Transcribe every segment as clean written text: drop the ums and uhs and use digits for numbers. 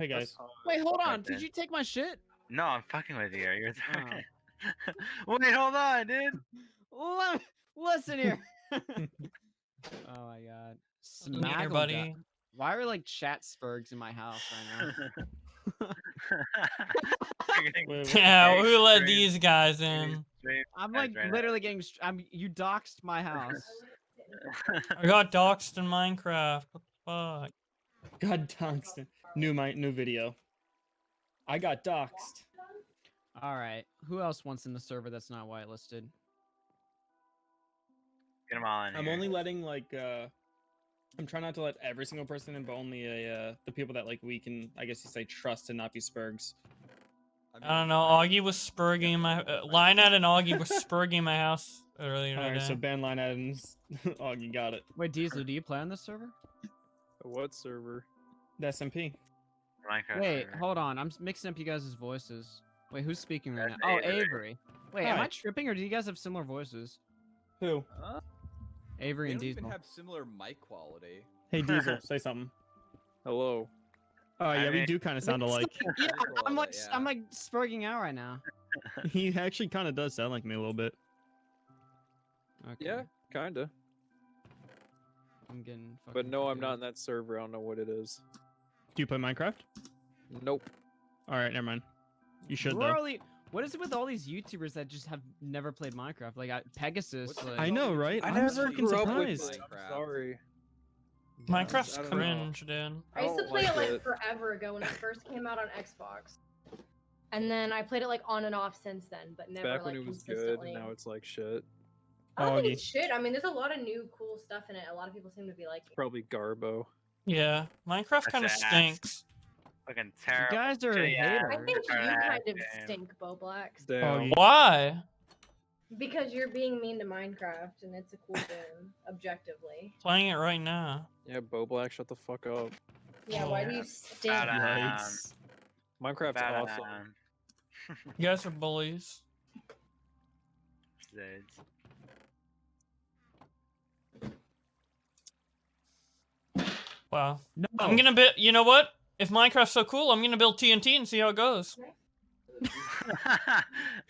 Hey guys. Wait, hold on. Right there. Did you take my shit? No, I'm fucking with you. You're Oh. Wait, hold on, dude. Listen here. Oh my god. Listen here, Smaggle buddy. gut. Why are like chat spurgs in my house right now? Yeah, who let these guys in? I'm like literally getting. You doxed my house. I got doxxed in Minecraft. What the fuck? God doxed. New video. I got doxed. All right. Who else wants in the server that's not whitelisted? Get them all in I'm here. only letting like I'm trying not to let every single person in, but only the people that like we can, I guess you say, trust and not be spurgs. I don't know. Augie was spurging my Lionhead and Augie were spurging my house earlier All right, today. so ban line items. Augie got it. Wait, Diesel, do you play on this server? What server? The SMP. Minecraft Wait, server. hold on. I'm mixing up you guys' voices. Wait, who's speaking right now? That's Oh, Avery. Avery. Wait, am Hi. I tripping or do you guys have similar voices? Who? Avery We and don't even Diesel. have similar mic quality. Hey Diesel, say something. Hello. Oh yeah, we mean- do kind of sound alike. Yeah, Cool, I'm like, yeah. I'm like spurging out right now. He actually kind of does sound like me a little bit. Okay. Yeah, kinda. I'm getting. But fucking no, I'm confused. not in that server. I don't know what it is. Do you play Minecraft? Nope. All right, never mind. You should We're though. only- What is it with all these YouTubers that just have never played Minecraft? Like Pegasus. What's Like, the- I know, right? I I'm never fucking grew up with surprised. it. I'm sorry. Minecraft's I don't know. cringe, dude. I used to don't play like it like it. forever ago when it first came out on Xbox. And then I played it like on and off since then, but never Back like when it was good, consistently. now it's like shit. I don't think Augie. it's shit. I mean, there's a lot of new cool stuff in it. A lot of people seem to be liking it. Probably Garbo. Yeah, Minecraft kind of That's ass. stinks. Fucking you terrible. guys are shitty ass. I haters. think you kind of Game. stink, Bo Blacks. Damn. Augie. Why? Because you're being mean to Minecraft, and it's a cool game, objectively. Playing it right now. Yeah, Bo Black, shut the fuck up. Yeah, why do Yeah. you stink? Bow down. Yikes. Minecraft's Bow awesome. down. You guys are bullies. Zids. Wow. No. I'm gonna build. You know what? If Minecraft's so cool, I'm gonna build TNT and see how it goes.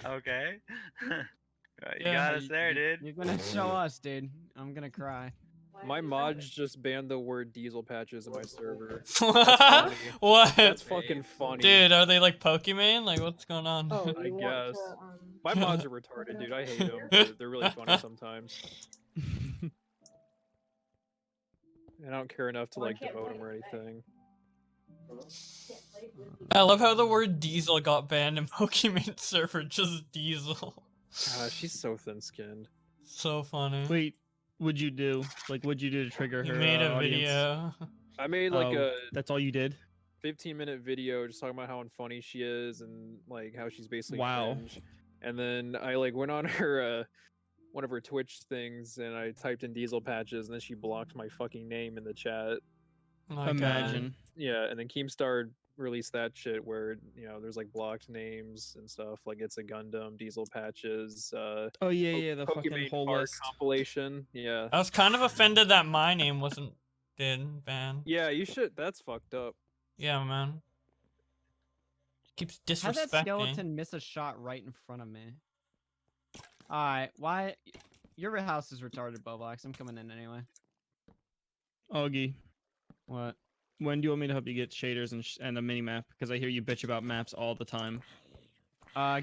Okay. You Yeah. got us there, dude. You're gonna show us, dude. I'm gonna cry. My mods just banned the word diesel patches in my server. What? That's fucking funny. Dude, are they like Pokemon? Like, what's going on? Oh, I you want guess. to, My mods are retarded, dude. I hate them. They're really funny sometimes. And I don't care enough to Well, I like can't demote play them or it today. anything. can't play with you. I love how the word diesel got banned in Pokemon server. Just diesel. She's so thin-skinned. So funny. Wait, what'd you do? Like, what'd you do to trigger You her? made a audience? video. I made like Oh, a That's all you did? 15-minute video just talking about how unfunny she is and like how she's basically Wow. cringe. And then I like went on her one of her Twitch things and I typed in diesel patches and then she blocked my fucking name in the chat. Oh my God. Imagine. Yeah, and then Keemstar released that shit where there's like blocked names and stuff. Like it's a Gundam, diesel patches, Oh yeah, yeah, the fucking Pokemon whole Park list. compilation. Yeah. I was kind of offended that my name wasn't banned. Yeah, you should. That's fucked up. Yeah, man. Keeps How'd that disrespecting. skeleton miss a shot right in front of me? Alright, why? Your house is retarded, Boblox. I'm coming in anyway. Augie, What? when do you want me to help you get shaders and a mini map? Because I hear you bitch about maps all the time.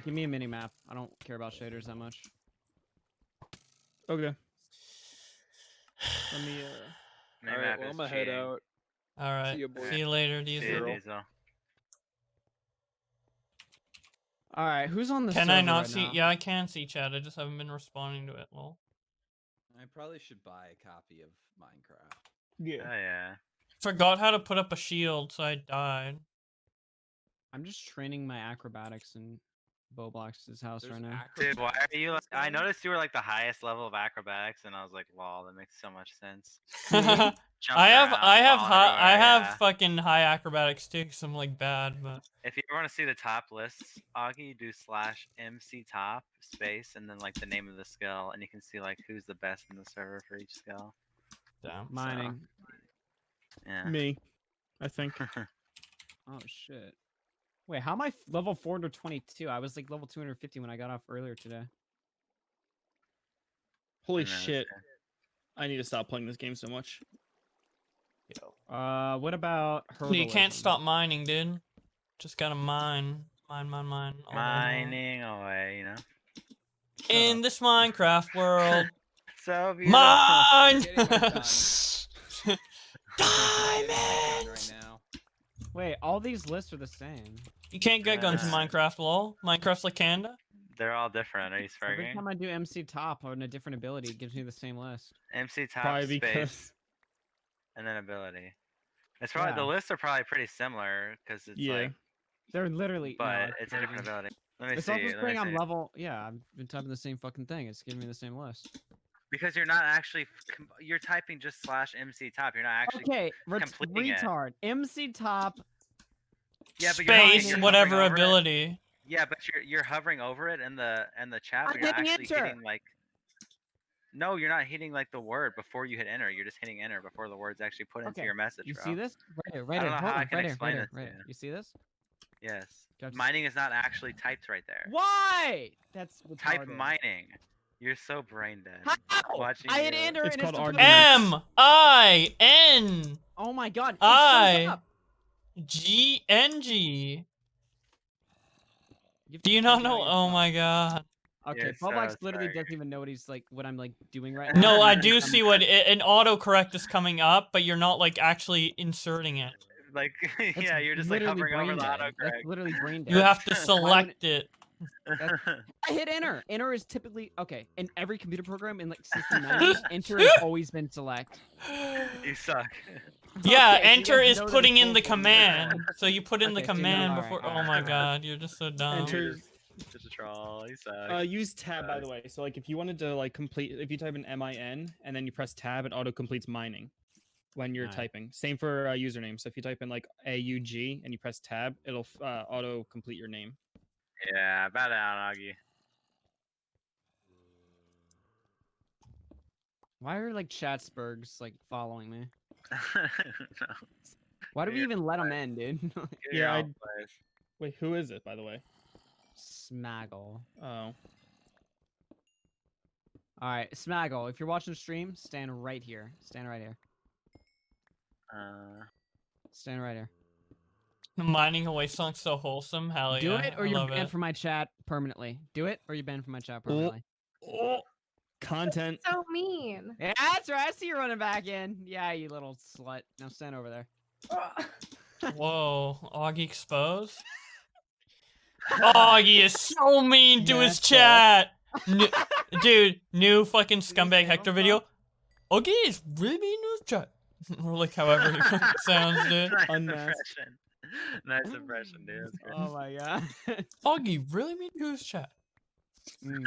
Give me a mini map. I don't care about shaders that much. Okay. Let me Maybe All right, Map well, is I'm gonna head cheating. out. All right. See ya, boy. See you later, See Diesel. ya, Zero. Diesel. Alright, who's on the Can server I not right see? now? Yeah, I can see chat. I just haven't been responding to it. Well, I probably should buy a copy of Minecraft. yeah. Oh yeah. forgot how to put up a shield, so I died. I'm just training my acrobatics in Boblox's house There's right now. Dude, why are you? I going? noticed you were like the highest level of acrobatics, and I was like, "Wow, that makes so much sense." I Jumping have around, I have falling high, I everywhere, have yeah. fucking high acrobatics too, 'cause I'm like bad, but If you want to see the top lists, Augie, do /MC top space and then like the name of the skill, and you can see like who's the best in the server for each skill. damn. Mining. Yeah. Me, I think. Oh shit. Wait, how am I level 422? I was like level 250 when I got off earlier today. Holy No, it's shit! good. I need to stop playing this game so much. What about You can't herbalism? stop mining, dude. Just gotta mine. Mine all day long. Mining away, you know. In this Minecraft world. So beautiful. Mine! Getting my gun. Getting my gun right now. Wait, all these lists are the same. You can't get guns in Uh, Minecraft, lol. Minecraft's like Canada. They're all different. Are you Every sparking? time I do MC top on a different ability, it gives me the same list. MC top Probably space because and then ability. It's probably the Yeah. lists are probably pretty similar because it's Yeah. like, They're literally. but no, it's a different ability. Let me It's see. also Let me saying I'm see. level. Yeah, I've been typing the same fucking thing. It's giving me the same list. Because you're not actually you're typing just /MC top. You're not actually. Okay, completing it. retard. MC top. Yeah, but you're not- Space, you're whatever hovering over it. ability. Yeah, but you're hovering over it in the chat. I'm But you're not hitting actually enter. hitting like. No, you're not hitting like the word before you hit enter. You're just hitting enter before the word's actually put into Okay, your message. You bro. see this? Right here, right I here. don't know Hold how I on, can right here, explain right here, this to right here. you. You see this? Yes. Gotcha. Mining is not actually typed right there. Why? That's Type retarded. mining. You're so brain dead. How? Watching I hit you- enter It's and called still doesn't- arguments. M-I-N Oh my god! It I- shows up. G-N-G. You have Do to you type not it know? out Oh yourself. my god. Okay, You're Bublox so literally smart. doesn't even know what I'm like doing right now. No, I and do I'm- see what an autocorrect is coming up, but you're not like actually inserting it. Like, That's yeah, you're just like literally hovering over brain the dead. That's autocorrect. literally brain dead. You have to Why select it. I hit enter. Enter is typically okay in every computer program in like 60s, 90s. Enter has always been select. You suck. Yeah, Okay, so you enter guys is know that putting it's in the bullshit. command. So you put in the Okay, so you know- command alright, before. Oh alright, my alright. god, you're just so dumb. Enter- You're just a troll. You suck. use tab by the way. So like if you wanted to like complete, if you type in MIN and then you press tab, it auto completes mining when you're Alright. typing. Same for username. So if you type in like AUG and you press tab, it'll auto complete your name. Yeah, bow down, Augie. Why are like Chatsburgs like following me? No. Why do we Weird even let them in, dude? Get Yeah, your I- own place. Wait, who is it by the way? Smaggle. Oh, All right, Smaggle. If you're watching the stream, stand right here. Stand right here. Stand right here. The mining away song's so wholesome. Hell Do yeah. it, or I you're love banned it. from my chat permanently. Do it, or you're banned from my chat permanently. content. So mean. Yeah, that's right. I see you running back in. Yeah, you little slut. Now stand over there. Whoa, Augie exposed? Augie is so mean to his Messed chat. Dude, new fucking scumbag save Hector him, video. Augie is really mean to his chat. Or like however he fucking sounds, dude. Nice Unmasked. impression. Nice impression, dude. That's good. Oh my god. Augie really mean to his chat. Mm.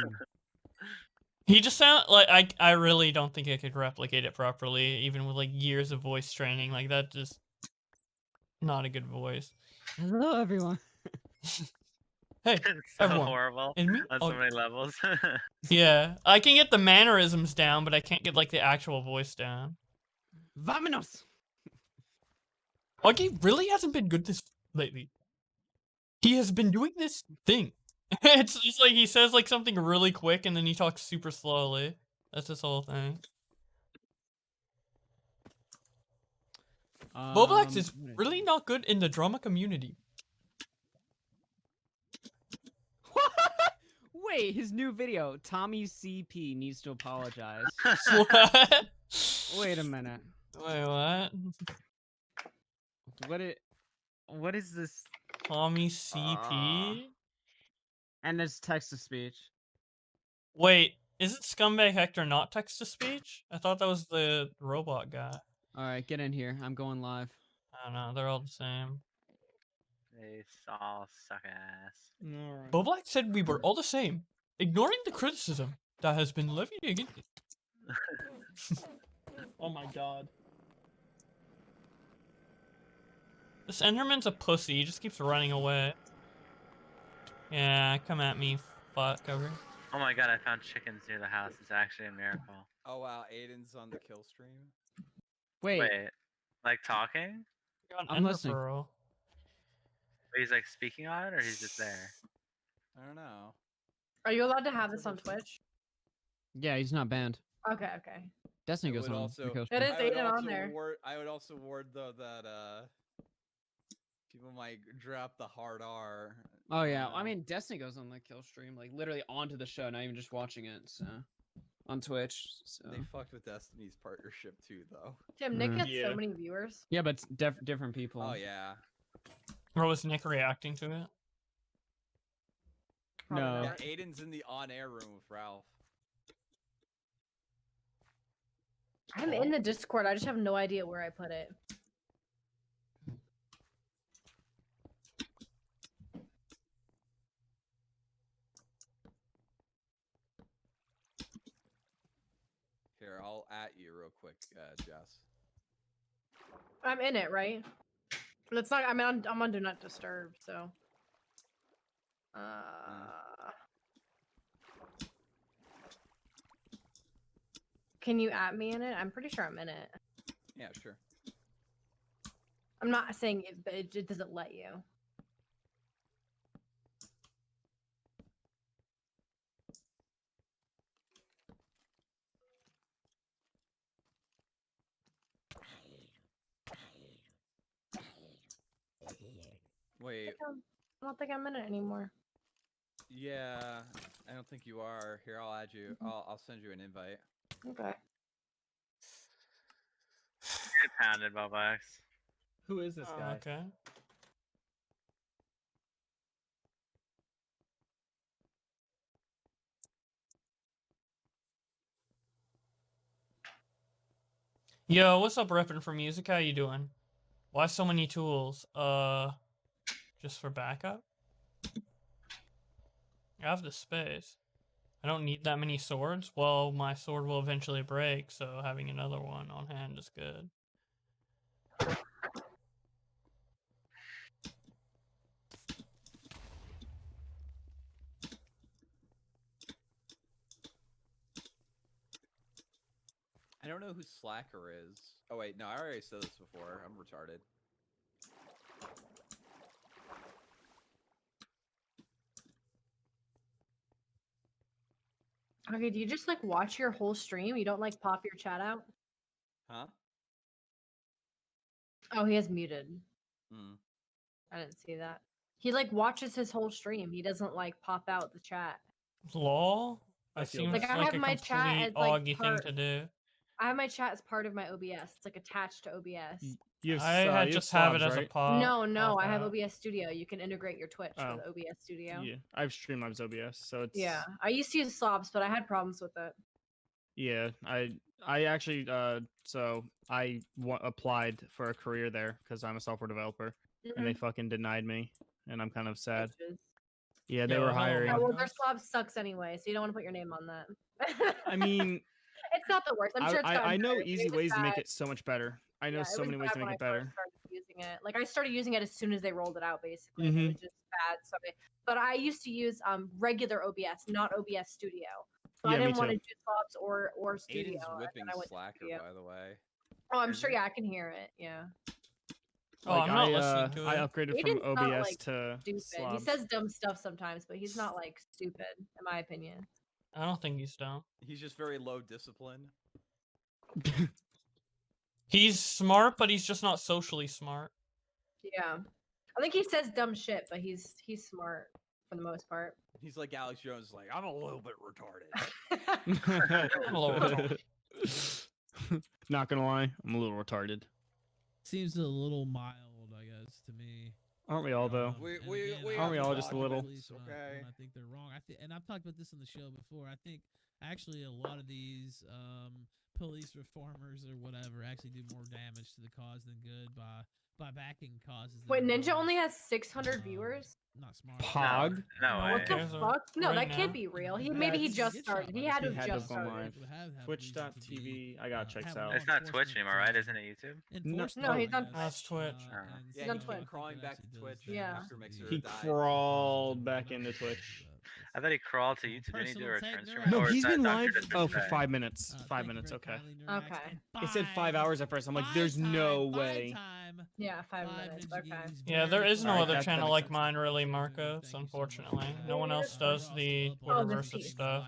He just sound like I really don't think I could replicate it properly, even with like years of voice training. Like that just not a good voice. Hello, everyone. Hey, It's so everyone. horrible And me? on so many levels. Yeah, I can get the mannerisms down, but I can't get like the actual voice down. Vamonos. Augie really hasn't been good this lately. He has been doing this thing. It's just like he says like something really quick and then he talks super slowly. That's his whole thing. Boblax is what really it? not good in the drama community. Wait, his new video. Tommy CP needs to apologize. What? Wait a minute. Wait, what? What is this? Tommy CP? And it's text to speech. Wait, isn't Scumbag Hector not text to speech? I thought that was the robot guy. All right, get in here. I'm going live. I don't know, they're all the same. They all suck ass. All right. Boblack said we were all the same, ignoring the criticism that has been levied against us. Oh my god. This Enderman's a pussy, he just keeps running away. Yeah, come at me, fuck cover. Oh my god, I found chickens near the house. It's actually a miracle. Oh wow, Aiden's on the kill stream. Wait. Wait, like talking? Got an I'm Ender listening. Pearl. He's like speaking on it, or he's just there. I don't know. Are you allowed to have this on Twitch? Yeah, he's not banned. Okay, okay. Destiny I goes would on. also- the kill It stream. is I would Aiden on also there. I would also warn though that people might drop the hard R. Oh yeah, I know. mean Destiny goes on the kill stream, like literally onto the show, not even just watching it. So on Twitch. So They fucked with Destiny's partnership too, though. Tim, Nick Mhm. gets Yeah. so many viewers. yeah, but it's different people. Oh yeah. Or was Nick reacting to it? Probably No. Yeah, not. Aiden's in the on-air room with Ralph. I'm in the Discord. I just have no idea where I put it. Here, I'll at you real quick, Jess. I'm in it, right? But it's not. I mean, I'm on Do Not Disturb, so. Can you at me in it? I'm pretty sure I'm in it. Yeah, sure. I'm not saying it, but it doesn't let you. Wait, I don't think I'm in it anymore. yeah, I don't think you are. Here, I'll add you. I'll send you an invite. Okay. Get pounded, Bobox. Who is this guy? Okay. Yo, what's up, repping for music? How you doing? Why so many tools? Just for backup? I have the space. I don't need that many swords. Well, my sword will eventually break, so having another one on hand is good. I don't know who Slacker is. Oh wait, no, I already said this before. I'm retarded. Okay, do you just like watch your whole stream? You don't like pop your chat out? Huh? Oh, he has muted. Mm. I didn't see that. He like watches his whole stream. He doesn't like pop out the chat. Lol? I That feel seems that. Like, I like have a my chat complete as, like, Augie thing part- to do. I have my chat as part of my OBS. It's like attached to OBS. You have, I had you just have it slobs, as a right? pop. No, I have out. OBS Studio. You can integrate your Twitch Oh. with OBS Studio. Yeah, I have Streamlabs OBS, so it's Yeah, I used to use Slobs, but I had problems with it. Yeah, I actually so I applied for a career there because I'm a software developer, and they fucking denied me, and I'm kind of sad. Bitches. Yeah, they Yo, were hello, hiring. Yeah, Mark. well, their Slobs sucks anyway, so you don't want to put your name on that. I mean, it's not the worst. I'm sure it's gotten I know better, but easy it was ways to make bad. it so much better. I know Yeah, so was many ways bad to when make it I first better. started using it. Like I started using it as soon as they rolled it out, basically. and It was just bad. So, but I used to use regular OBS, not OBS Studio. So I Yeah, me didn't want to too. do Slobs or Studio. Aiden's and whipping then I went to Slacker, Studio. by the way. Oh, I'm Is sure. it? Yeah, I can hear it. Yeah. Oh, Like, I'm not I, listening to I it. upgraded Aiden's from not, OBS like, to Stupid. He Slobs. says dumb stuff sometimes, but he's not like stupid, in my opinion. I don't think he's dumb. He's just very low discipline. He's smart, but he's just not socially smart. Yeah. I think he says dumb shit, but he's smart for the most part. He's like Alex Jones, like, I'm a little bit retarded. I'm a little retarded. Not gonna lie, I'm a little retarded. Seems a little mild, I guess, to me. Aren't we all though? We- And we- again, we I Aren't we don't all think just a the little? police when I think they're wrong. And I've talked about this on the show before. I think actually a lot of these police reformers or whatever actually do more damage to the cause than good by backing causes. that Wait, are Ninja wrong. only has 600 viewers? Not smart. Pog? No way. What the There's a- fuck? No, right that can't now. be real. Yeah, Maybe he it's- just Get shot started. by He the had to He have had to just go started. live. Twitch.tv, I gotta check this out. It's not Twitch anymore, right? Isn't it YouTube? No, he's on That's Twitch. Yeah, on he's been Twitch. crawling back to Twitch Yeah. after Mixer He died. crawled back into Twitch. I thought he crawled to YouTube. Didn't he do a Personal return take stream? there. No, Or is he's that been Dr. live. Oh, for Disrespect? 5 minutes. Thank 5 you minutes. very Okay. kindly, Nurax. Okay. And It said 5 bye. hours at first. I'm like, Bye there's no time, bye way. time. Yeah, 5 Bye, minutes. Ninja Okay. Geezy's Yeah, there very is no Alright, other that channel makes like sense. mine, really, Thank you so much Marcos. for Unfortunately, that. no one else does We're the also up Oh, on this Twitterverse piece. stuff.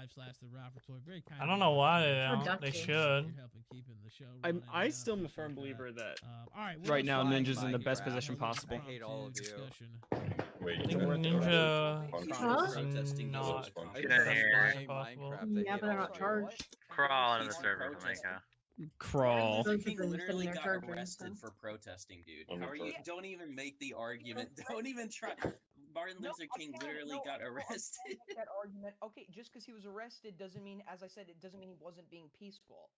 Very kind I of don't you, know why Marcos. they don't. They Productive. should. You're helping keeping the show running, I you know, still am a appreciate firm that. believer that All right, what right else now do we Ninja's got in the here? best I position Another possible. hate all of you. discussion. Wait, I think you know what the other Ninja function Huh? is? is not I I should couldn't have hear. Playing possible. Minecraft, they Yeah, hate but they're all not of you. charged. Crawl into the He's server, protesting. Jamaica. Crawl. Martin Luther Those King have been literally sitting there got charging, arrested so. for protesting, dude. I'm How are you? impressed. Don't even make the argument. Don't even try. Martin Luther King literally got arrested. That argument. Okay, just because he was arrested doesn't mean, as I said, it doesn't mean he wasn't being peaceful.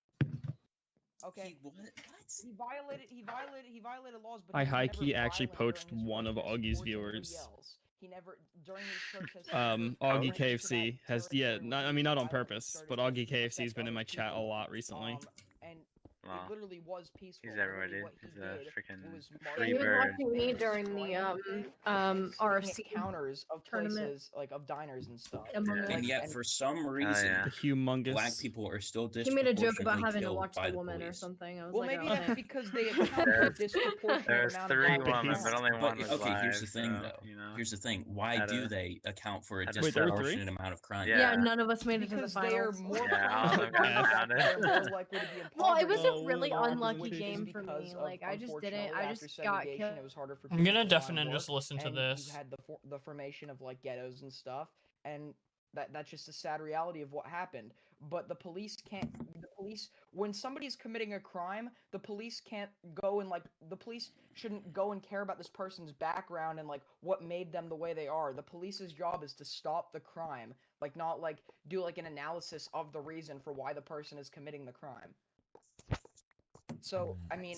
Okay. He what? He violated laws, but I he was high-key never actually violent poached during his one of protests Augie's towards anybody viewers. else. He never during his protests. he never Augie went into KFC that has territory where not he I mean not on violently purpose, started but to Augie KFC has affect been in other my chat a people. lot recently. And Wow. it literally was peaceful. He's everywhere, Literally dude. what he He's a did freaking was Yeah, free he was bird. watching me during the RC counters of tournament. places like of diners and stuff. Among Yeah. Us. And yet, and- for some Oh, reason, yeah. The humongous black people are still He made a joke about disproportionately having to killed watch by the the woman or police. something. I was Well, like, maybe oh, that's because they account for a There's disproportionate There's amount of 3 violent women, he's- but only But one was okay, here's live, the thing, so, though. you know. Here's the thing. Why Had do a- they account for a had a Wait, there were three? disproportionate amount of crime? Yeah. yeah, none of us made it to the because they are finals. more Yeah, all of them prone got counted. they're more likely to be in Well, it was poverty, a really Oh, unlucky which is game for because me. of, Like, I just didn't. unfortunately, I after just got segregation, killed. it was harder for I'm people gonna to find definitely just work, listen to and this. You had the formation of like ghettos and stuff, and that's just a sad reality of what happened. But the police can't. The police, when somebody's committing a crime, the police can't go and the police shouldn't go and care about this person's background and like what made them the way they are. The police's job is to stop the crime, not do like an analysis of the reason for why the person is committing the crime. So I mean,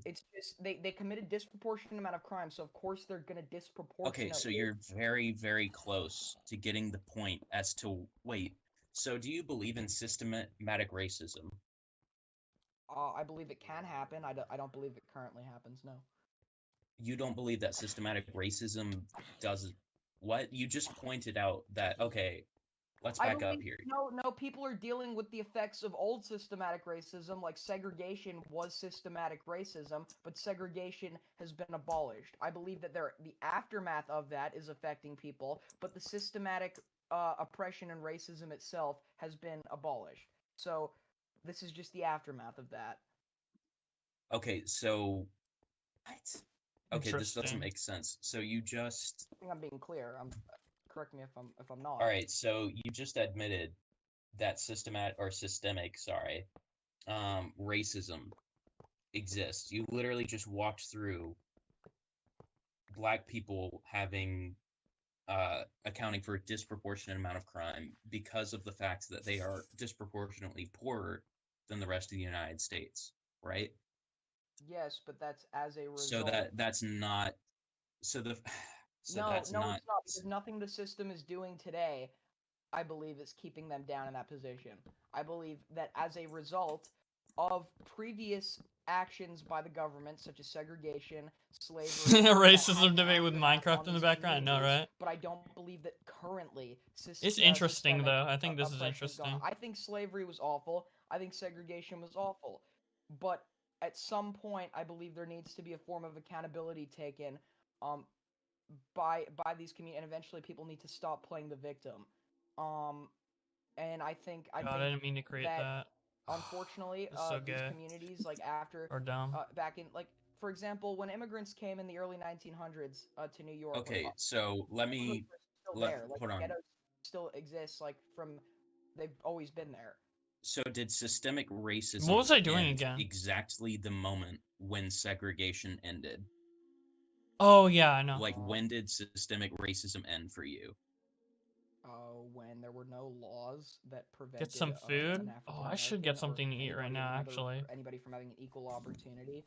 it's just they committed disproportionate amount of crime, so of course they're gonna disproportionately. Okay, so you're very, very close to getting the point as to wait. So do you believe in systematic racism? I believe it can happen. I don't believe it currently happens. No. You don't believe that systematic racism does what? You just pointed out that okay, let's I back up believe- here. No, people are dealing with the effects of old systematic racism, like segregation was systematic racism, but segregation has been abolished. I believe that the aftermath of that is affecting people, but the systematic oppression and racism itself has been abolished. So this is just the aftermath of that. Okay, so what? Okay, this doesn't Interesting. make sense. So you just I think I'm being clear. Correct me if I'm not. all right. So you just admitted that systemic, racism exists. You literally just walked through black people having accounting for a disproportionate amount of crime because of the fact that they are disproportionately poorer than the rest of the United States, right? Yes, but that's as a result. So that's not. So the. So no, that's no, not. it's not, because nothing the system is doing today, I believe, is keeping them down in that position. I believe that as a result of previous actions by the government, such as segregation, slavery, Racism debate with Minecraft in the background, no, right? But I don't believe that currently. It's interesting, though. I think this is interesting. I think slavery was awful. I think segregation was awful. But at some point, I believe there needs to be a form of accountability taken by these communities, and eventually people need to stop playing the victim. And I think God, I didn't mean to create that. Unfortunately, It's so these gay. communities, after Or dumb. back in for example, when immigrants came in the early 1900s to New York. Okay, so let me Still there. hold on. Ghettos still exists. They've always been there. So did systemic racism What was I doing end again? exactly the moment when segregation ended? Oh yeah, I know. Like when did systemic racism end for you? When there were no laws that prevented Get some food? an Oh, I should get African-American or something to eat right anybody now, of actually. anybody from having an equal opportunity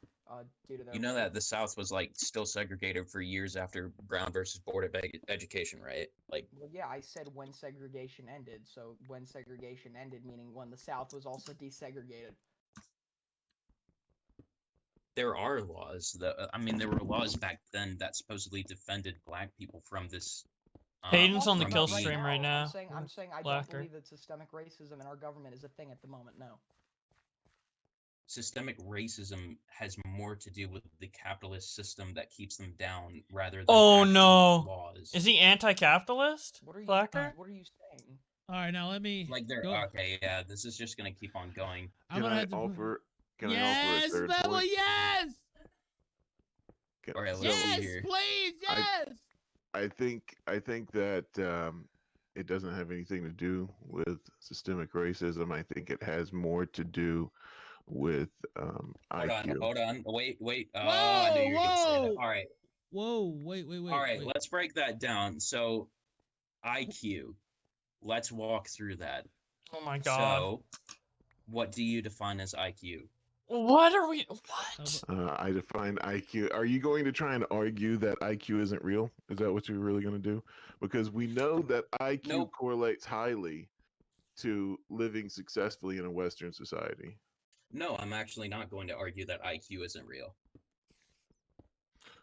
due to their You know race. that the South was like still segregated for years after Brown versus Board of Education, right? Like, Well, yeah, I said when segregation ended. So when segregation ended, meaning when the South was also desegregated. there are laws that I mean, there were laws back then that supposedly defended black people from this Hayden's on the Talking kill about stream right now. I'm saying I don't Blacker. believe that systemic racism in our government is a thing at the moment. No. Systemic racism has more to do with the capitalist system that keeps them down rather than Oh actual no. laws. Is he anti-capitalist? What are you? Blacker? What are you saying? All right, now let me. Like they're go. okay, yeah. This is just gonna keep on going. I'm gonna have to. Can I offer Yes, a third Bubble, point? yes! All right, let's Yes, see here. please, yes! I think that it doesn't have anything to do with systemic racism. I think it has more to do with IQ. Hold on. Wait. Oh, I knew you were gonna say that. All right. Whoa, wait. All right, let's break that down. So, IQ. Let's walk through that. Oh my god. So, what do you define as IQ? What are we? What? I define IQ. Are you going to try and argue that IQ isn't real? Is that what you're really going to do? Because we know that IQ correlates highly to living successfully in a Western society. No, I'm actually not going to argue that IQ isn't real.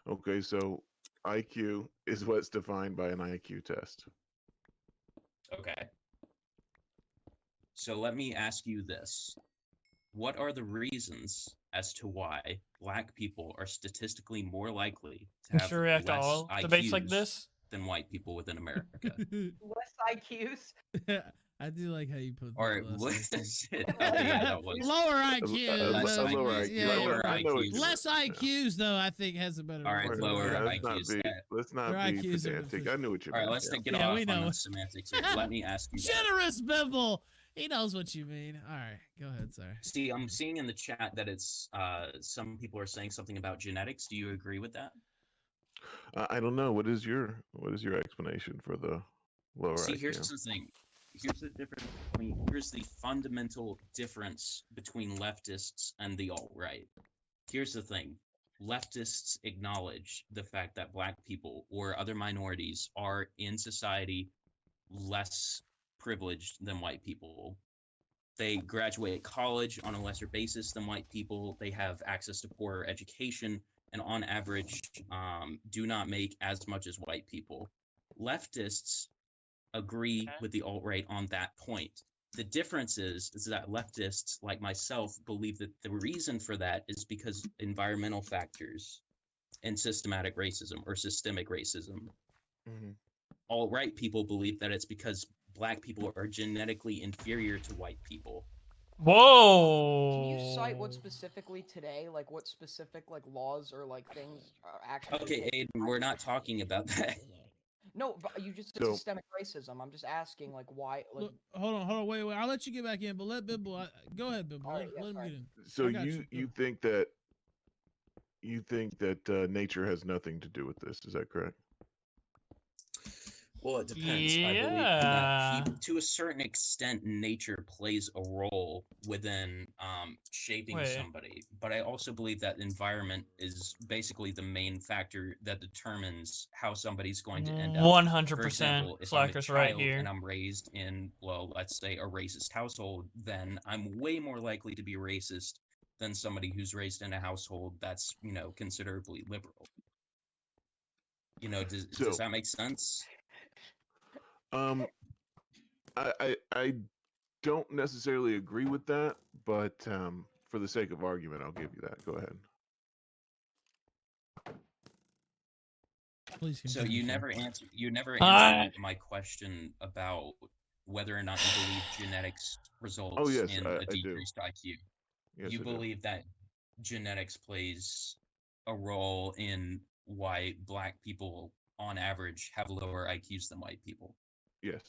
Okay, so IQ is what's defined by an IQ test. Okay. So let me ask you this. What are the reasons as to why black people are statistically more likely to have Should we react to less all debates like IQs this? than white people within America? Less IQs. I do like how you put that. Or what shit? Okay, yeah, that was Lower IQs. less lower IQs. Lower IQs. Less IQs, though, I think has a better. All right, word. lower Let's not IQs. be, let's not Their be IQs are pedantic. I knew what you All right, meant. let's yeah. get Yeah, off we on know. the semantics here. Let me ask you that. Generous Bimble. He knows what you mean. All right, go ahead, sir. See, I'm seeing in the chat that it's some people are saying something about genetics. Do you agree with that? I don't know. What is your explanation for the lower See, IQ? here's the thing. Here's the difference. Here's the fundamental difference between leftists and the alt-right. Here's the thing. Leftists acknowledge the fact that black people or other minorities are in society less privileged than white people. They graduate college on a lesser basis than white people. They have access to poorer education and on average do not make as much as white people. Leftists agree with the alt-right on that point. The difference is that leftists, like myself, believe that the reason for that is because environmental factors and systematic racism or systemic racism. Mm-hmm. Alt-right people believe that it's because black people are genetically inferior to white people. Whoa. Can you cite what specifically today, like what specific like laws or like things are actually? Okay, Aiden, we're not talking about that. No, but you just said So- systemic racism. I'm just asking, like, why? Like, Look, hold on, wait. I'll let you get back in, but let Bimble. Go ahead, Bimble. All right, Let him sorry. get in. So I got you think that nature has nothing to do with this? Is that correct? Well, it depends. I believe that to a certain extent, nature plays a role within shaping Wait. somebody. But I also believe that environment is basically the main factor that determines how somebody's going to end up. 100%. For example, if Slacker's I'm a right child here. and I'm raised in, well, let's say a racist household, then I'm way more likely to be racist than somebody who's raised in a household that's, considerably liberal. Does that make sense? I don't necessarily agree with that, but for the sake of argument, I'll give you that. Go ahead. Please So continue, you sir. never answered. You never Hi. answered my question about whether or not you believe genetics results Oh, yes, in I a do. decreased IQ. Yes, You I do. believe that genetics plays a role in why black people, on average, have lower IQs than white people. Yes.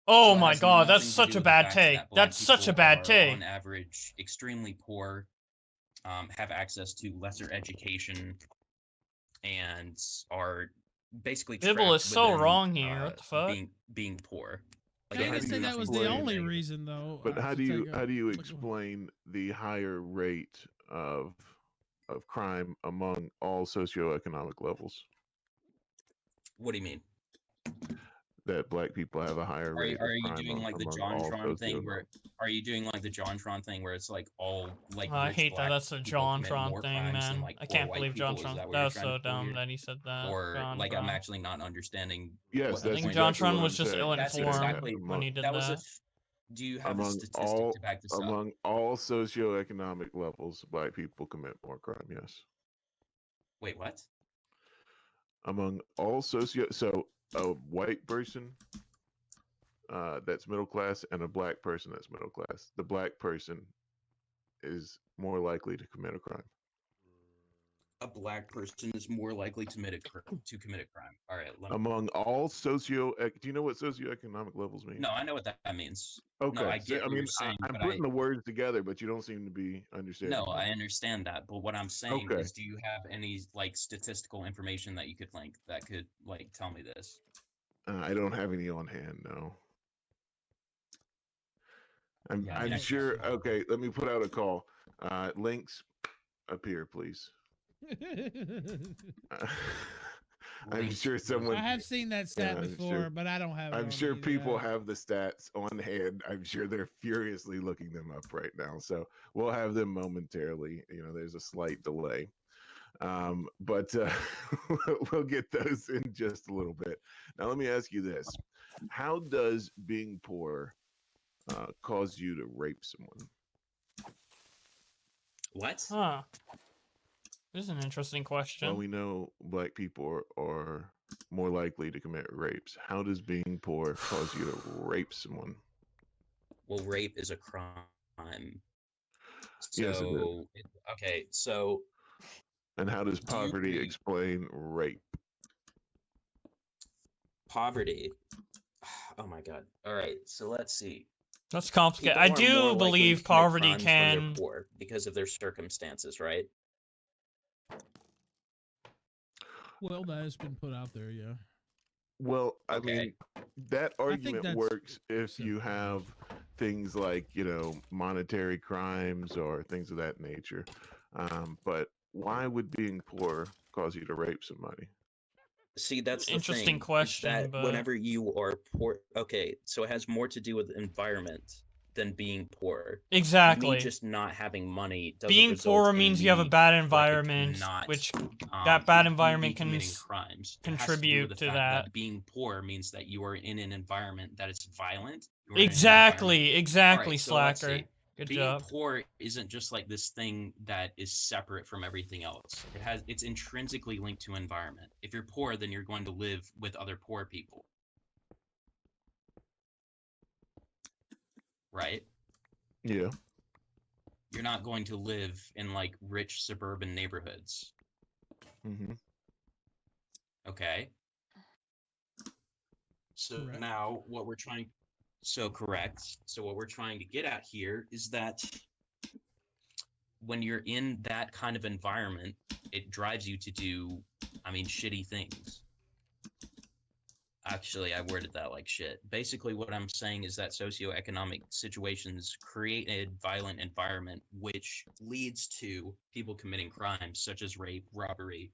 Oh So it my has god, that's nothing to such do a with the bad fact take. that black That's such a people bad are, take. on average, extremely poor, have access to lesser education, and are basically Bibble is trapped so within, wrong here. What the fuck? being poor. I it didn't has say that nothing was to the do with only negative. reason, though. But how to do you take a- how do you look at- explain the higher rate of crime among all socioeconomic levels? What do you mean? that black people have a higher Are you, rate are of you crime doing like the among all JonTron thing socio. where are you doing like the JonTron thing where it's like all like I rich hate that. black That's a people commit JonTron more thing, crimes than man. like I poor can't white believe people? Is JonTron. that what That you're was trying so to pull dumb here? that he said that. Or like I'm JonTron. actually not understanding Yes, what the that's I think point exactly is. JonTron what was I'm just saying. That's Yeah, exactly ill-informed when he did that was a. that. Do you have a among statistic to back this up? among all socioeconomic levels, black people commit more crime. Yes, Wait, what? among all so a white person that's middle class and a black person that's middle class. The black person is more likely to commit a crime. A black person is more likely to commit a crime. All right, let me. Among all do you know what socioeconomic levels mean? No, I know what that means. Okay, No, I so, get I what you're mean, saying, I'm but putting the words together, but you don't seem to be understanding. no, I understand that. But what I'm saying Okay. is, do you have any like statistical information that you could link that could like tell me this? I don't have any on hand. No. Yeah, I mean, I'm I sure. guess- Okay, let me put out a call. Links appear, please. I'm Links sure will someone. I have seen that stat Yeah, I'm before, sure- but I don't have it. I'm on sure me, people yeah. have the stats on hand. I'm sure they're furiously looking them up right now. So we'll have them momentarily. There's a slight delay. But we'll get those in just a little bit. Now, let me ask you this. How does being poor cause you to rape someone? What? Huh. This is an interesting question. Well, we know black people are more likely to commit rapes. How does being poor cause you to rape someone? Well, rape is a crime. Yes, it is. So, okay, so And how does Do you poverty agree- explain rape? poverty. Oh my god. All right, so let's see. That's complicated. People I are more do likely to believe commit poverty crimes when they're can. poor because of their circumstances, right? Well, that has been put out there, yeah. Well, I Okay. mean, that argument that's works if simple. you have things like, monetary crimes or things of that nature. But why would being poor cause you to rape somebody? See, that's the Interesting thing. Is question, that but whenever you are poor, okay, so it has more to do with environment than being poor. Me exactly. just not having money doesn't Being result poor in means you have a me, bad like, environment, not, which that bad me environment can committing crimes. It has to do with contribute the to fact that. being poor means that you are in an environment that is violent. You are in an environment- Exactly, exactly, Alright, so let's Slacker. see. Good Being job. poor isn't just like this thing that is separate from everything else. It's intrinsically linked to environment. If you're poor, then you're going to live with other poor people. Right? Yeah. You're not going to live in like rich suburban neighborhoods. Mm-hmm. Okay. So Correct. now what we're trying correct. So what we're trying to get at here is that when you're in that kind of environment, it drives you to do, shitty things. Actually, I worded that like shit. Basically, what I'm saying is that socioeconomic situations create a violent environment, which leads to people committing crimes such as rape, robbery,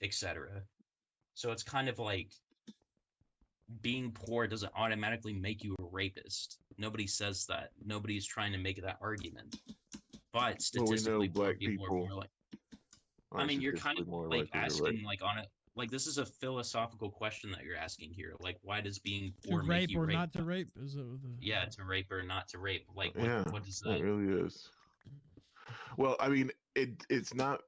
etc. So it's kind of like being poor doesn't automatically make you a rapist. Nobody says that. Nobody's trying to make that argument. But statistically, poor black people are people more like. are You're kind statistically of more like likely to asking rape. like on it. Like this is a philosophical question that you're asking here. Like, why does being To poor make rape you or rape? not to rape? Is it the... Yeah, to rape or not to rape. Like, Yeah, what does it that? really is. Well, it's not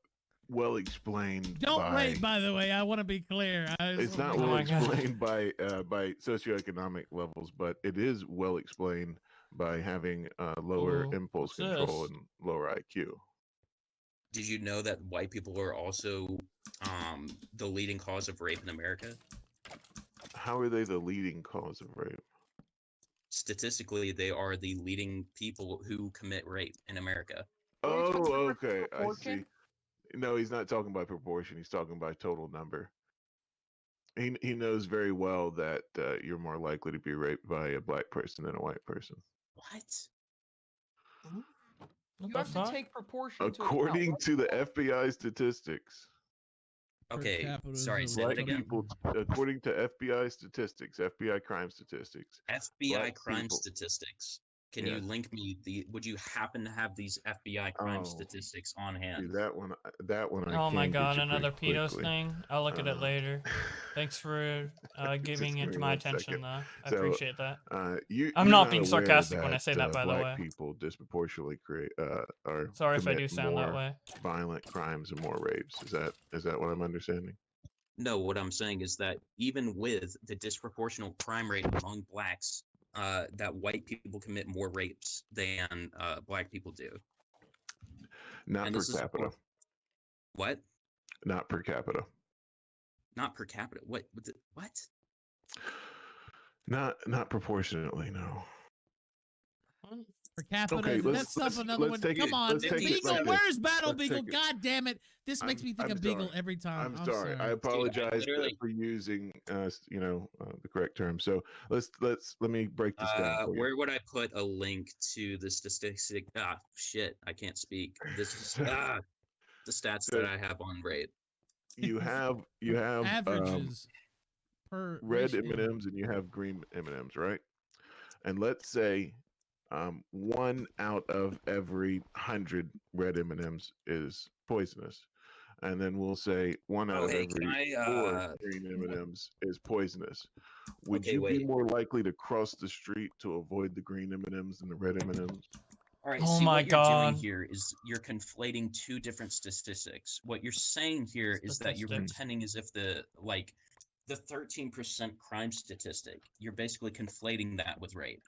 well explained. Don't rape, by the way. I want to be clear. It's not Oh well my God. explained by socioeconomic levels, but it is well explained by having lower Ooh, impulse what's control this? and lower IQ. Did you know that white people are also the leading cause of rape in America? How are they the leading cause of rape? Statistically, they are the leading people who commit rape in America. Oh, talking about okay, I see. proportion? No, he's not talking by proportion. He's talking by total number. He knows very well that you're more likely to be raped by a black person than a white person. What? What You the have to fuck? take proportion According to to the FBI statistics. Okay, capita is sorry, over say that Black again. people, according to FBI statistics, FBI crime statistics. FBI Black crime people. statistics. Can you Yes. link me the? Would you happen to have these FBI crime Oh, statistics on See hand? that one. That one. I Oh my can get god, you another pretty pedos quickly. thing. I'll look at it later. Thanks for Just giving give it to me my 1 attention, second. though. I So, appreciate that. I'm I'm not being aware sarcastic when I say that, by the black way. people disproportionately create or Sorry if I commit do sound that more way. violent crimes and more rapes. Is that what I'm understanding? No, what I'm saying is that even with the disproportional crime rate among blacks, that white people commit more rapes than black people do. Not And per this is capita. What? Not per capita. Not per capita. What? What? Not proportionately. No. Per capita, Okay, that's let's another one. take Come it. on, Let's take it Beagle, like this. where's Battle Let's Beagle? take it. God damn it! This makes me think I'm of Beagle sorry. every time. I'm sorry. I apologize for using the correct term. So let me break this down for you. Where would I put a link to the statistic? Ah, shit, I can't speak. This is the stats that I have on rape. You have averages per red ratio. M&Ms and you have green M&Ms, right? And let's say 1 out of every 100 red M&Ms is poisonous, and then we'll say 1 out of hey, every 4 green M&Ms is poisonous. Would Okay, you be wait. more likely to cross the street to avoid the green M&Ms than the red M&Ms? All right, Oh see my what you're doing God. here is you're conflating two different statistics. What you're saying here is that you're Statistics. pretending as if the 13% crime statistic, you're basically conflating that with rape.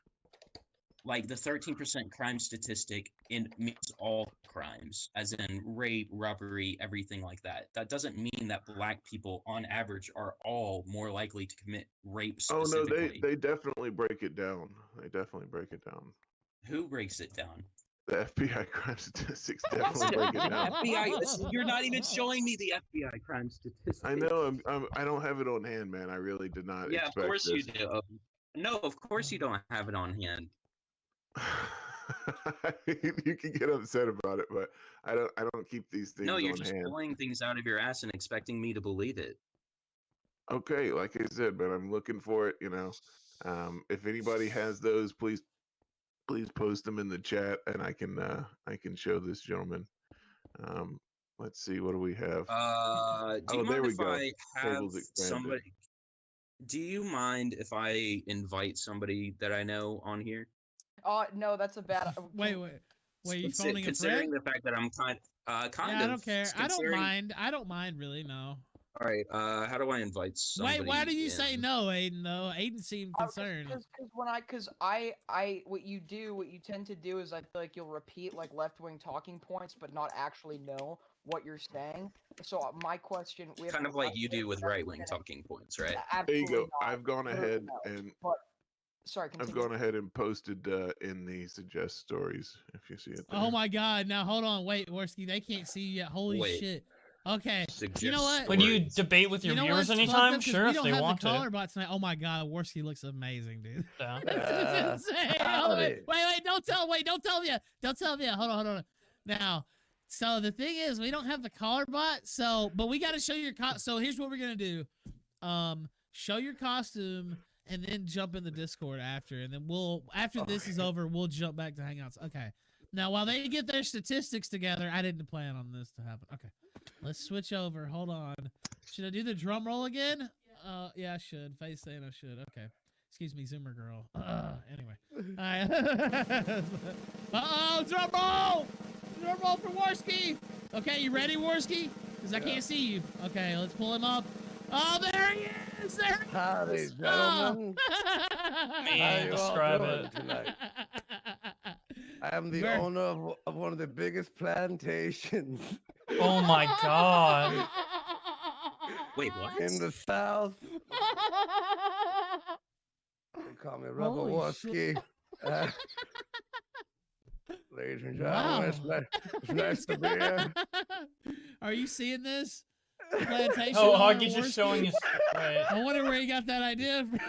Like the 13% crime statistic means all crimes, as in rape, robbery, everything like that. That doesn't mean that black people, on average, are all more likely to commit rape Oh no, specifically. they definitely break it down. They definitely break it down. Who breaks it down? The FBI crime statistics definitely break it down. FBI, you're not even showing me the FBI crime statistics. I know. I don't have it on hand, man. I really did not Yeah, expect of course this. you do. No, of course you don't have it on hand. You can get upset about it, but I don't keep these things No, you're on just hand. pulling things out of your ass and expecting me to believe it. Okay, like I said, but I'm looking for it. If anybody has those, please post them in the chat, and I can show this gentleman. Let's see, what do we have? Do you there mind we if go. I have Tables expanded. somebody? Do you mind if I invite somebody that I know on here? No, that's a bad. Wait, you phoning a Considering friend? the fact that I'm kind of. Yeah, I don't care. I don't considering- mind. I don't mind really. No. All right. How do I invite somebody? Wait, why do you in? say no, Aiden? Though Aiden seemed concerned. Because what you tend to do is I feel like you'll repeat like left-wing talking points, but not actually know what you're saying. So my question, Kind of like you do with right-wing talking points, right? There you go. Absolutely not. I've gone No, ahead no. and But sorry, I've continue. gone ahead and posted in the suggest stories. If you see it. There. Oh my God! Now hold on, wait, Worski, they can't see you yet. Holy Wait. shit! Okay, Suggest you know what? Would you debate with your You know viewers what's fucked anytime? up? 'Cause Sure, we if don't they have want the caller to. bot tonight. Oh my God, Worski looks amazing, dude. Yeah. It's insane. Oh, wait, don't tell me. Don't tell me. Hold on. Now, so the thing is, we don't have the caller bot. But we got to show your so here's what we're gonna do. Show your costume and then jump in the Discord after, and then after this is over, we'll jump back to Hangouts. Okay. Now, while they get their statistics together, I didn't plan on this to happen. Okay. Let's switch over. Hold on. Should I do the drum roll again? Yeah, I should. Face saying I should. Okay. Excuse me, Zoomer girl. Anyway. All right. Uh-oh, drum roll! Drum roll for Worski! Okay, you ready, Worski? Because I can't see you. Okay, let's pull him up. Oh, there he is! There he is! Howdy, gentlemen. How you all describe doing it. tonight? I am the Where- owner of one of the biggest plantations Oh my God. Wait, what? in the South. They call me Rubber Holy Worski. Ladies and Wow. gentlemen, it's nice to be here. Are you seeing this? Plantation Oh, owner Huggy's just Worski? showing his. Right. I wonder where he got that idea from.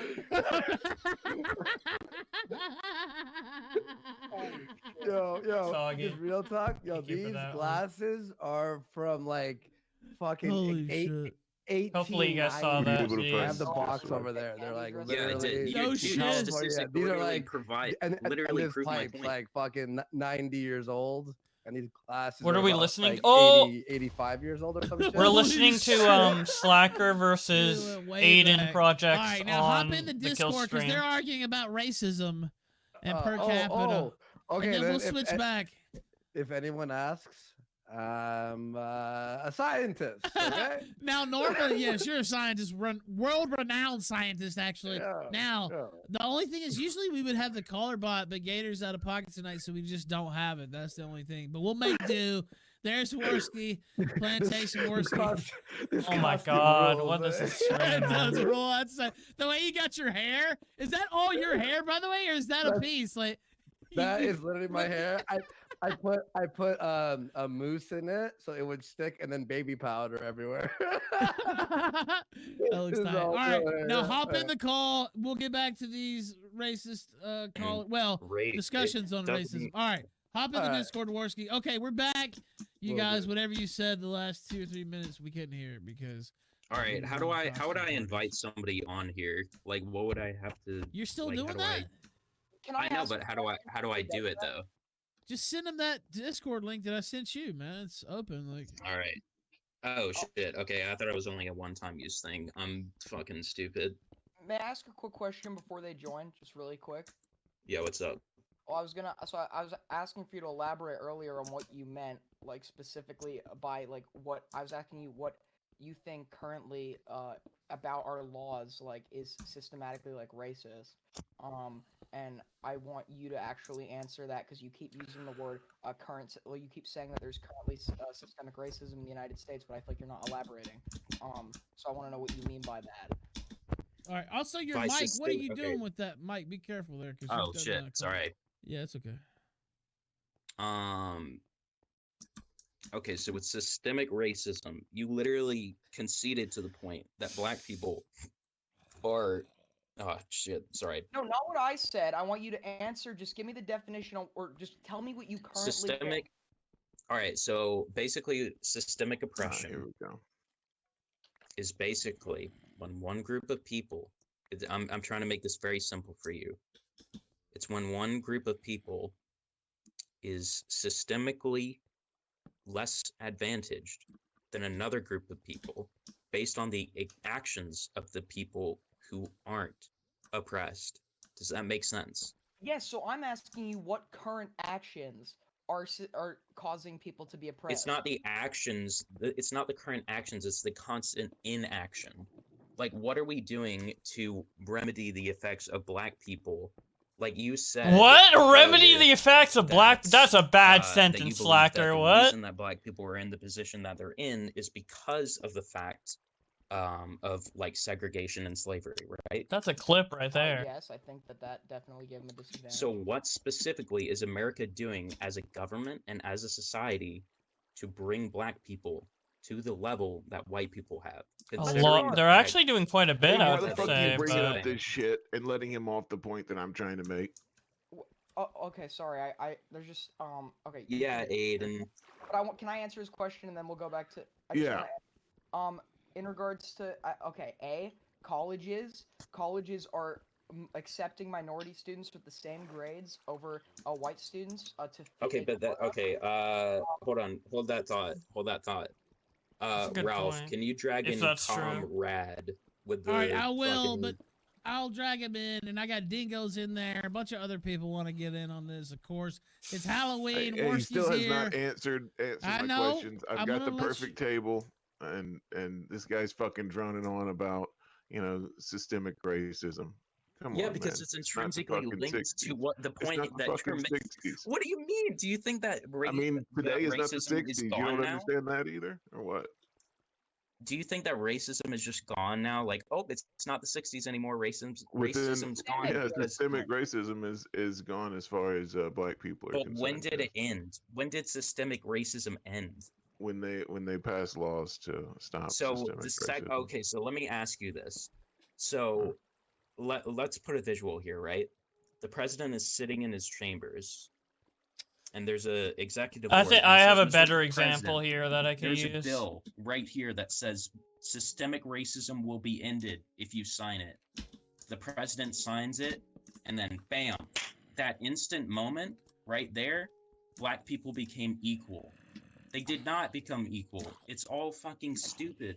Yo, Soggy. just real talk. Yo, Thank you for these that one. glasses are from like fucking Holy shit. 18. Hopefully you guys saw Were you that. able to I have find the this box one? over there. They're like Yeah, I literally. did. No You shit. know, Yeah, statistics these are literally like provide and literally this prove my pipe's point. like fucking 90 years old, and these glasses. What are we about, listening? Like Oh! 85 years old or something. We're Holy listening to shit. Slacker versus went way Aiden back. Projects All right, now on hop in the the kill Discord because stream. they're arguing about racism and per Oh, capita. okay. And then we'll if- switch back. If anyone asks, I'm a scientist. Okay. Now, normally, yes, you're a scientist, world-renowned scientist, actually. Yeah, Now, yeah. the only thing is, usually we would have the caller bot, but Gator's out of pocket tonight, so we just don't have it. That's the only thing. But we'll make do. There's Worski, Plantation Worski. Oh my god, what is this It trend? does rule. That's the way you got your hair. Is that all your hair, by the way, or is that a piece? Like That is literally my hair. I put a mousse in it so it would stick, and then baby powder everywhere. That looks It's tight. all All right, good, now yeah, hop in yeah. the call. We'll get back to these racist call. Well, discussions on racism. All right, hop in the Alright. Discord, Worski. Okay, we're back. You Will guys, do. whatever you said the last 2 or 3 minutes, we couldn't hear it because. All right, how we're would I crossing invite somebody on here? Like, what would I have to? You're still like, how doing do I- that? Can I know, ask but a how do I do it though? Just send them that Discord link that I sent you, man. It's open. Like, All right. Oh shit. Okay, I thought it was only a one-time use thing. I'm fucking stupid. May I ask a quick question before they join, just really quick? Yeah, what's up? Well, I was asking for you to elaborate earlier on what you meant, like specifically by like what I was asking you what you think currently about our laws like is systematically like racist. And I want you to actually answer that because you keep using the word current. Well, you keep saying that there's currently systemic racism in the United States, but I feel like you're not elaborating. So I want to know what you mean by that. all right. Also, your By mic. What are system- you okay. doing with that mic? Be careful there. 'Cause Oh you've done shit. that Sorry. Yeah, it's okay. Okay, so with systemic racism, you literally conceded to the point that black people are. Oh shit. Sorry. No, not what I said. I want you to answer. Just give me the definition, or just tell me what you currently think. Systemic. All right. So basically, systemic Here oppression we go. is basically when one group of people. I'm trying to make this very simple for you. It's when one group of people is systemically less advantaged than another group of people based on the actions of the people who aren't oppressed. Does that make sense? Yes, so I'm asking you what current actions are causing people to be oppressed. It's not the actions, it's not the current actions, it's the constant inaction. Like, what are we doing to remedy the effects of black people? Like you said. What? Remedy earlier, the effects of black? That's a bad that you sentence, believe that Slacker. the What? reason that black people are in the position that they're in is because of the fact of like segregation and slavery, right? That's a clip right there. Yes, I think that definitely gave them a disadvantage. So what specifically is America doing as a government and as a society to bring black people to the level that white people have? A Considering lot. the They're fact- actually doing quite a bit, Hey, I why the would fuck say. you bringing But up this shit and letting him off the point that I'm trying to make? Oh, okay, sorry. I there's just okay. Yeah, Aiden. But can I answer his question and then we'll go back to I just Yeah. wanna, in regards to colleges are accepting minority students with the same grades over white students to Okay, fit but that quota. okay. Hold on. Hold that thought. That's a good Ralph, point. can you drag If in that's true. Comrade with the? All right, I will, fucking- but I'll drag him in, and I got Dingoes in there. A bunch of other people want to get in on this, of course. It's Halloween. He Worski's still has here. not answered I my know. questions. I've I'm got the gonna let perfect table, and this guy's fucking droning on about systemic racism. Come Yeah, on, because man. it's not the intrinsically fucking linked 60s. to what the It's point not the that fucking you're making. 60s. What do you mean? Do you think that I mean, today is not the racism 60s. is You gone don't now? understand that either, or what? Do you think that racism is just gone now? Like, oh, it's not the 60s anymore. Racism's gone. Yeah, because- systemic racism is gone as far as black people are But concerned. when did it end? When did systemic racism end? When they pass laws to stop So systemic racism. okay, so let me ask you this. So let's put a visual here, right? The president is sitting in his chambers, and there's a executive I order. think and it I have says, a "Mr. better example President, here that I could there's use. a bill right here that says systemic racism will be ended if you sign it." The president signs it, and then bam, that instant moment right there, black people became equal. They did not become equal. It's all fucking stupid.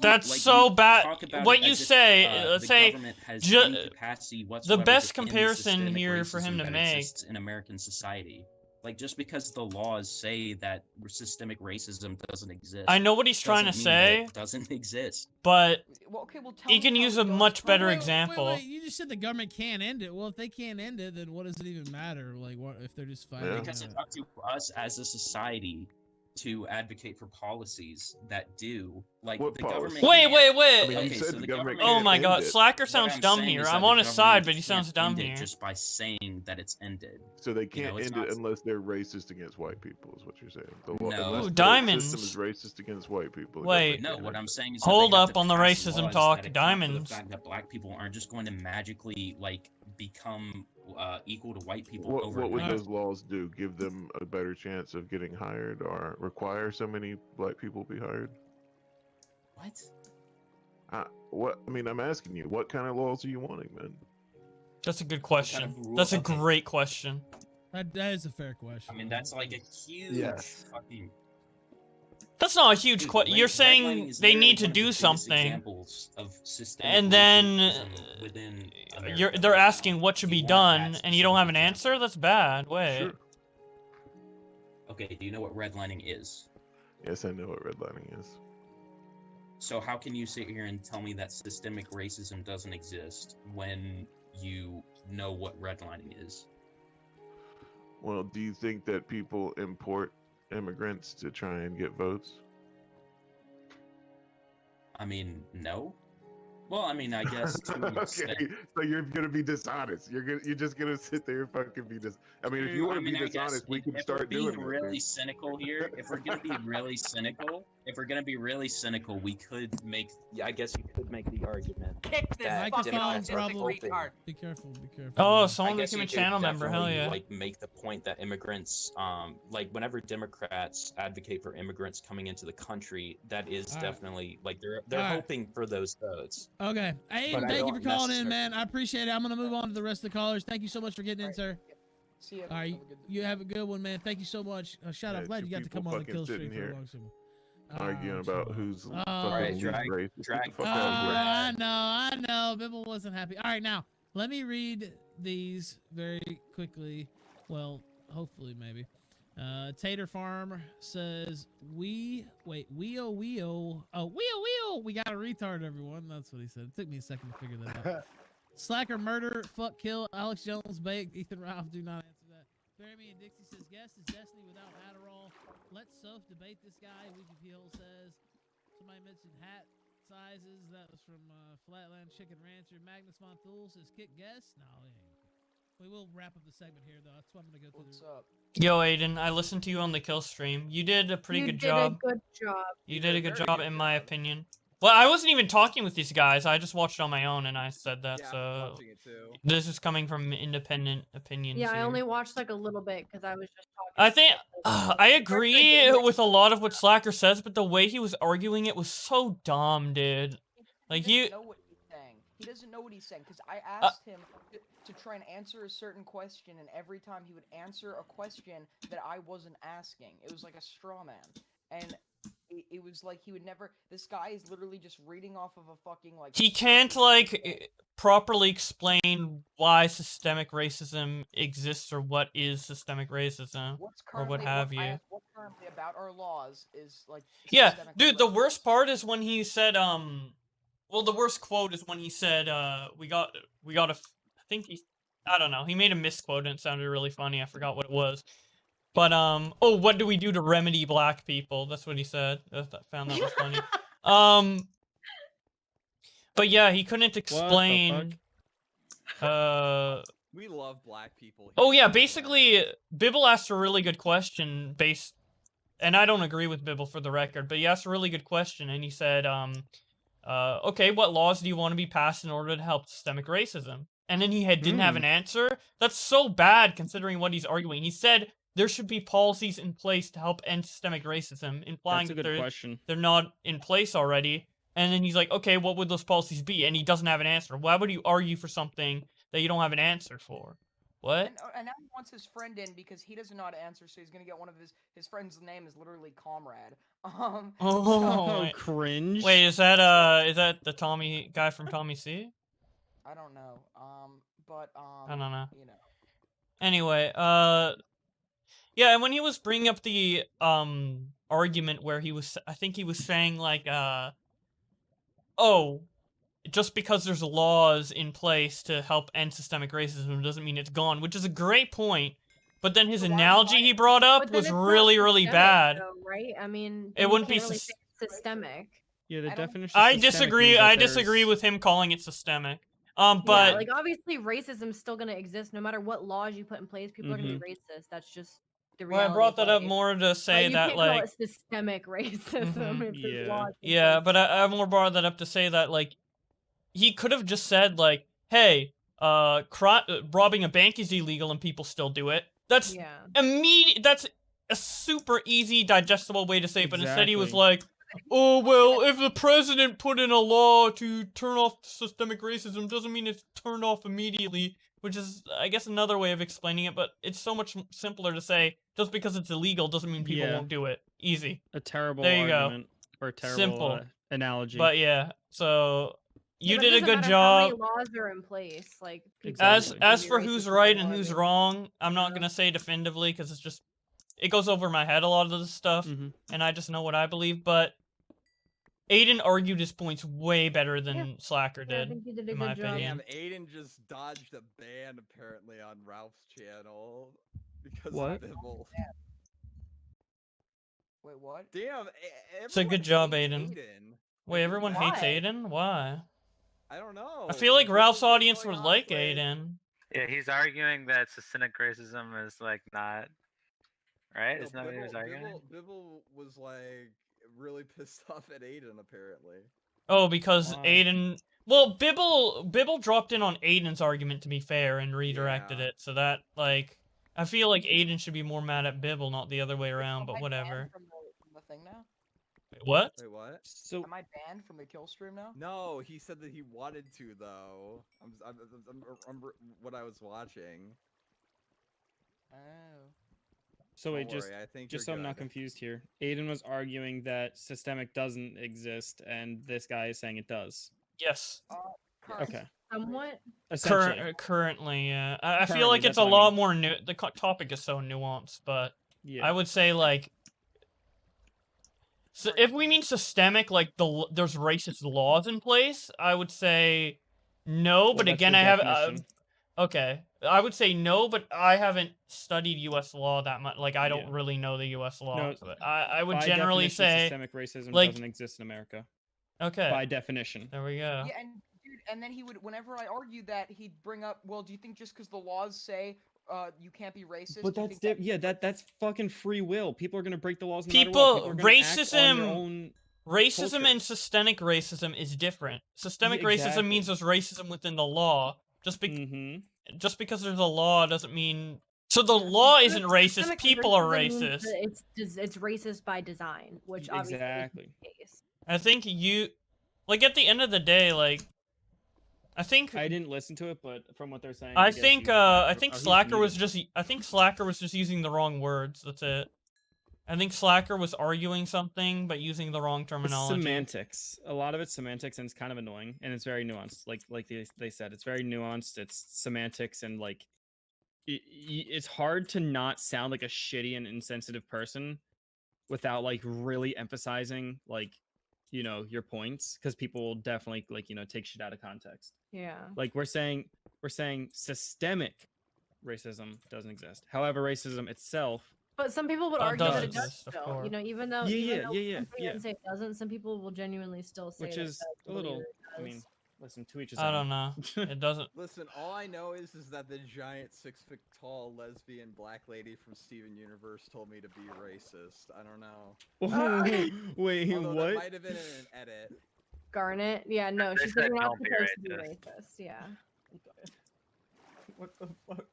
That's like, so you bad. talk about What it you as if, say, let's the say, government has ju- any capacity the whatsoever best to end the comparison systemic here for him racism to that make. exists in American society. Like, just because the laws say that systemic racism doesn't exist, I know what he's trying to doesn't mean that say, it doesn't exist. but Well, okay, well, tell he me can how use it a does. much better Wait, example. Wait, you just said the government can't end it. Well, if they can't end it, then what does it even matter? Like, what if they're just fighting? Because it's up to us as a society to advocate for policies that do, like, What the policy? government. Wait, can't- wait, wait. I mean, you Okay, said so the the government government. Oh my can't god, end it. Slacker What sounds I'm dumb saying here. is that I'm the on his side, government but he sounds can't dumb end it here. just by saying that it's ended. So they You can't know, it's end not- it unless they're racist against white people, is what you're saying. No. Unless Ooh, the diamonds. system is racist against white people. the Wait. government No, can't what end I'm it. saying is that Hold they have up to on the pass racism laws talk, that account for diamonds. the fact that black people aren't just going to magically, like, become equal to white people What overnight. would those laws do? Give them a better chance of getting hired, or require so many black people be hired? What? What? I mean, I'm asking you, what kind of laws are you wanting, man? That's a good question. of rule- That's a okay. great question. That is a fair question. I mean, that's like a huge Yes. fucking. That's not a huge Dude, question. You're redlining saying is they literally need to one of the do biggest something, examples of systemic and then racism within America they're right asking now. what should You be want done, that and you don't have an specific answer? That's bad. Wait. Sure. Okay, do you know what redlining is? Yes, I know what redlining is. So how can you sit here and tell me that systemic racism doesn't exist when you know what redlining is? Well, do you think that people import immigrants to try and get votes? I mean, no. Well, I mean, I guess to an extent. Okay, so you're gonna be dishonest. You're just gonna sit there and fucking be dishonest. I mean, if you want to be I guess dishonest, we can if start we're doing being it. really dude. cynical here, if we're gonna be really cynical, we could make. I guess you could make the argument. Kick this that Microphone Democrats are problem. hoping- Be careful. Be careful. Oh, I someone guess became a you could channel member. Hell definitely, yeah. like, make the point that immigrants, like, whenever Democrats advocate for immigrants coming into the country, that is All right. definitely like they're All right. hoping for those votes. Okay. Hey, But I thank you for don't calling in, necessar- man. I appreciate it. I'm gonna move on to the rest of the callers. Thank you so much for getting in, sir. See ya. All right, Have a good you have a good one, man. Thank you so much. Shout out, Yeah, glad two you got to people come on the fucking kill sitting stream for here a long time. Arguing about who's fucking Alright, least drag- racist. Get drag- the fuck out of here. I know. Bibble wasn't happy. All right, now let me read these very quickly. Well, hopefully, maybe. Tater Farm says we got a retard, everyone. That's what he said. It took me a second to figure that out. Slacker, murder, fuck, kill, Alex Jones, baked, Ethan Ralph, do not answer that. Jeremy and Dixie says, guess is Destiny without Adderall. Let's Soph debate this guy. Weepy Peel says, somebody mentioned hat sizes. That was from Flatland Chicken Rancher. Magnus Von Thule says, kick guess. No, it ain't. We will wrap up the segment here, though. That's why I'm going to go through What's up? Yo, Aiden, I listened to you on the kill stream. You did a pretty good job. You did a good job. You did a good job, in my opinion. Well, I wasn't even talking with these guys. I just watched it on my own, and I said that. Yeah, I'm So watching it too. this is coming from independent opinions. Yeah, I here. only watched like a little bit because I was just talking. I think I First agree did with a lot of what Slacker says, but the way he was arguing it was so dumb, dude. Like He you, doesn't know what he's saying. He doesn't know what he's saying because I asked him to try and answer a certain question, and every time he would answer a question that I wasn't asking. It was like a straw man, and it was like he would never. This guy is literally just reading off of a fucking like. he can't like properly explain why systemic racism exists or what is systemic racism What's or what currently- have I you. asked what currently about our laws is like. Yeah, systemic dude, the racism. worst part is when he said, well, the worst quote is when he said, we got a, I think I don't know, he made a misquote and it sounded really funny, I forgot what it was. But, oh, what do we do to remedy black people? That's what he said. I found that was funny. But yeah, he couldn't explain, We love black people. oh here. yeah, basically, Bibble asked a really good question and I don't agree with Bibble for the record, but he asked a really good question, and he said, okay, what laws do you want to be passed in order to help systemic racism? and then he didn't have an answer. That's so bad considering what he's arguing. He said there should be policies in place to help end systemic racism, implying That's a good question. they're not in place already. And then he's like, okay, what would those policies be? And he doesn't have an answer. Why would you argue for something that you don't have an answer for? What? And now he wants his friend in because he doesn't know how to answer, so he's gonna get one of his friend's name is literally Comrade. Oh, wait. cringe. Wait, is that the Tommy guy from Tommy C? I don't know. I don't know. You know. Anyway, yeah, and when he was bringing up the argument where I think he was saying like oh, just because there's laws in place to help end systemic racism doesn't mean it's gone, which is a great point. But then his analogy he brought up was really, really bad. Though, right? I mean, it wouldn't be really systemic. Yeah, the definition. I disagree. I disagree with him calling it systemic. But yeah, like obviously racism's still gonna exist no matter what laws you put in place. People are gonna be racist. That's just the reality. Well, I brought that up more to say you that can't like call it systemic racism. If there's laws in yeah, place. but I more brought that up to say that like he could have just said like, hey, robbing a bank is illegal and people still do it. That's immediate. That's a super easy, digestible way to say it. But instead he was like, oh, well, if the president put in a law to turn off systemic racism, doesn't mean it's turned off immediately, which is, I guess, another way of explaining it, but it's so much simpler to say, just because it's illegal doesn't mean people won't do it. Easy. A terrible there you argument. Go. Or a terrible Simple. Analogy. But yeah, so you but did it a doesn't good matter job. How many laws are in place? Like As for who's right and who's wrong, I'm not gonna say definitively because it's just it goes over my head a lot of this stuff, and I just know what I believe. But Aiden argued his points way better than Slacker did, I think you did a in good my job. opinion. Damn, Aiden just dodged a ban apparently on Ralph's channel because What? of Bibble. Wait, what? Damn, It's a good job, Aiden. Wait, everyone hates Why? Aiden? Why? I don't know. I feel like Ralph's audience would like Aiden. Yeah, he's arguing that systemic racism is like not right. No, Isn't that what he was arguing? Bibble was like really pissed off at Aiden apparently. Oh, because Aiden. Well, Bibble dropped in on Aiden's argument to be fair and redirected it, so that like I feel like Aiden should be more mad at Bibble, not the other way around. But whatever. From the thing now? Wait, what? Wait, what? So am I banned from the kill stream now? No, he said that he wanted to though. I'm what I was watching. Oh. So wait, Don't worry, I think just you're so I'm not good. confused here. Aiden was arguing that systemic doesn't exist, and this guy is saying it does. Yes. Okay. Somewhat. Essentially. Currently, yeah. I feel Currently, like it's that's a what I lot mean. more new. The topic is so nuanced, but Yeah. I would say like. So if we mean systemic, like there's racist laws in place, I would say no. Well, But that's again, the I have definition. okay. I would say no, but I haven't studied U.S. law that much. Like I don't Yeah. really know the U.S. law. No, but I would by generally definition, say systemic racism like doesn't exist in America. okay. By definition. There we go. Yeah, and dude, and then he would, whenever I argued that, he'd bring up, well, do you think just because the laws say you can't be racist? But do you that's think that- that's fucking free will. People are gonna break the laws. No People, matter what. People are gonna act on racism, their own racism culture. and systemic racism is different. Systemic Yeah, racism means exactly. there's racism within the law. Just because there's a law doesn't mean. So the law isn't racist. Systemic People are racism means racist. that it's racist by design, which obviously Exactly. is the case. I think you, like at the end of the day, like, I think I didn't listen to it, but from what they're saying, I guess think he's- I think oh, he's Slacker was muted. just I think Slacker was just using the wrong words. That's it. I think Slacker was arguing something but using the wrong It's terminology. semantics. A lot of it's semantics, and it's kind of annoying, and it's very nuanced. Like they said, it's very nuanced. It's semantics, and like it's hard to not sound like a shitty and insensitive person without like really emphasizing like your points, because people will definitely like take shit out of context. Yeah. Like we're saying systemic racism doesn't exist. However, racism itself. But some people would Oh, it argue does that it does exist, of still. course. Even though Yeah, some yeah. people say it doesn't, some people will genuinely still say Which that is it does, a little. believe it I mean, does. listen, to each his I own. don't know. It doesn't. Listen, all I know is that the giant 6-foot-tall lesbian black lady from Steven Universe told me to be racist. I don't know. Wait, Although what? That might have been in an edit. Garnet, yeah, no, They she said said you're not don't be supposed to be racist. racist. Yeah. What the fuck?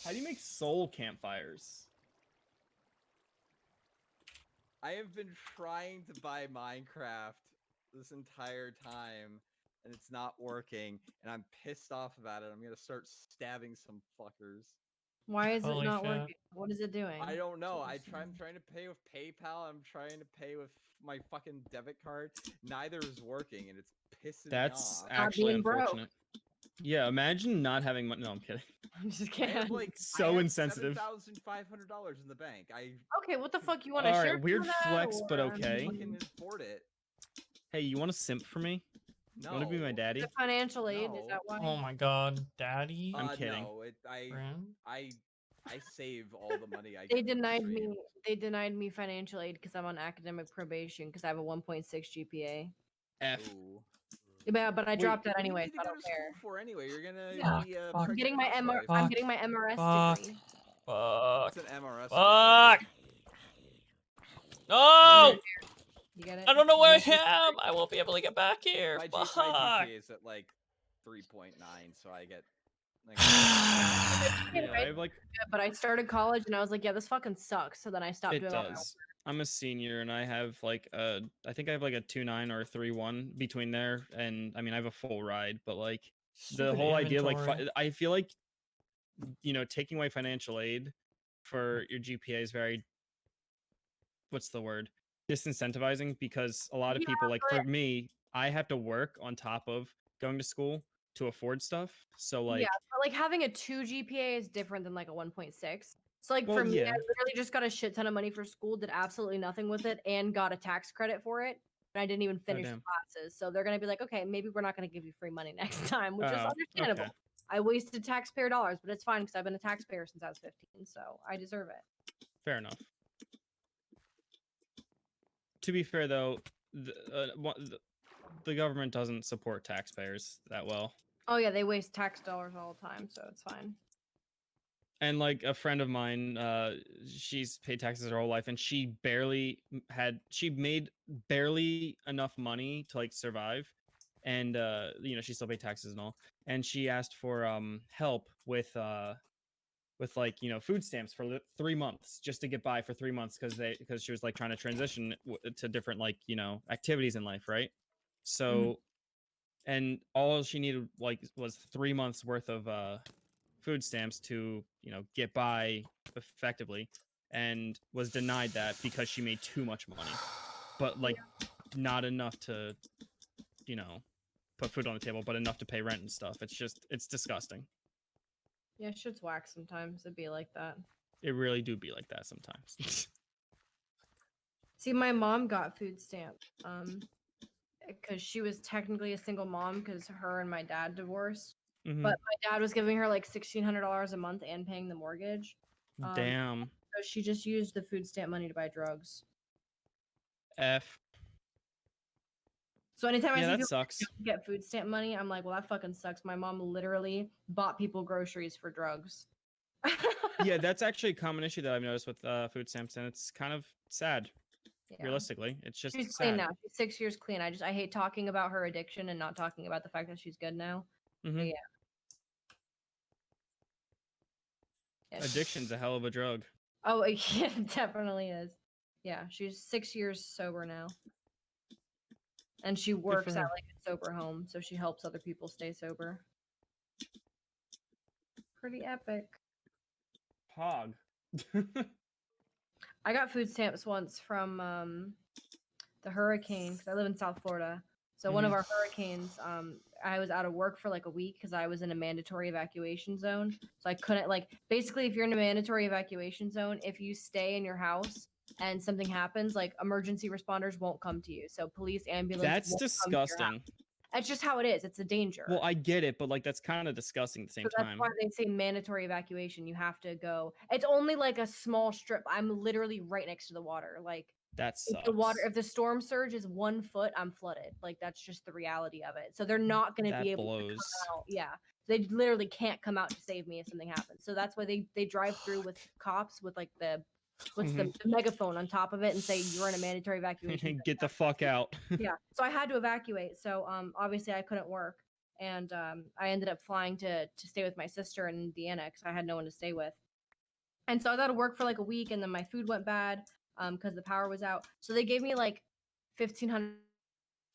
How do you make soul campfires? I have been trying to buy Minecraft this entire time, and it's not working, and I'm pissed off about it. I'm gonna start stabbing some fuckers. Why is it Holy not shit. working? What is it doing? I don't know. I'm trying to pay with PayPal. I'm trying to pay with my fucking debit card. Neither is working, and it's pissing That's me off. actually being broke. unfortunate. Yeah, imagine not having money. No, I'm kidding. I'm just I have kidding. like So insensitive. $7,500 in the bank. I Okay, what the fuck you want to All share? right, weird some of that, flex, but or, okay. fucking afford it. Hey, you want to simp for me? No. You want to be my daddy? The financial aid is No. that why? Oh my god, daddy. I'm kidding. No, Friend? I save all the money I They get from denied me. streams. They denied me financial aid because I'm on academic probation because I have a 1.6 GPA. F. Ooh. Yeah, but I Wait, dropped that What do you anyway. need So I to go don't to care. school for anyway? You're gonna Yeah. be a Fuck. I'm getting pregnant my housewife. I'm getting my MRS Fuck. degree. Fuck. What's an MRS Fuck. degree? No! You get it? I don't know where I You am. I won't be able to get back here. My Fuck. GPA is at like 3.9, so I get. Like, Yeah, I have like Yeah, but I started college and I was like, yeah, this fucking sucks. So then I stopped it doing all that. does. I'm a senior and I have like I think I have like a 2.9 or a 3.1 between there, and I mean I have a full ride, but like the Stupid whole idea, like inventory. I feel like taking away financial aid for your GPA is very, what's the word, disincentivizing, because a lot of Yeah, people, like but- for me, I have to work on top of going to school to afford stuff. So like yeah, but like having a 2 GPA is different than like a 1.6. So like Well, for me, I yeah. literally just got a shit ton of money for school, did absolutely nothing with it, and got a tax credit for it. And I didn't even finish the damn. classes. So they're gonna be like, okay, maybe we're not gonna give you free money next time, which is Oh, understandable. okay. I wasted taxpayer dollars, but it's fine because I've been a taxpayer since I was 15, so I deserve it. Fair enough. To be fair, though, the government doesn't support taxpayers that well. Oh yeah, they waste tax dollars all the time, so it's fine. And like a friend of mine, she's paid taxes her whole life, and she made barely enough money to like survive, and she still paid taxes and all. And she asked for help with like food stamps for 3 months, just to get by for 3 months, because she was like trying to transition to different like activities in life, right? So and all she needed like was 3 months worth of food stamps to get by effectively, and was denied that because she made too much money, but like not enough to put food on the table, but enough to pay rent and stuff. It's disgusting. Yeah, shit's whack sometimes. It'd be like that. It really do be like that sometimes. See, my mom got food stamp, because she was technically a single mom because her and my dad divorced. Mhm. But my dad was giving her like $1,600 a month and paying the mortgage. Damn. So she just used the food stamp money to buy drugs. F. So anytime Yeah, I see that people sucks. get food stamp money, I'm like, well, that fucking sucks. My mom literally bought people groceries for drugs. Yeah, that's actually a common issue that I've noticed with food stamps, and it's kind of sad. Yeah. Realistically, it's just She's sad. clean now. She's 6 years clean. I hate talking about her addiction and not talking about the fact that she's good now. But Mhm. yeah. Yeah, Addiction's a hell of a drug. Oh, yeah, it definitely is. Yeah, she's 6 years sober now. And she works at her. like a sober home, so she helps other people stay sober. Pretty epic. Hog. I got food stamps once from the hurricane because I live in South Florida. So one of our hurricanes, I was out of work for like a week because I was in a mandatory evacuation zone. So I couldn't basically if you're in a mandatory evacuation zone, if you stay in your house and something happens, like emergency responders won't come to you. So police, ambulance. That's won't come to your house. disgusting. That's just how it is. It's a danger. Well, I get it, but like that's kind of disgusting at the same So that's time. why they say mandatory evacuation. You have to go. It's only like a small strip. I'm literally right next to the water. Like That if the water, sucks. if the storm surge is 1 foot, I'm flooded. Like that's just the reality of it. So they're not going to That be able to blows. come out. Yeah, they literally can't come out to save me if something happens. So that's why they drive through with cops with like the the megaphone on top of it and say you're in a mandatory evacuation. Get the fuck out. Yeah. So I had to evacuate. So obviously I couldn't work. and I ended up flying to stay with my sister in Indiana because I had no one to stay with. And so I was out of work for like a week, and then my food went bad because the power was out. So they gave me like 1,500.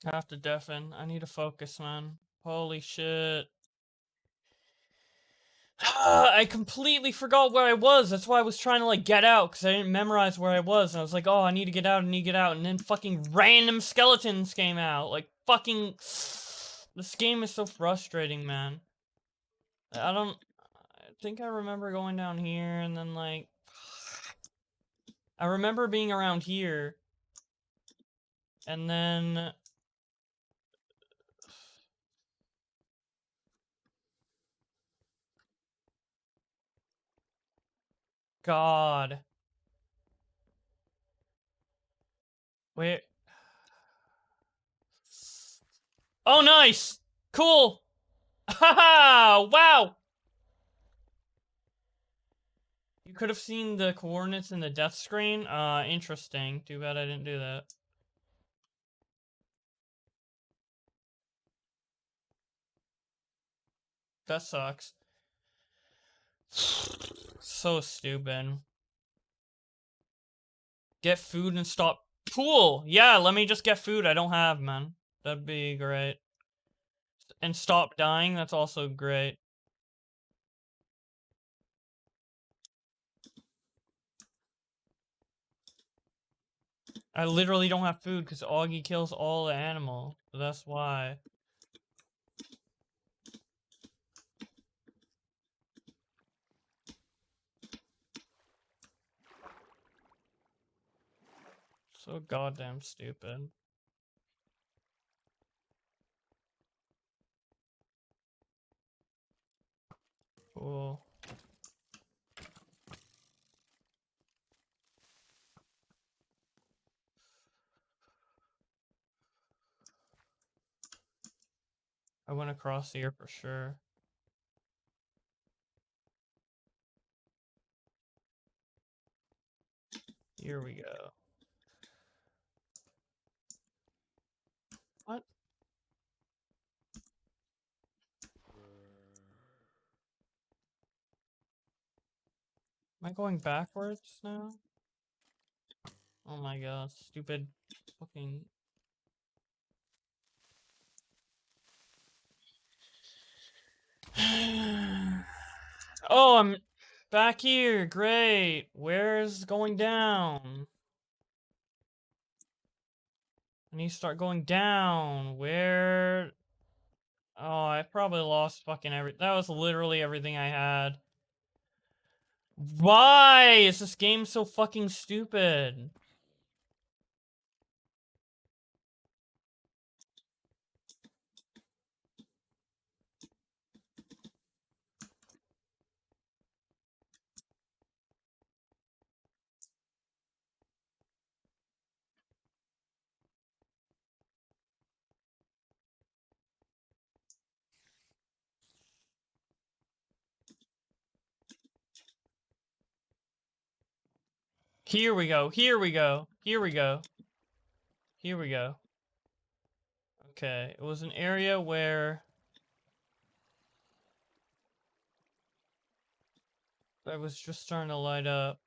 I have to deafen. I need to focus, man. Holy shit. I completely forgot where I was. That's why I was trying to like get out because I didn't memorize where I was. And I was like, oh, I need to get out. I need to get out. And then fucking random skeletons came out. Like fucking. This game is so frustrating, man. I think I remember going down here and then like. I remember being around here. And then. God. Wait. Oh, nice! Cool! Haha! Wow! You could have seen the coordinates in the death screen. Interesting. Too bad I didn't do that. That sucks. So stupid. Get food and stop. Cool! Yeah, let me just get food I don't have, man. That'd be great. And stop dying, that's also great. I literally don't have food because Augie kills all the animal. So that's why. So goddamn stupid. Cool. I went across here for sure. Here we go. What? Am I going backwards now? Oh my god, stupid fucking... Oh, I'm back here. Great. Where's going down? I need to start going down. Where? Oh, I probably lost fucking that was literally everything I had. Why is this game so fucking stupid? Here we go. Here we go. Here we go. Here we go. Okay, it was an area where I was just starting to light up.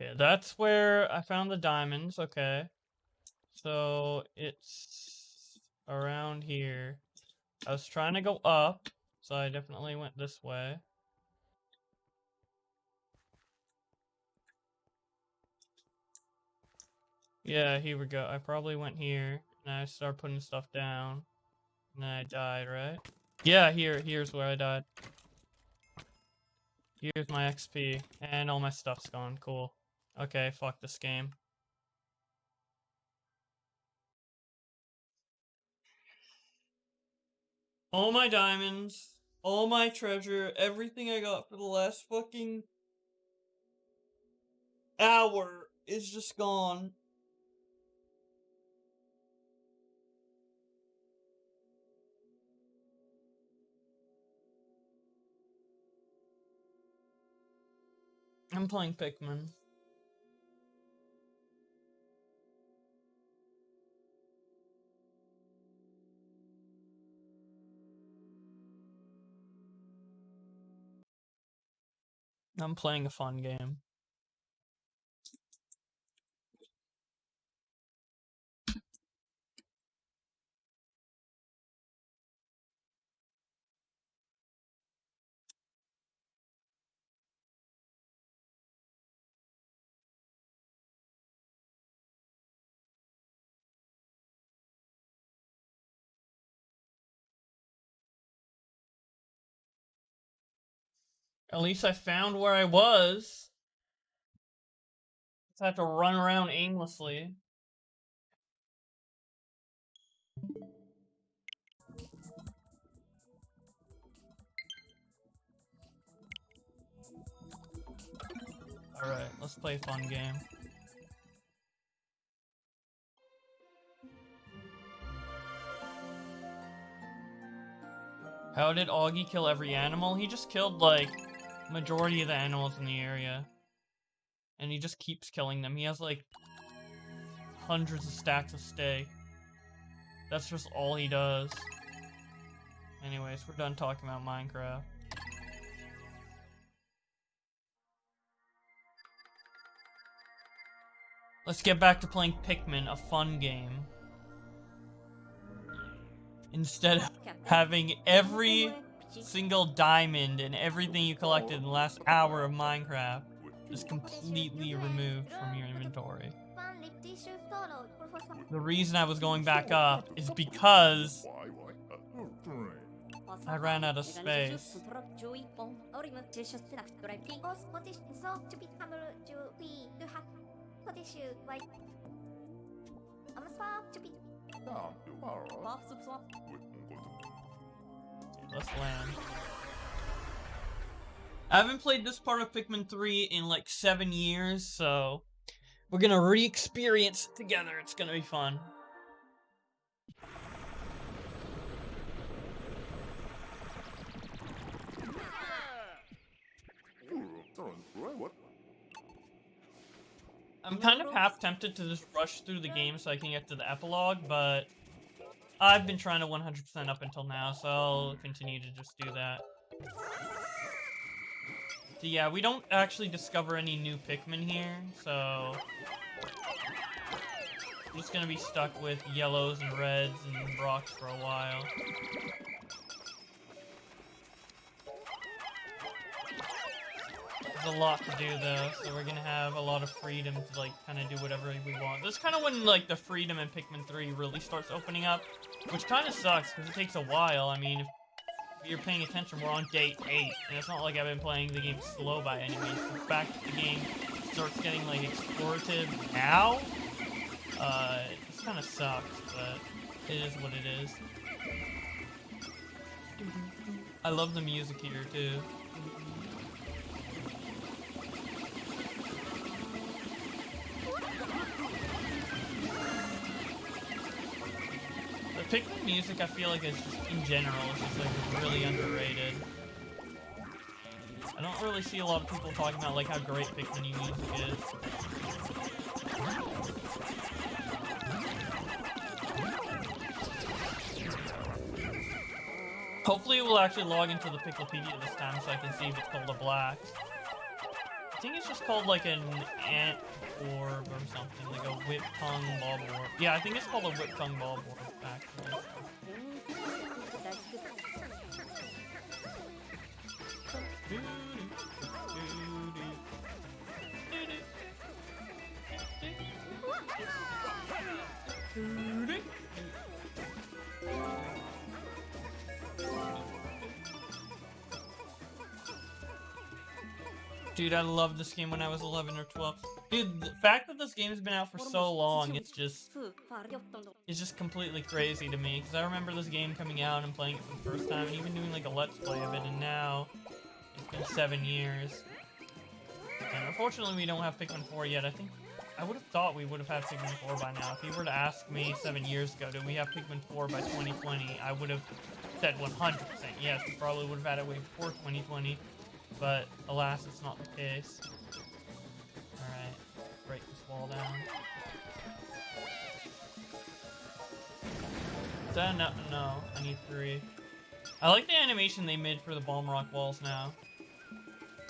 Okay, that's where I found the diamonds. Okay. So it's around here. I was trying to go up, so I definitely went this way. Yeah, here we go. I probably went here, and I started putting stuff down, and then I died, right? Yeah, here's where I died. Here's my XP, and all my stuff's gone. Cool. Okay, fuck this game. All my diamonds, all my treasure, everything I got for the last fucking hour is just gone. I'm playing Pikmin. I'm playing a fun game. At least I found where I was. Just have to run around aimlessly. Alright, let's play a fun game. How did Augie kill every animal? He just killed, like, majority of the animals in the area. And he just keeps killing them. He has, like, hundreds of stacks of steak. That's just all he does. Anyways, we're done talking about Minecraft. Let's get back to playing Pikmin, a fun game. Instead of having every single diamond and everything you collected in the last hour of Minecraft just completely removed from your inventory. The reason I was going back up is because I ran out of space. Let's land. I haven't played this part of Pikmin 3 in like 7 years, so we're gonna re-experience it together. It's gonna be fun. I'm kind of half tempted to just rush through the game so I can get to the epilogue, but I've been trying to 100% up until now, so I'll continue to just do that. So yeah, we don't actually discover any new Pikmin here, so I'm just gonna be stuck with yellows and reds and rocks for a while. There's a lot to do though, so we're gonna have a lot of freedom to like kind of do whatever we want. This is kind of when like the freedom in Pikmin 3 really starts opening up, which kind of sucks because it takes a while. I mean, if you're paying attention, we're on day 8, and it's not like I've been playing the game slow by any means. The fact that the game starts getting like explorative now, it kind of sucks, but it is what it is. I love the music here too. The Pikmin music, I feel like, is just, in general, is just like really underrated. I don't really see a lot of people talking about like how great Pikmin music is. Hopefully we'll actually log into the Picklepedia this time so I can see if it's called a black. I think it's just called like an ant orb or something, like a whip tongue bulb orb. Yeah, I think it's called a whip tongue bulb orb, actually. Dude, I loved this game when I was 11 or 12. Dude, the fact that this game's been out for so long, it's just completely crazy to me. Because I remember this game coming out and playing it for the first time, and even doing like a Let's Play of it, and now it's been 7 years. And unfortunately, we don't have Pikmin 4 yet. I would have thought we would have had Pikmin 4 by now. If you were to ask me 7 years ago, do we have Pikmin 4 by 2020, I would have said 100% yes. We probably would have had it way before 2020. But alas, it's not the case. Alright, break this wall down. No, I need 3. I like the animation they made for the Balm Rock walls now.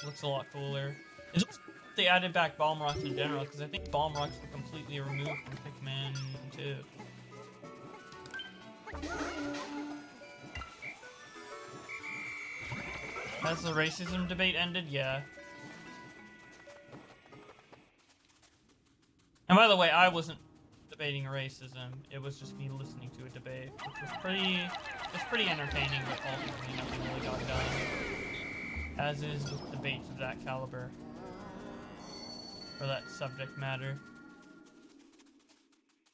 Looks a lot cooler. It's just they added back bomb rocks in general, because I think bomb rocks were completely removed from Pikmin 2. Has the racism debate ended? Yeah. And by the way, I wasn't debating racism. It was just me listening to a debate, which was pretty entertaining, but ultimately nothing really got done. As is with debates of that caliber. Or that subject matter.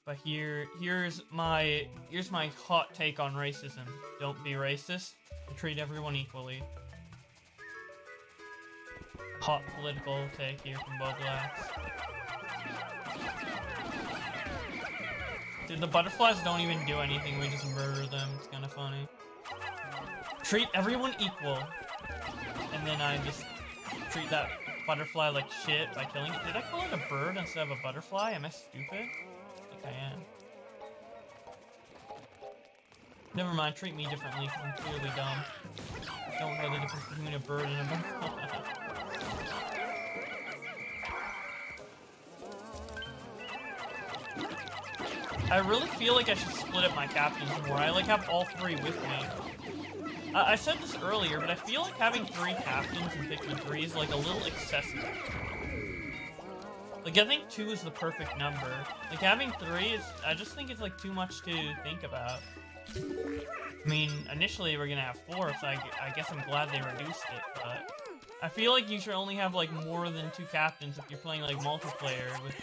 But here's my hot take on racism. Don't be racist and treat everyone equally. Hot political take here from Boblax. Dude, the butterflies don't even do anything, we just murder them, it's kinda funny. Treat everyone equal. And then I just treat that butterfly like shit by killing it. Did I call it a bird instead of a butterfly? Am I stupid? I think I am. Never mind, treat me differently because I'm clearly dumb. Don't know the difference between a bird and a butterfly. I really feel like I should split up my captains more. I like have all three with me. I said this earlier, but I feel like having 3 captains in Pikmin 3 is like a little excessive. Like I think 2 is the perfect number. Like having 3 is, I just think it's like too much to think about. I mean, initially we're gonna have 4, so I guess I'm glad they reduced it, but I feel like you should only have like more than 2 captains if you're playing like multiplayer with.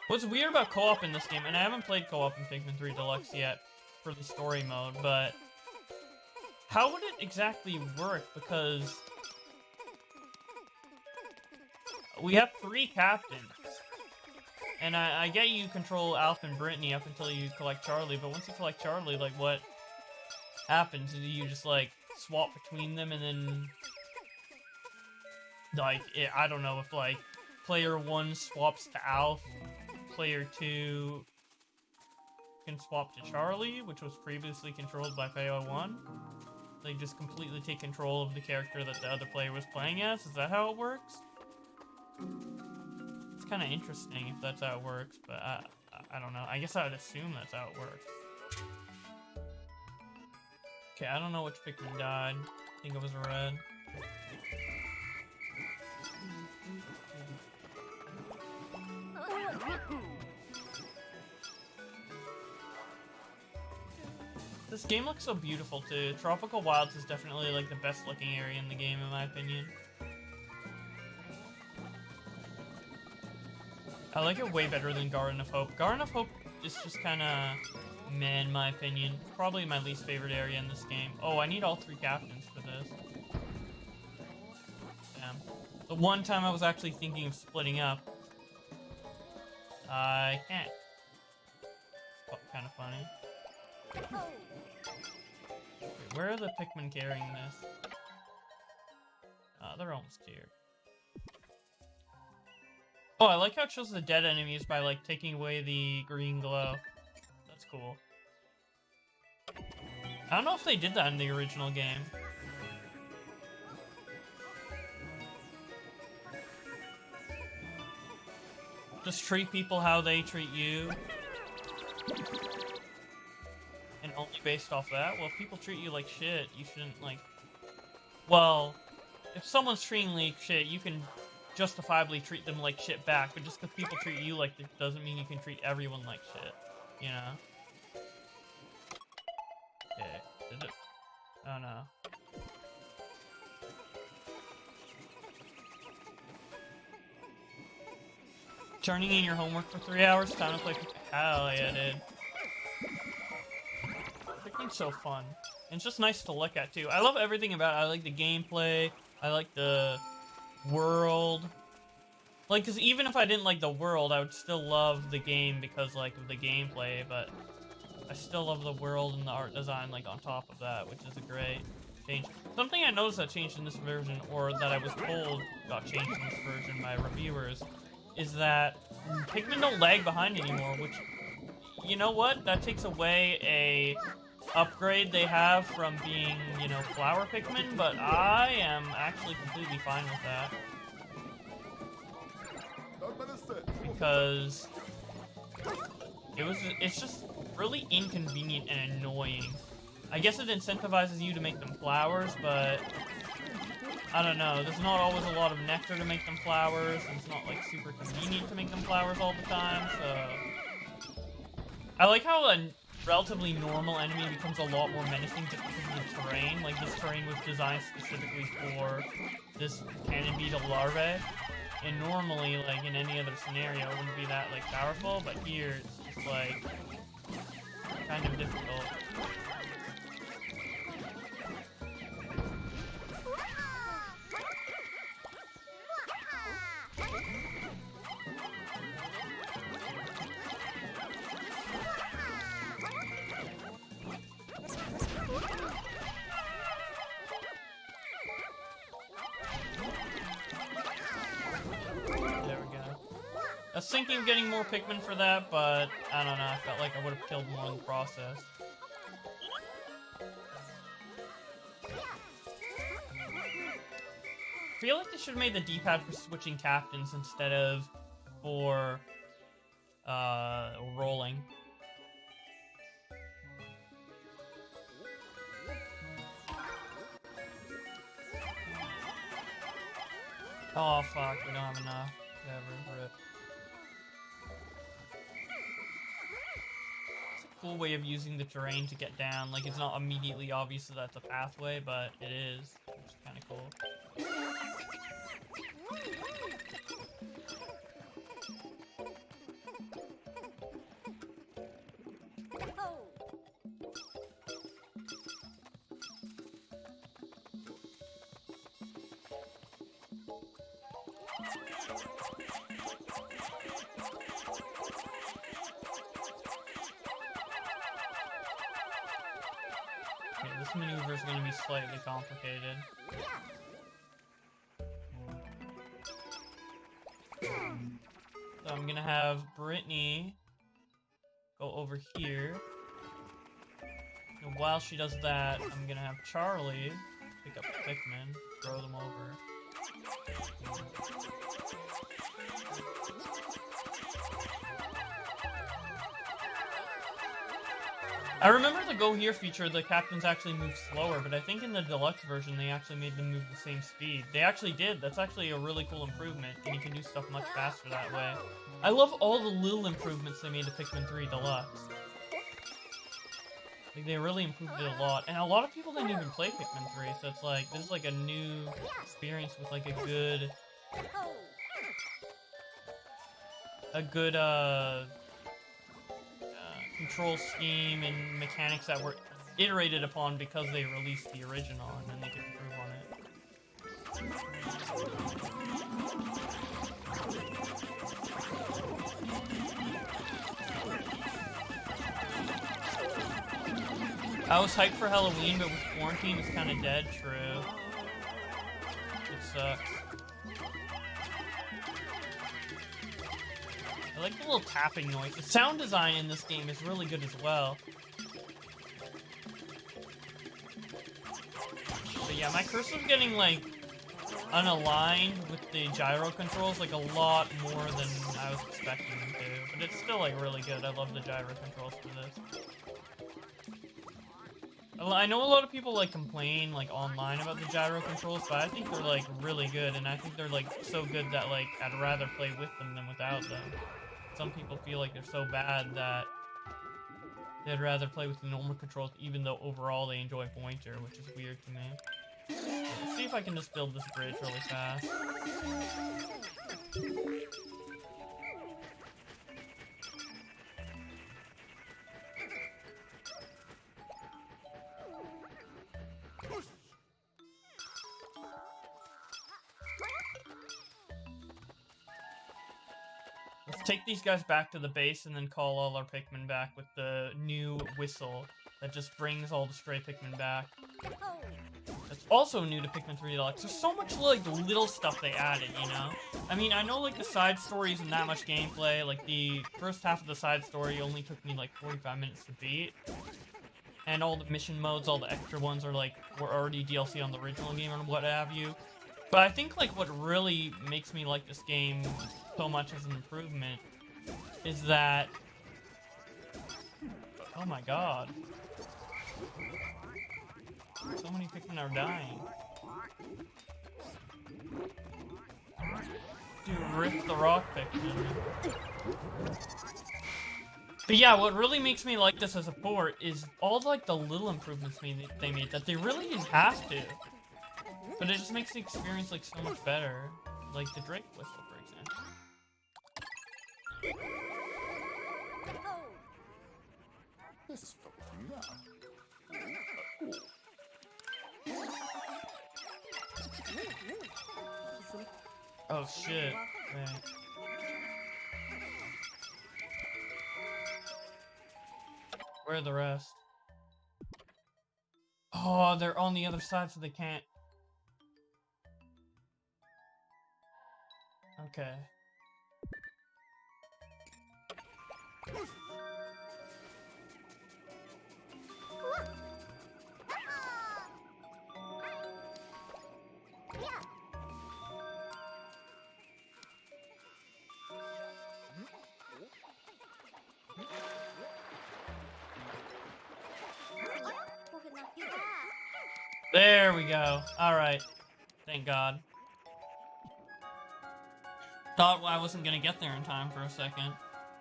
What's weird about co-op in this game, and I haven't played co-op in Pikmin 3 Deluxe yet for the story mode, but how would it exactly work? Because we have 3 captains, and I get you control Alf and Brittany up until you collect Charlie, but once you collect Charlie, like what happens? Do you just like swap between them and then like I don't know if like player 1 swaps to Alf, player 2 can swap to Charlie, which was previously controlled by player 1. They just completely take control of the character that the other player was playing as. Is that how it works? It's kind of interesting if that's how it works, but I don't know. I guess I would assume that's how it works. Okay, I don't know which Pikmin died. I think it was red. This game looks so beautiful too. Tropical Wilds is definitely like the best looking area in the game in my opinion. I like it way better than Garden of Hope. Garden of Hope is just kind of meh in my opinion. Probably my least favorite area in this game. Oh, I need all 3 captains for this. Damn. The one time I was actually thinking of splitting up, I can't. It's kind of funny. Wait, where are the Pikmin carrying this? They're almost here. Oh, I like how it shows the dead enemies by like taking away the green glow. That's cool. I don't know if they did that in the original game. Just treat people how they treat you. And only based off that? Well, if people treat you like shit, you shouldn't, like... Well, if someone's treating like shit, you can justifiably treat them like shit back, but just because people treat you like it doesn't mean you can treat everyone like shit, you know? Okay, did it? Oh no. Turning in your homework for 3 hours, time to play. Hell yeah, dude. Pikmin's so fun. And it's just nice to look at too. I love everything about it. I like the gameplay. I like the world. Like, cause even if I didn't like the world, I would still love the game because like of the gameplay. But I still love the world and the art design like on top of that, which is a great change. Something I noticed that changed in this version, or that I was told got changed in this version by reviewers, is that Pikmin don't lag behind anymore, which, you know what? That takes away upgrade they have from being, you know, flower Pikmin, but I am actually completely fine with that. Because it's just really inconvenient and annoying. I guess it incentivizes you to make them flowers, but I don't know. There's not always a lot of nectar to make them flowers, and it's not like super convenient to make them flowers all the time, so I like how a relatively normal enemy becomes a lot more menacing just because of the terrain. Like, this terrain was designed specifically for this cannon beetle larvae. And normally, like, in any other scenario, it wouldn't be that, like, powerful. But here, it's just, like, kind of difficult. I was thinking of getting more Pikmin for that, but I don't know, I felt like I would have killed more in the process. I feel like they should have made the D-pad for switching captains instead of for rolling. Oh fuck, we don't have enough. Whatever, rip. It's a cool way of using the terrain to get down. Like, it's not immediately obvious that that's a pathway, but it is, which is kind of cool. Okay, this maneuver is going to be slightly complicated. So I'm going to have Brittany go over here. And while she does that, I'm going to have Charlie pick up the Pikmin, throw them over. I remember the Go Here feature, the captains actually move slower, but I think in the Deluxe version they actually made them move the same speed. They actually did. That's actually a really cool improvement, and you can do stuff much faster that way. I love all the little improvements they made to Pikmin 3 Deluxe. Like, they really improved it a lot, and a lot of people didn't even play Pikmin 3, so it's like, this is like a new experience with like a good control scheme and mechanics that were iterated upon because they released the original, and then they could improve on it. I was hyped for Halloween, but with quarantine, it's kind of dead. True. It sucks. I like the little tapping noise. The sound design in this game is really good as well. But yeah, my cursor's getting, like, unaligned with the gyro controls, like, a lot more than I was expecting them to. But it's still, like, really good. I love the gyro controls for this. I know a lot of people, like, complain, like, online about the gyro controls, but I think they're, like, really good, and I think they're, like, so good that, like, I'd rather play with them than without them. Some people feel like they're so bad that they'd rather play with the normal controls, even though overall they enjoy pointer, which is weird to me. Let's see if I can just build this bridge really fast. Let's take these guys back to the base and then call all our Pikmin back with the new whistle that just brings all the stray Pikmin back. That's also new to Pikmin 3 Deluxe. There's so much, like, little stuff they added, you know? I mean, I know, like, the side story isn't that much gameplay. Like, the first half of the side story only took me, like, 45 minutes to beat. and all the mission modes, all the extra ones are like were already DLC on the original game and what have you. But I think like what really makes me like this game so much as an improvement is that, oh my god, so many Pikmin are dying. Dude, rip the rock Pikmin. But yeah, what really makes me like this as a port is all like the little improvements they made that they really didn't have to. But it just makes the experience like so much better. Like the Drake whistle, for example. Oh shit. Right. Where are the rest? Oh, they're on the other side, so they can't. Okay. There we go. Alright. Thank God. Thought I wasn't gonna get there in time for a second.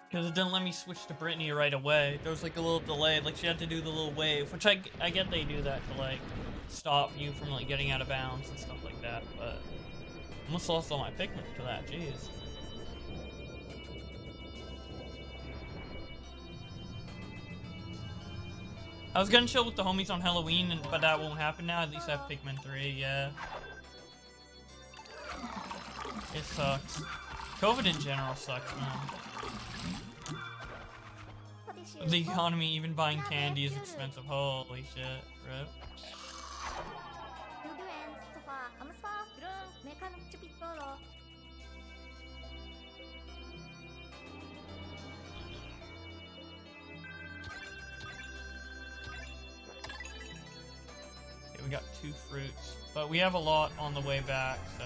Because it didn't let me switch to Brittany right away. There was like a little delay. Like she had to do the little wave. Which I get they do that to like stop you from like getting out of bounds and stuff like that. But I almost lost all my Pikmin to that. Jeez. I was gonna chill with the homies on Halloween, but that won't happen now. At least I have Pikmin 3, yeah. It sucks. COVID in general sucks, man. The economy, even buying candy is expensive. Holy shit, rip. Okay, we got 2 fruits, but we have a lot on the way back, so...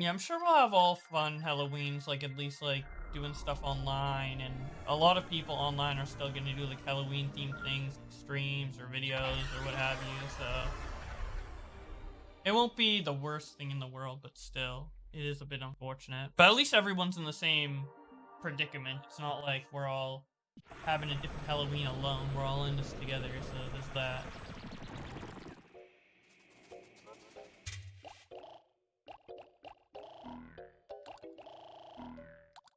Yeah, I'm sure we'll have all fun Halloweens, like at least like doing stuff online, and a lot of people online are still gonna do like Halloween themed things, streams or videos or what have you, so it won't be the worst thing in the world, but still, it is a bit unfortunate. But at least everyone's in the same predicament. It's not like we're all having a different Halloween alone. We're all in this together, so there's that.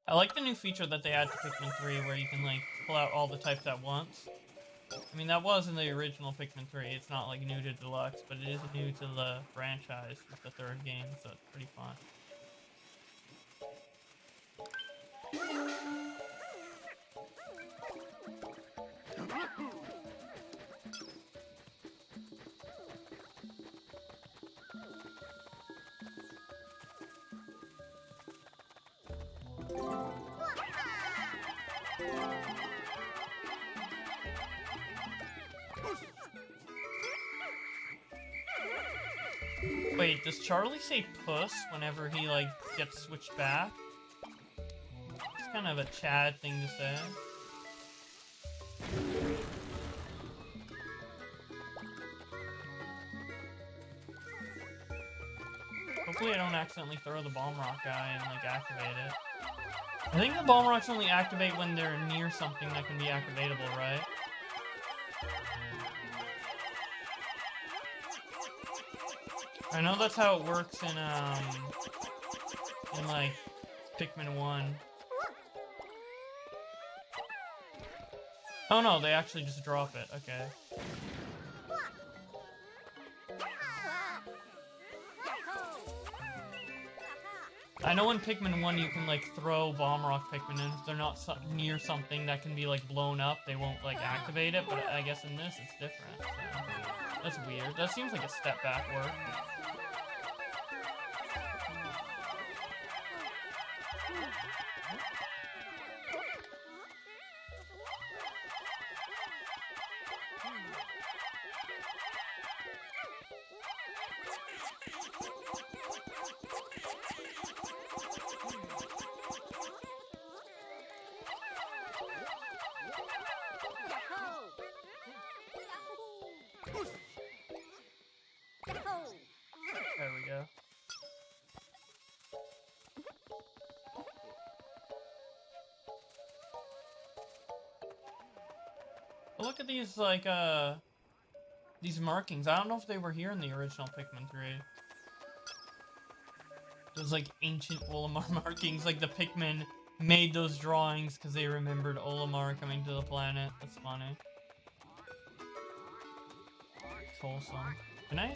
I like the new feature that they add to Pikmin 3 where you can like pull out all the types at once. I mean, that was in the original Pikmin 3. It's not like new to Deluxe, but it is new to the franchise with the 3rd game, so it's pretty fun. Wait, does Charlie say puss whenever he, like, gets switched back? It's kind of a Chad thing to say. Hopefully I don't accidentally throw the bomb rock guy and, like, activate it. I think the bomb rocks only activate when they're near something that can be activatable, right? I know that's how it works in like, Pikmin 1. Oh no, they actually just drop it, okay. I know in Pikmin 1 you can like throw bomb rock Pikmin in. If they're not near something that can be like blown up, they won't like activate it, but I guess in this it's different. So. That's weird. That seems like a step backward. There we go. But look at these, like, these markings. I don't know if they were here in the original Pikmin 3. Those, like, ancient Olimar markings, like the Pikmin made those drawings because they remembered Olimar coming to the planet. That's funny. It's wholesome. Can I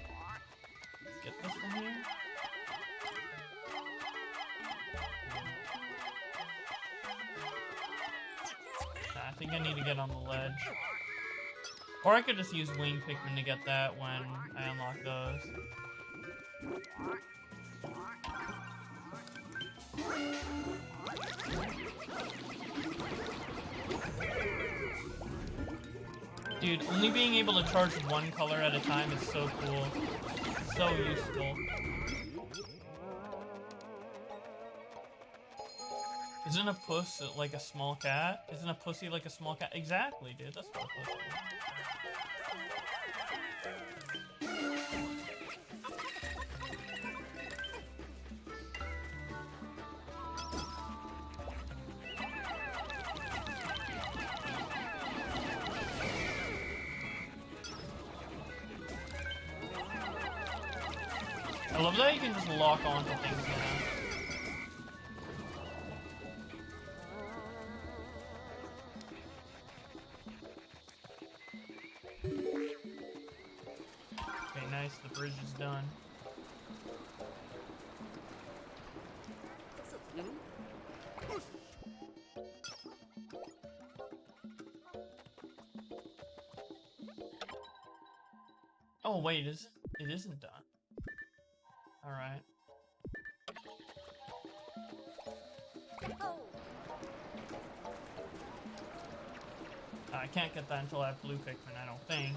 get this from here? Nah, I think I need to get on the ledge. Or I could just use Wing Pikmin to get that when I unlock those. Dude, only being able to charge one color at a time is so cool. So useful. Isn't a puss like a small cat? Isn't a pussy like a small cat? Exactly, dude. That's what a pussy is. I love that you can just lock onto things now. Okay, nice, the bridge is done. Oh wait, it isn't done. Alright. I can't get that until I have blue Pikmin, I don't think.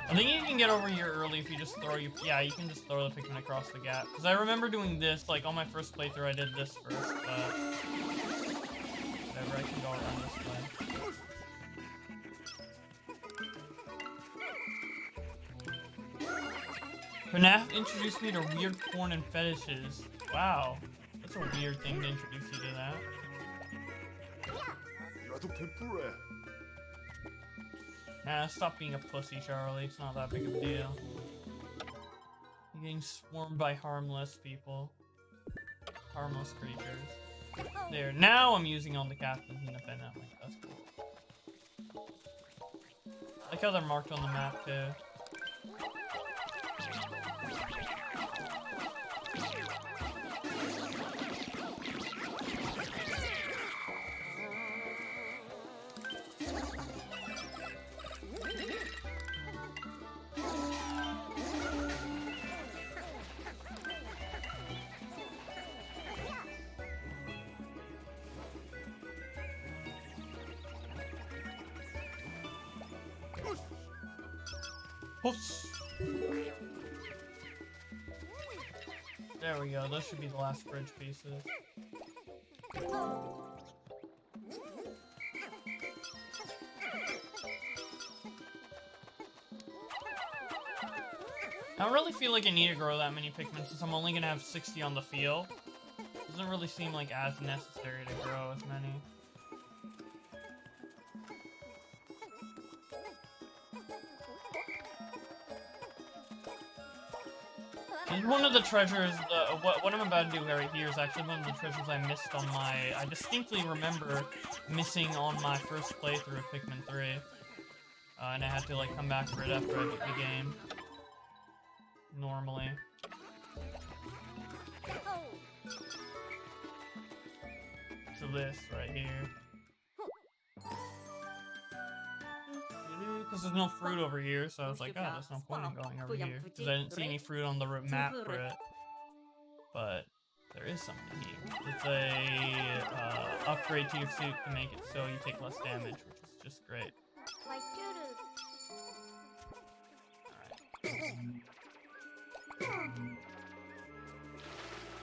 I think you can get over here early if you just throw yeah, you can just throw the Pikmin across the gap. Because I remember doing this, like on my first playthrough I did this first, but whatever, I can go around this way. FNAF introduced me to weird porn and fetishes. Wow. That's a weird thing to introduce you to that. Nah, stop being a pussy, Charlie. It's not that big of a deal. You're getting swarmed by harmless people. Harmless creatures. There, now I'm using all the captains independently. That's cool. I like how they're marked on the map, too. There we go, those should be the last bridge pieces. I don't really feel like I need to grow that many Pikmin since I'm only gonna have 60 on the field. Doesn't really seem like as necessary to grow as many. And one of the treasures, what I'm about to do right here is actually one of the treasures I missed on my... I distinctly remember missing on my first playthrough of Pikmin 3. And I had to like come back for it after I beat the game. normally. To this right here. Because there's no fruit over here, so I was like, oh, there's no point in going over here. Because I didn't see any fruit on the map for it. But there is something here. It's a upgrade to your suit to make it so you take less damage, which is just great.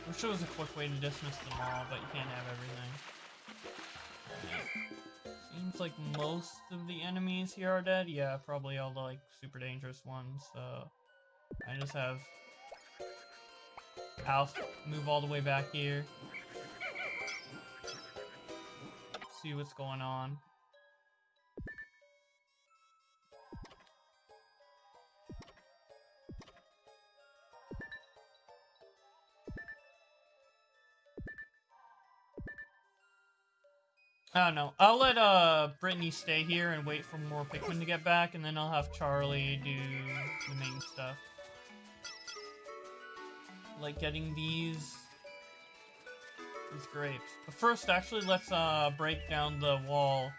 Wish there was a quick way to dismiss them all, but you can't have everything. Alright. Seems like most of the enemies here are dead. Yeah, probably all the like super dangerous ones. So I just have Alf move all the way back here. See what's going on. I don't know. I'll let Brittany stay here and wait for more Pikmin to get back, and then I'll have Charlie do the main stuff. Like getting these grapes. But first, actually, let's break down the wall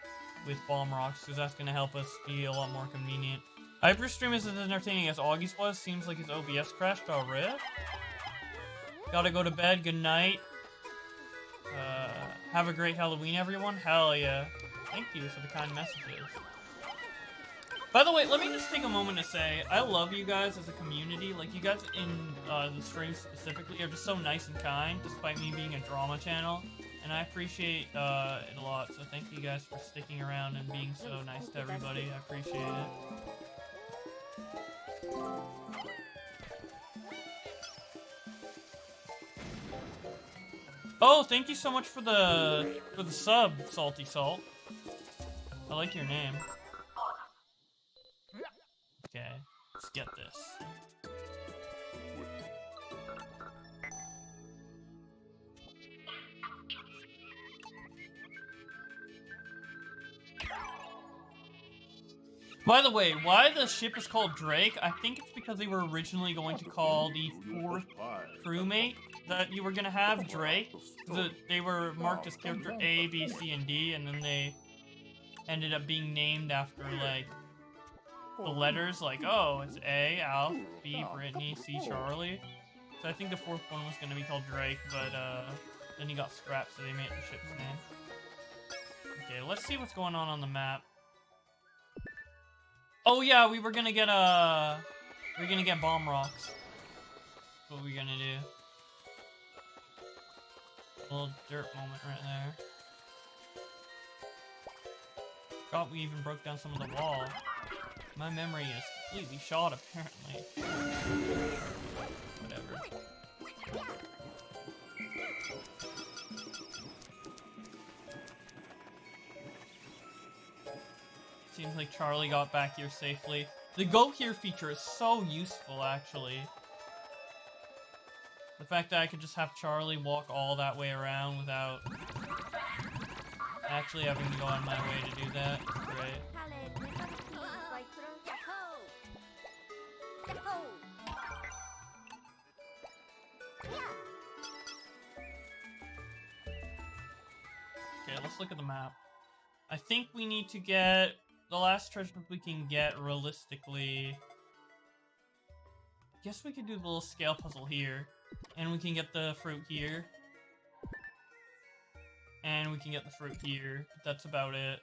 with bomb rocks, because that's going to help us be a lot more convenient. Hyperstream is as entertaining as Augie's was. Seems like his OBS crashed already. Gotta go to bed. Good night. Have a great Halloween, everyone. Hell yeah. Thank you for the kind messages. By the way, let me just take a moment to say, I love you guys as a community. Like, you guys in the stream specifically are just so nice and kind, despite me being a drama channel. And I appreciate it a lot, so thank you guys for sticking around and being so nice to everybody. I appreciate it. Oh, thank you so much for the sub, Salty Salt. I like your name. Okay, let's get this. By the way, why the ship is called Drake, I think it's because they were originally going to call the 4th crewmate that you were going to have Drake. They were marked as character A, B, C, and D, and then they ended up being named after, like, the letters, like, oh, it's A, Alf, B, Brittany, C, Charlie. So I think the 4th one was going to be called Drake, but then he got scrapped, so they made the ship's name. Okay, let's see what's going on the map. Oh yeah, we were gonna get bomb rocks. What we're gonna do. A little dirt moment right there. Thought we even broke down some of the wall. My memory is completely shot, apparently. Whatever. Seems like Charlie got back here safely. The go here feature is so useful, actually. The fact that I could just have Charlie walk all that way around without actually having to go on my way to do that is great. Okay, let's look at the map. I think we need to get the last treasure we can get realistically. Guess we could do the little scale puzzle here. And we can get the fruit here. And we can get the fruit here. But that's about it.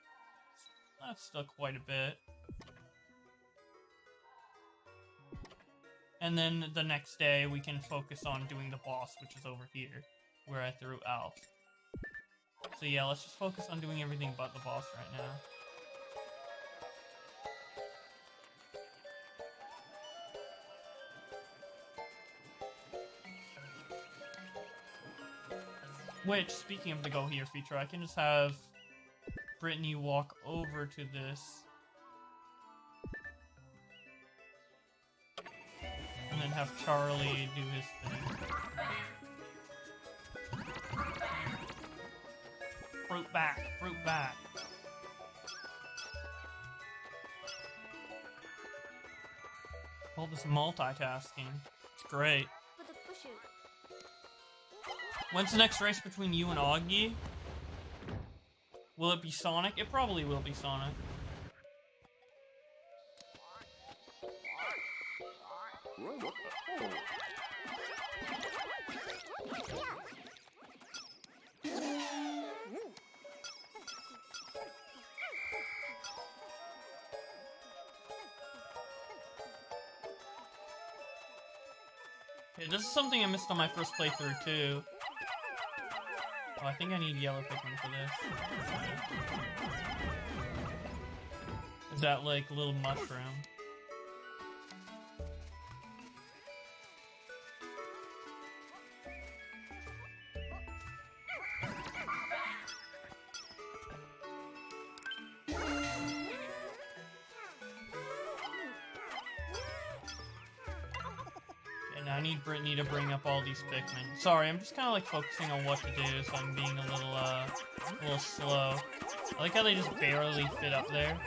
That's still quite a bit. And then the next day we can focus on doing the boss, which is over here. Where I threw Alf. So yeah, let's just focus on doing everything but the boss right now. Which, speaking of the go here feature, I can just have Brittany walk over to this. And then have Charlie do his thing. Fruit back, fruit back. All this multitasking. It's great. When's the next race between you and Augie? Will it be Sonic? It probably will be Sonic. Okay, this is something I missed on my first playthrough too. Oh, I think I need yellow Pikmin for this. Is that like a little mushroom? And I need Brittany to bring up all these Pikmin. Sorry, I'm just kind of like focusing on what to do, so I'm being a little slow. I like how they just barely fit up there.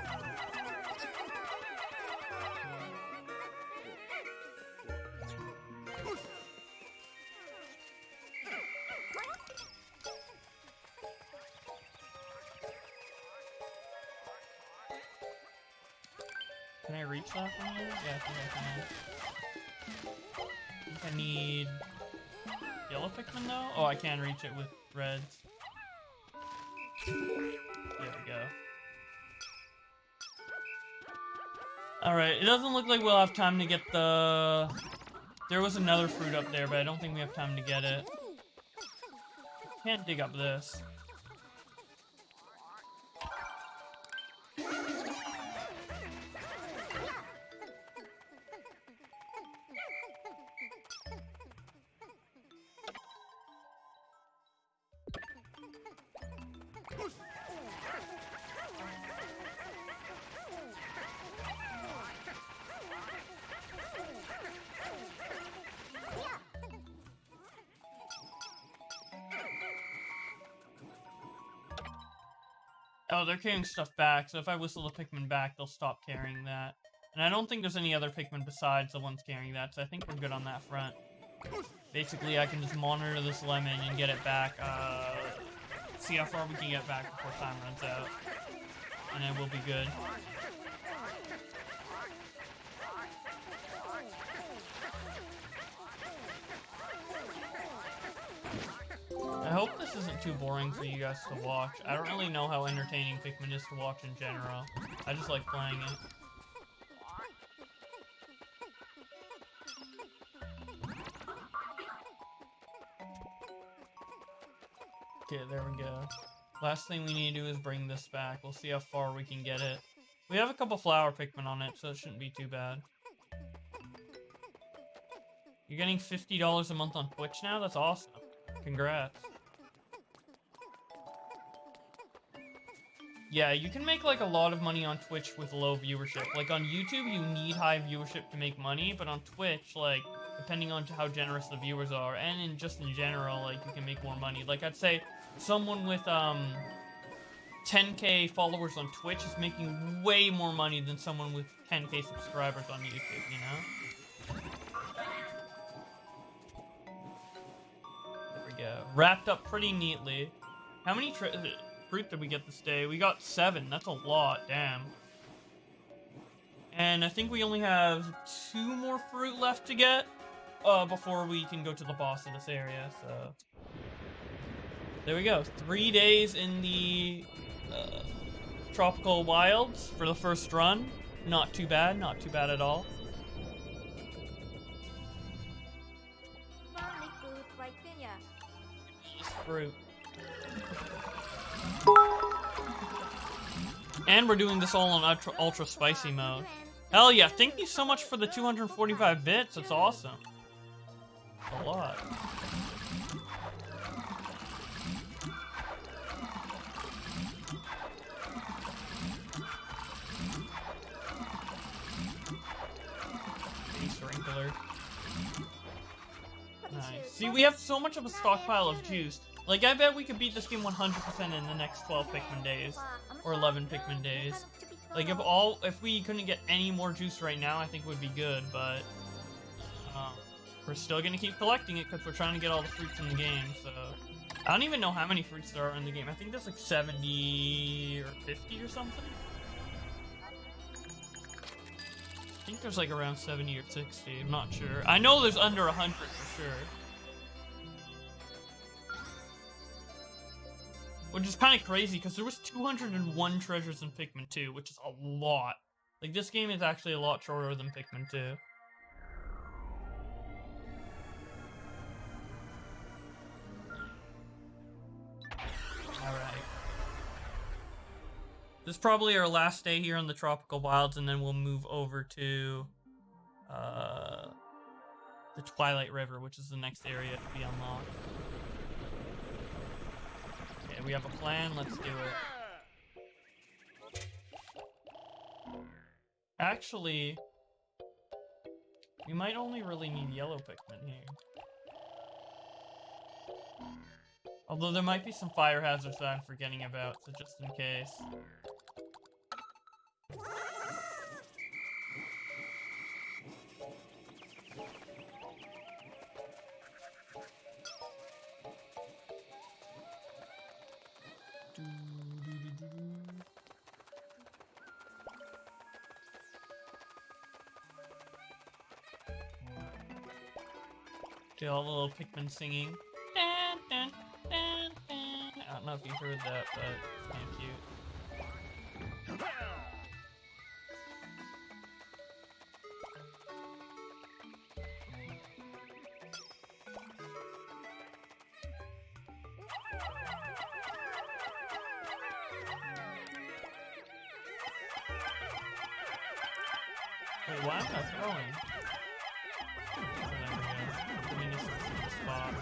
Can I reach that from here? Yeah, I think I can. I think I need yellow Pikmin though? Oh, I can reach it with reds. There we go. Alright, it doesn't look like we'll have time to get the... There was another fruit up there, but I don't think we have time to get it. Can't dig up this. Oh, they're carrying stuff back, so if I whistle the Pikmin back, they'll stop carrying that. And I don't think there's any other Pikmin besides the ones carrying that, so I think we're good on that front. Basically, I can just monitor this lemon and get it back, see how far we can get back before time runs out. And then we'll be good. I hope this isn't too boring for you guys to watch. I don't really know how entertaining Pikmin is to watch in general. I just like playing it. Okay, there we go. Last thing we need to do is bring this back. We'll see how far we can get it. We have a couple flower Pikmin on it, so it shouldn't be too bad. You're getting $50 a month on Twitch now? That's awesome. Congrats. Yeah, you can make like a lot of money on Twitch with low viewership. Like on YouTube, you need high viewership to make money, but on Twitch, like, depending on how generous the viewers are, and just in general, like, you can make more money. Like, I'd say someone with 10k followers on Twitch is making way more money than someone with 10k subscribers on YouTube, you know? There we go. Wrapped up pretty neatly. How many fruit did we get this day? We got 7. That's a lot, damn. And I think we only have 2 more fruit left to get before we can go to the boss of this area, so... There we go. 3 days in the tropical wilds for the first run. Not too bad, not too bad at all. This fruit. And we're doing this all on ultra spicy mode. Hell yeah, thank you so much for the 245 bits, that's awesome. A lot. Sprinkler. Nice. See, we have so much of a stockpile of juice. Like, I bet we could beat this game 100% in the next 12 Pikmin days. Or 11 Pikmin days. Like if we couldn't get any more juice right now, I think it would be good, but we're still gonna keep collecting it because we're trying to get all the fruits in the game. So I don't even know how many fruits there are in the game. I think there's like 70 or 50 or something. I think there's like around 70 or 60. I'm not sure. I know there's under 100 for sure. Which is kind of crazy because there was 201 treasures in Pikmin 2, which is a lot. Like, this game is actually a lot shorter than Pikmin 2. Alright. This is probably our last day here in the Tropical Wilds, and then we'll move over to the Twilight River, which is the next area to be unlocked. Okay, we have a plan, let's do it. Actually, we might only really need yellow Pikmin here. Although there might be some fire hazards that I'm forgetting about, so just in case. Okay, all the little Pikmin singing. Dun, dun, dun, dun. I don't know if you heard that, but it's kind of cute. Wait, why am I throwing? I mean, this is the spot.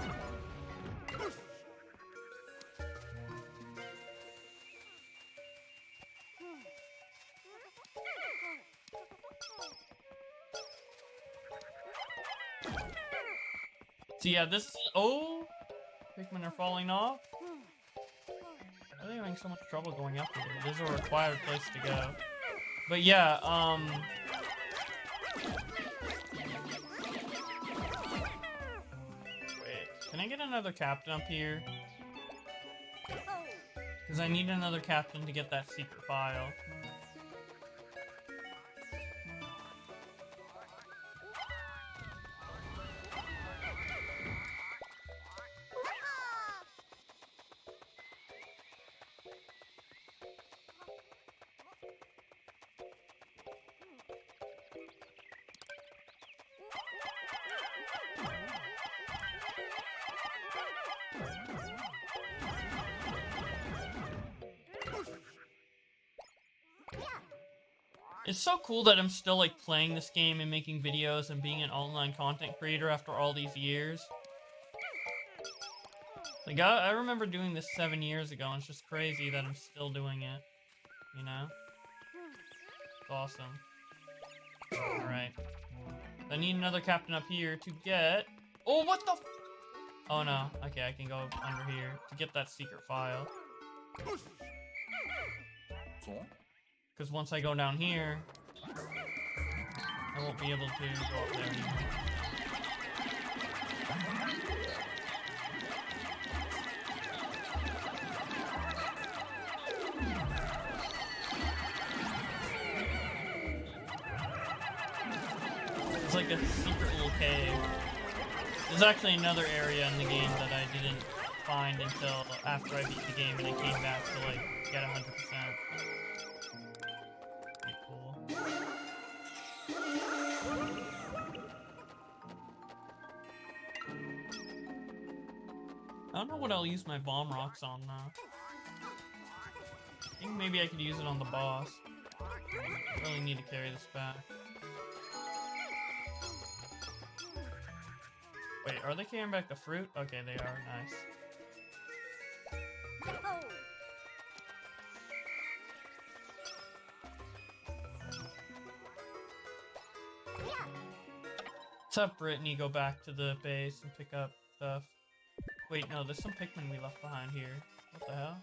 So yeah, this is... Oh! Pikmin are falling off. Why are they having so much trouble going up here? It is a required place to go. But yeah, wait, can I get another captain up here? Because I need another captain to get that secret file. It's so cool that I'm still like playing this game and making videos and being an online content creator after all these years. Like I remember doing this 7 years ago, and it's just crazy that I'm still doing it. You know? It's awesome. Alright. I need another captain up here to get... Oh, what the f... Oh no. Okay, I can go under here to get that secret file. Because once I go down here, I won't be able to go up there anymore. It's like a secret little cave. There's actually another area in the game that I didn't find until after I beat the game and I came back to like get 100%. I don't know what I'll use my bomb rocks on now. I think maybe I could use it on the boss. I really need to carry this back. Wait, are they carrying back the fruit? Okay, they are. Nice. Let's have Brittany go back to the base and pick up stuff. Wait, no, there's some Pikmin we left behind here. What the hell?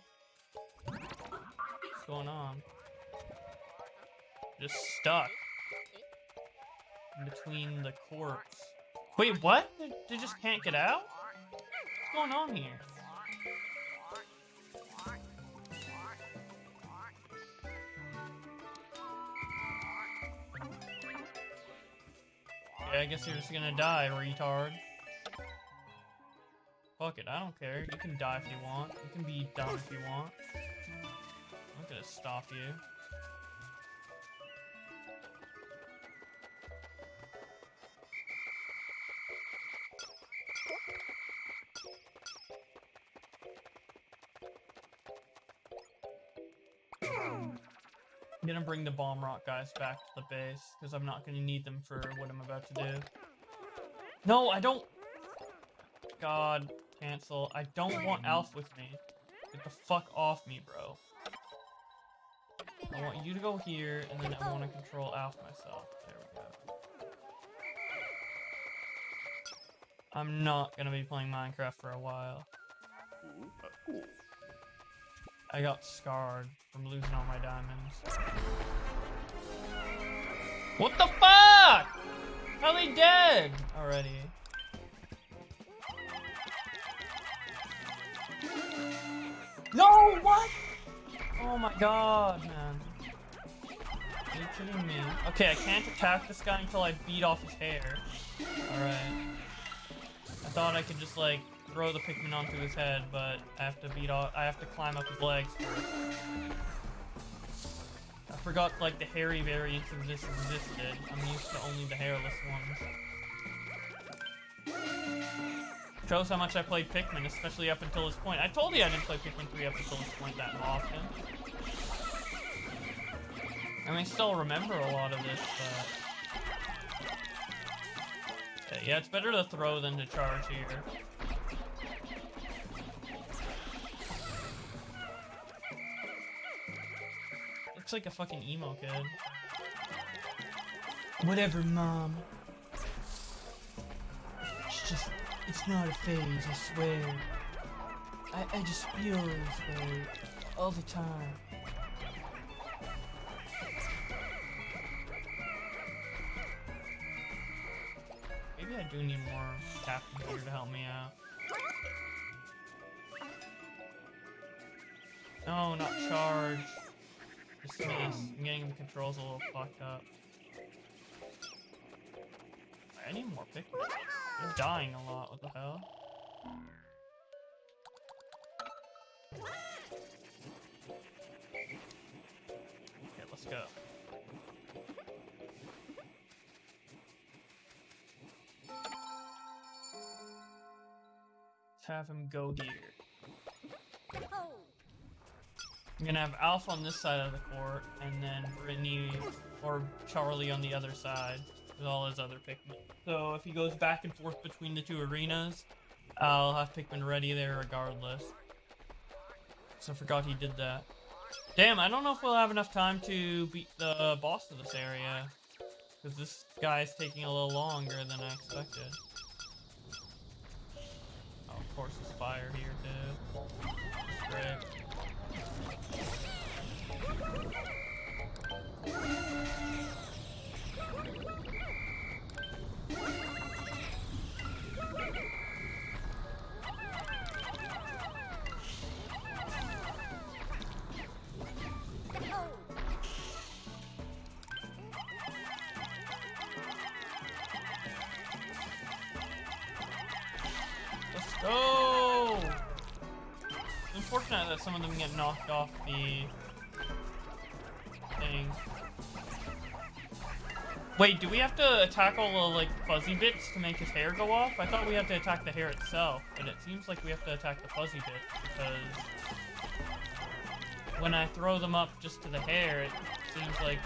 What's going on? Just stuck. In between the corpse. Wait, what? They just can't get out? What's going on here? Yeah, I guess you're just gonna die, retard. Fuck it, I don't care. You can die if you want. You can be dumb if you want. I'm not gonna stop you. I'm gonna bring the bomb rock guys back to the base, because I'm not gonna need them for what I'm about to do. No, I don't... God, cancel. I don't want Alf with me. Get the fuck off me, bro. I want you to go here, and then I want to control Alf myself. There we go. I'm not gonna be playing Minecraft for a while. I got scarred from losing all my diamonds. What the fuck? How are they dead already? No, what? Oh my god, man. Are you kidding me? Okay, I can't attack this guy until I beat off his hair. Alright. I thought I could just, like, throw the Pikmin onto his head, but I have to climb up his legs first. I forgot, like, the hairy variants of this existed. I'm used to only the hairless ones. Shows how much I played Pikmin, especially up until this point. I told you I didn't play Pikmin 3 up until this point that often. I mean, I still remember a lot of this, but... yeah, it's better to throw than to charge here. Looks like a fucking emo kid. Whatever, Mom. It's not a phase, I swear. I just feel this way all the time. Maybe I do need more captains here to help me out. No, not charge. Dismiss. I'm getting the controls a little fucked up. I need more Pikmin. They're dying a lot, what the hell? Okay, let's go. Let's have him go here. I'm gonna have Alf on this side of the court, and then Brittany or Charlie on the other side with all his other Pikmin. So if he goes back and forth between the two arenas, I'll have Pikmin ready there regardless. So I forgot he did that. Damn, I don't know if we'll have enough time to beat the boss of this area, because this guy's taking a little longer than I expected. Oh, of course there's fire here too. Great. Let's go! It's unfortunate that some of them get knocked off the thing. Wait, do we have to attack all the, like, fuzzy bits to make his hair go off? I thought we had to attack the hair itself, but it seems like we have to attack the fuzzy bits, because when I throw them up just to the hair, it seems like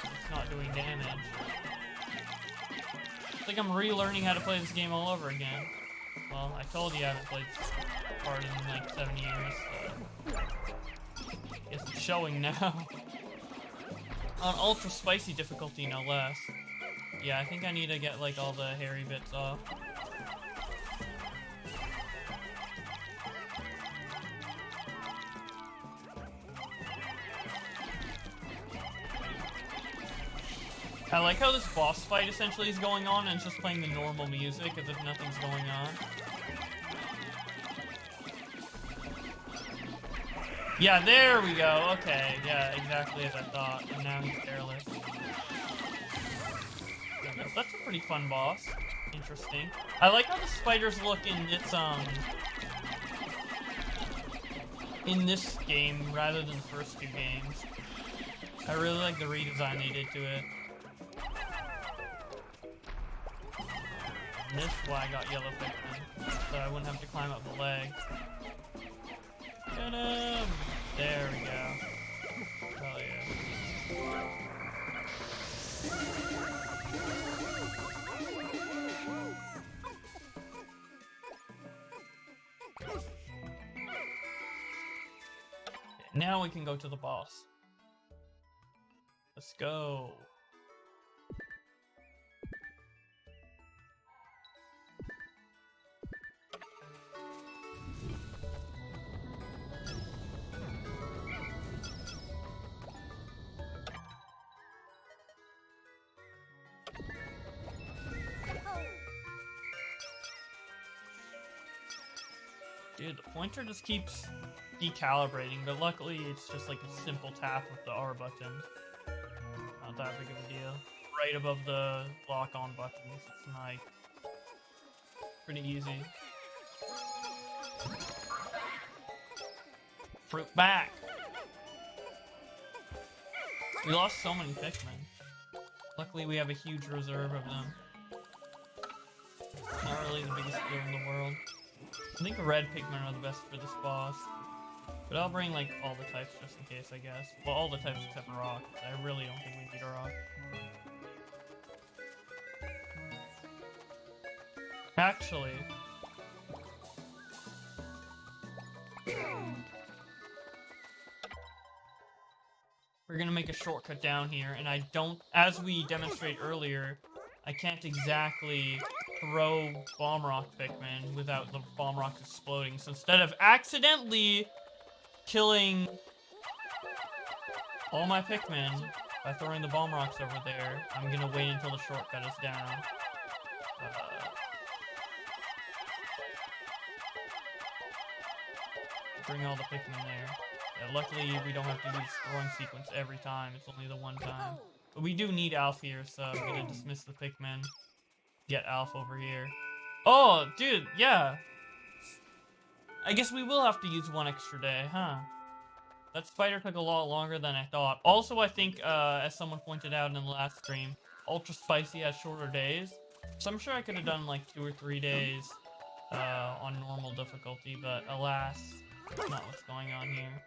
it's not doing damage. It's like I'm relearning how to play this game all over again. Well, I told you I haven't played hard in like 7 years, so I guess it's showing now. On ultra spicy difficulty, no less. Yeah, I think I need to get like all the hairy bits off. I like how this boss fight essentially is going on and it's just playing the normal music as if nothing's going on. Yeah, there we go. Okay, yeah, exactly as I thought. And now he's careless. That's a pretty fun boss. Interesting. I like how the spiders look in this game rather than the first two games. I really like the redesign they did to it. And this is why I got yellow Pikmin, so I wouldn't have to climb up the leg. Get him! There we go. Hell yeah. Now we can go to the boss. Let's go. Dude, the pointer just keeps decalibrating, but luckily it's just like a simple tap of the R button. Not that big of a deal. Right above the lock-on buttons, it's like pretty easy. Fruit back! We lost so many Pikmin. Luckily we have a huge reserve of them. Not really the biggest deal in the world. I think red Pikmin are the best for this boss. But I'll bring like all the types just in case, I guess. Well, all the types except rock. I really don't think we need a rock. Actually, we're gonna make a shortcut down here, and I don't, as we demonstrate earlier, I can't exactly throw bomb rock Pikmin without the bomb rock exploding. So instead of accidentally killing all my Pikmin by throwing the bomb rocks over there, I'm gonna wait until the shortcut is down. Bring all the Pikmin there. Yeah, luckily we don't have to do this throwing sequence every time, it's only the one time. But we do need Alf here, so I'm gonna dismiss the Pikmin. Get Alf over here. Oh, dude, yeah. I guess we will have to use one extra day, huh? That spider took a lot longer than I thought. Also, I think, as someone pointed out in the last stream, Ultra Spicy has shorter days. So I'm sure I could have done like 2 or 3 days on normal difficulty, but alas, that's not what's going on here.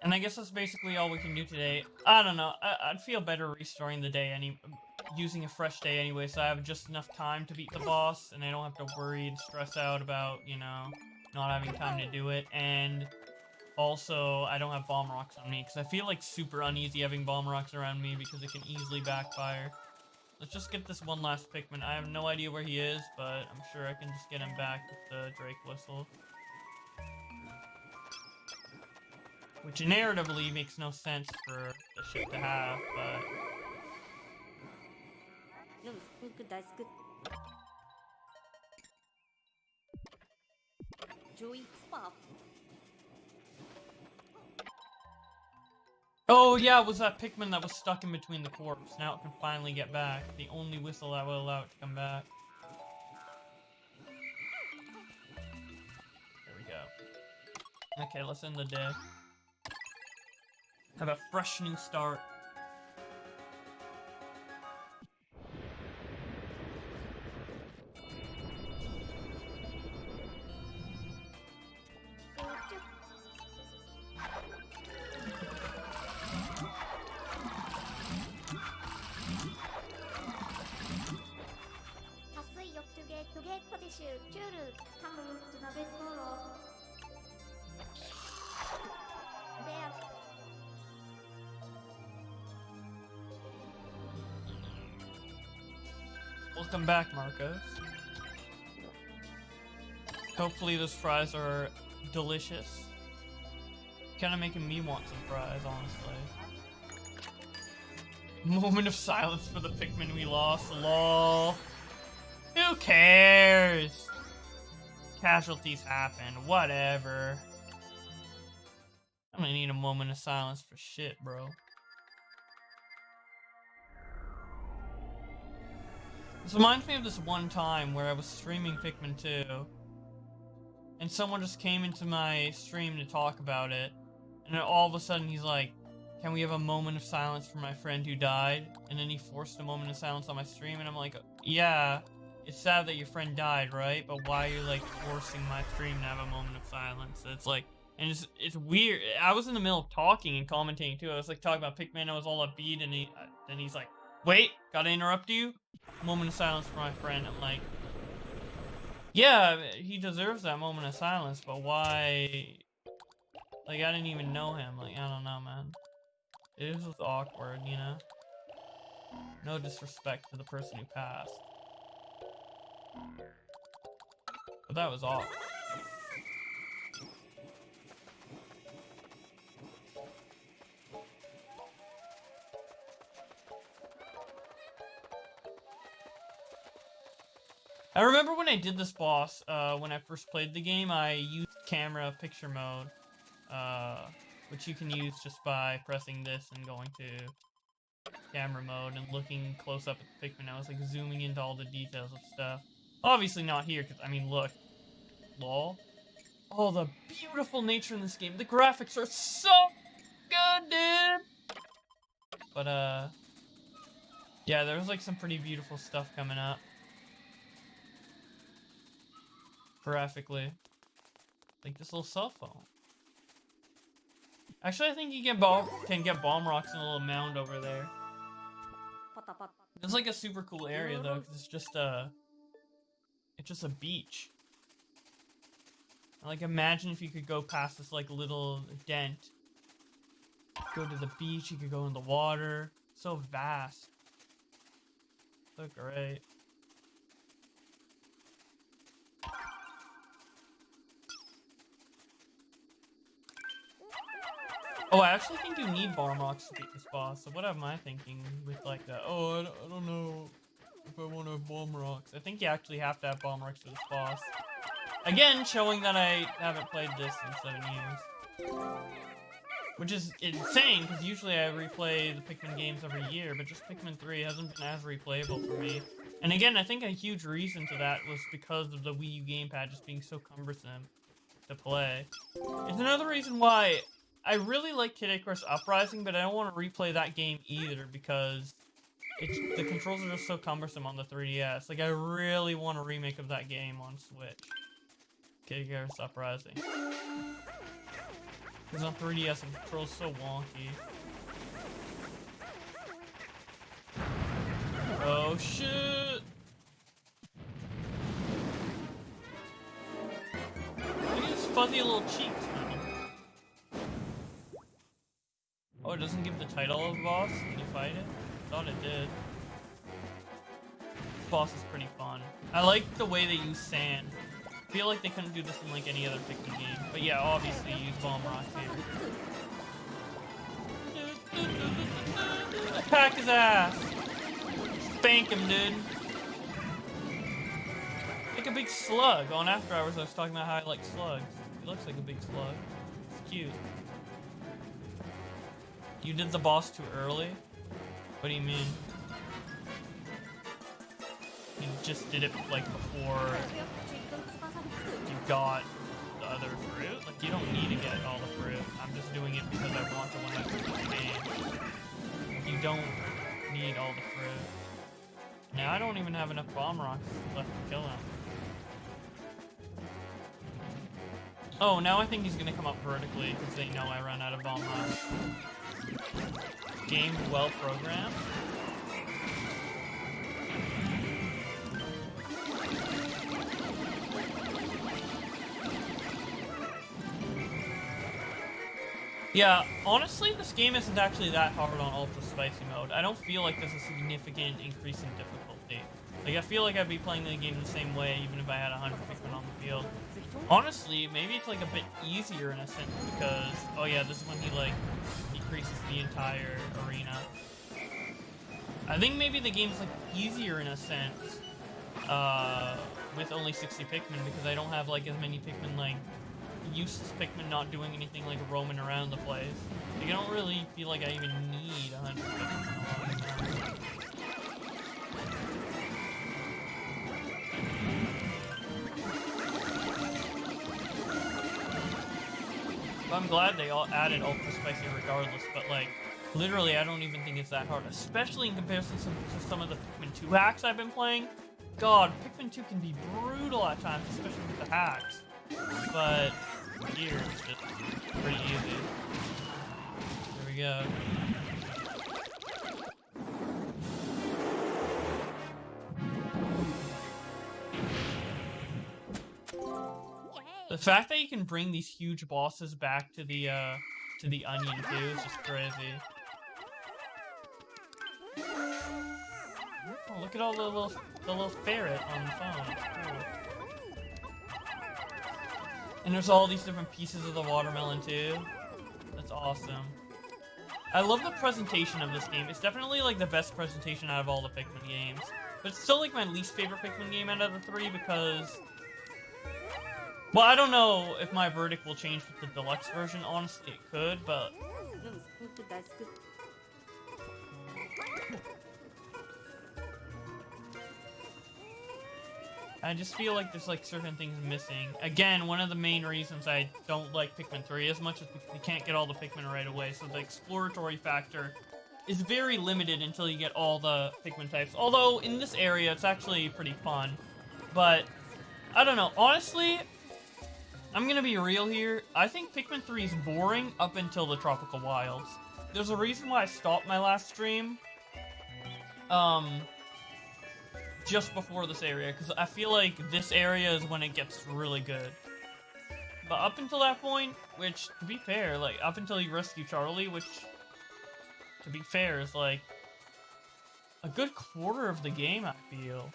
And I guess that's basically all we can do today. I don't know. I'd feel better restarting the day using a fresh day anyway, so I have just enough time to beat the boss, and I don't have to worry and stress out about, you know, not having time to do it. And also, I don't have bomb rocks on me, because I feel like super uneasy having bomb rocks around me because it can easily backfire. Let's just get this one last Pikmin. I have no idea where he is, but I'm sure I can just get him back with the Drake Whistle. Which narratively makes no sense for the ship to have, but... Oh yeah, it was that Pikmin that was stuck in between the corpse. Now it can finally get back. The only whistle that will allow it to come back. There we go. Okay, let's end the day. Have a fresh new start. チュールタムズナベットロベア Welcome back, Marcos. Hopefully those fries are delicious. Kinda making me want some fries, honestly. Moment of silence for the Pikmin we lost. Lol. Who cares? Casualties happen. Whatever. I'm gonna need a moment of silence for shit, bro. This reminds me of this one time where I was streaming Pikmin 2, and someone just came into my stream to talk about it, and then all of a sudden he's like, can we have a moment of silence for my friend who died? And then he forced a moment of silence on my stream, and I'm like, yeah, it's sad that your friend died, right? But why are you like forcing my stream to have a moment of silence? It's like, and it's weird. I was in the middle of talking and commentating too. I was like talking about Pikmin, I was all upbeat, and then he's like, wait, gotta interrupt you? Moment of silence for my friend. I'm like, yeah, he deserves that moment of silence, but why? Like, I didn't even know him. Like, I don't know, man. It was just awkward, you know? No disrespect to the person who passed. But that was awkward. I remember when I did this boss, when I first played the game, I used camera picture mode, which you can use just by pressing this and going to camera mode and looking close up at the Pikmin. I was like zooming into all the details of stuff. Obviously not here, because, I mean, look. Lol. Oh, the beautiful nature in this game. The graphics are so good, dude! But, yeah, there was like some pretty beautiful stuff coming up. Graphically. Like this little cell phone. Actually, I think you can get bomb rocks in a little mound over there. It's like a super cool area though, because it's just a beach. And, like, imagine if you could go past this like little dent. Go to the beach, you could go in the water. So vast. So great. Oh, I actually think you need bomb rocks to beat this boss. So what am I thinking with like that? Oh, I don't know if I want to have bomb rocks. I think you actually have to have bomb rocks for this boss. Again, showing that I haven't played this in 7 years. Which is insane, because usually I replay the Pikmin games every year, but just Pikmin 3 hasn't been as replayable for me. And again, I think a huge reason to that was because of the Wii U gamepad just being so cumbersome to play. It's another reason why I really like Kid Icarus Uprising, but I don't want to replay that game either because the controls are just so cumbersome on the 3DS. Like, I really want a remake of that game on Switch. Kid Icarus Uprising. Because on 3DS, the controls so wonky. Oh, shit! Look at his fuzzy little cheeks, man. Oh, it doesn't give the title of the boss? Can you fight it? Thought it did. This boss is pretty fun. I like the way they use sand. I feel like they couldn't do this in like any other Pikmin game. But yeah, obviously use bomb rocks here. Pack his ass! Spank him, dude! Like a big slug. On After Hours I was talking about how I like slugs. He looks like a big slug. It's cute. You did the boss too early? What do you mean? You just did it like before you got the other fruit? Like you don't need to get all the fruit. I'm just doing it because I want to when I play the game. You don't need all the fruit. Now I don't even have enough bomb rocks left to kill him. Oh, now I think he's gonna come up vertically because they know I run out of bomb rocks. Game well programmed. Yeah, honestly, this game isn't actually that hard on Ultra Spicy mode. I don't feel like there's a significant increase in difficulty. Like, I feel like I'd be playing the game the same way even if I had 100 Pikmin on the field. Honestly, maybe it's like a bit easier in a sense because, oh yeah, this is when he like decreases the entire arena. I think maybe the game's like easier in a sense with only 60 Pikmin because I don't have like as many Pikmin like useless Pikmin not doing anything like roaming around the place. Like, I don't really feel like I even need 100 Pikmin. I'm glad they all added Ultra Spicy regardless, but like, literally I don't even think it's that hard, especially in comparison to some of the Pikmin 2 hacks I've been playing. God, Pikmin 2 can be brutal at times, especially with the hacks. But here, it's just pretty easy. There we go. The fact that you can bring these huge bosses back to the onion too is just crazy. Oh, look at all the little ferret on the phone. It's cool. And there's all these different pieces of the watermelon too. That's awesome. I love the presentation of this game. It's definitely like the best presentation out of all the Pikmin games. But it's still like my least favorite Pikmin game out of the three because... Well, I don't know if my verdict will change with the deluxe version. Honestly, it could, but... I just feel like there's like certain things missing. Again, one of the main reasons I don't like Pikmin 3 as much is because you can't get all the Pikmin right away, so the exploratory factor is very limited until you get all the Pikmin types. Although, in this area, it's actually pretty fun. But, I don't know. Honestly, I'm gonna be real here. I think Pikmin 3 is boring up until the Tropical Wilds. There's a reason why I stopped my last stream. Just before this area, because I feel like this area is when it gets really good. But up until that point, which, to be fair, like, up until you rescue Charlie, which, to be fair, is like a good quarter of the game, I feel.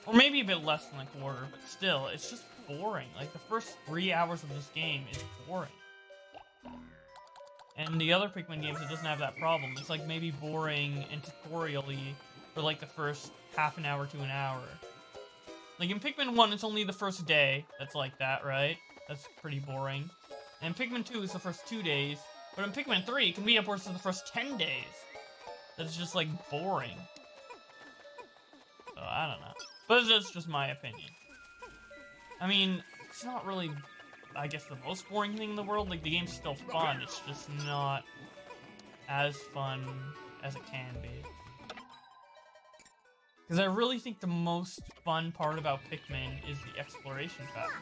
Or maybe a bit less than a quarter, but still, it's just boring. Like, the first 3 hours of this game is boring. And the other Pikmin games, it doesn't have that problem. It's like maybe boring and tutorial-y for like the first half an hour to an hour. Like in Pikmin 1, it's only the first day that's like that, right? That's pretty boring. And Pikmin 2 is the first 2 days. But in Pikmin 3, it can be upwards to the first 10 days. That's just like boring. So I don't know. But that's just my opinion. I mean, it's not really, I guess, the most boring thing in the world. Like, the game's still fun. It's just not as fun as it can be. Because I really think the most fun part about Pikmin is the exploration factor.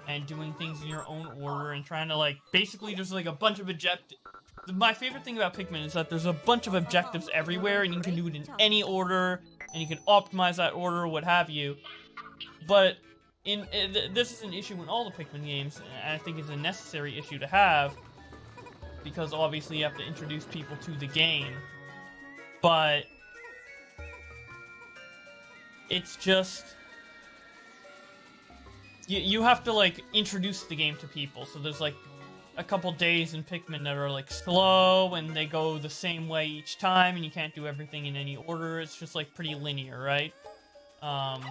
And doing things in your own order and trying to, like, basically there's, like, a bunch of objectives. My favorite thing about Pikmin is that there's a bunch of objectives everywhere and you can do it in any order and you can optimize that order, what have you. But this is an issue in all the Pikmin games, and I think it's a necessary issue to have because obviously you have to introduce people to the game. But it's just... You have to, like, introduce the game to people. So there's, like, a couple days in Pikmin that are, like, slow, and they go the same way each time, and you can't do everything in any order. It's just, like, pretty linear, right? And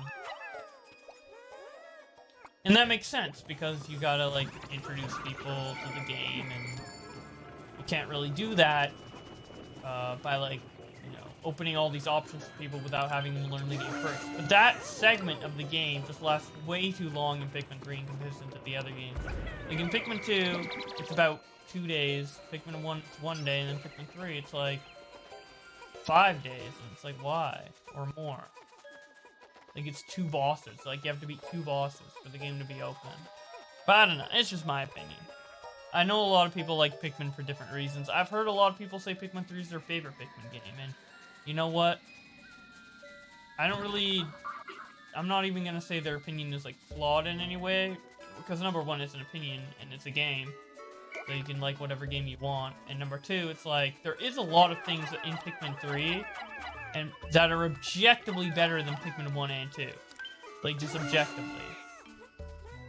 that makes sense, because you gotta, like, introduce people to the game, and you can't really do that by, like, opening all these options for people without having them learn the game first. But that segment of the game just lasts way too long in Pikmin 3 in comparison to the other games. Like in Pikmin 2, it's about 2 days. Pikmin 1, it's 1 day. And then Pikmin 3, it's like 5 days. And it's like, why? Or more. Like it's 2 bosses. Like you have to beat 2 bosses for the game to be open. But I don't know. It's just my opinion. I know a lot of people like Pikmin for different reasons. I've heard a lot of people say Pikmin 3 is their favorite Pikmin game. And you know what? I'm not even gonna say their opinion is like flawed in any way, because number one, it's an opinion and it's a game. so you can like whatever game you want. And number two, it's like there is a lot of things in Pikmin 3 and that are objectively better than Pikmin 1 and 2. Like, just objectively.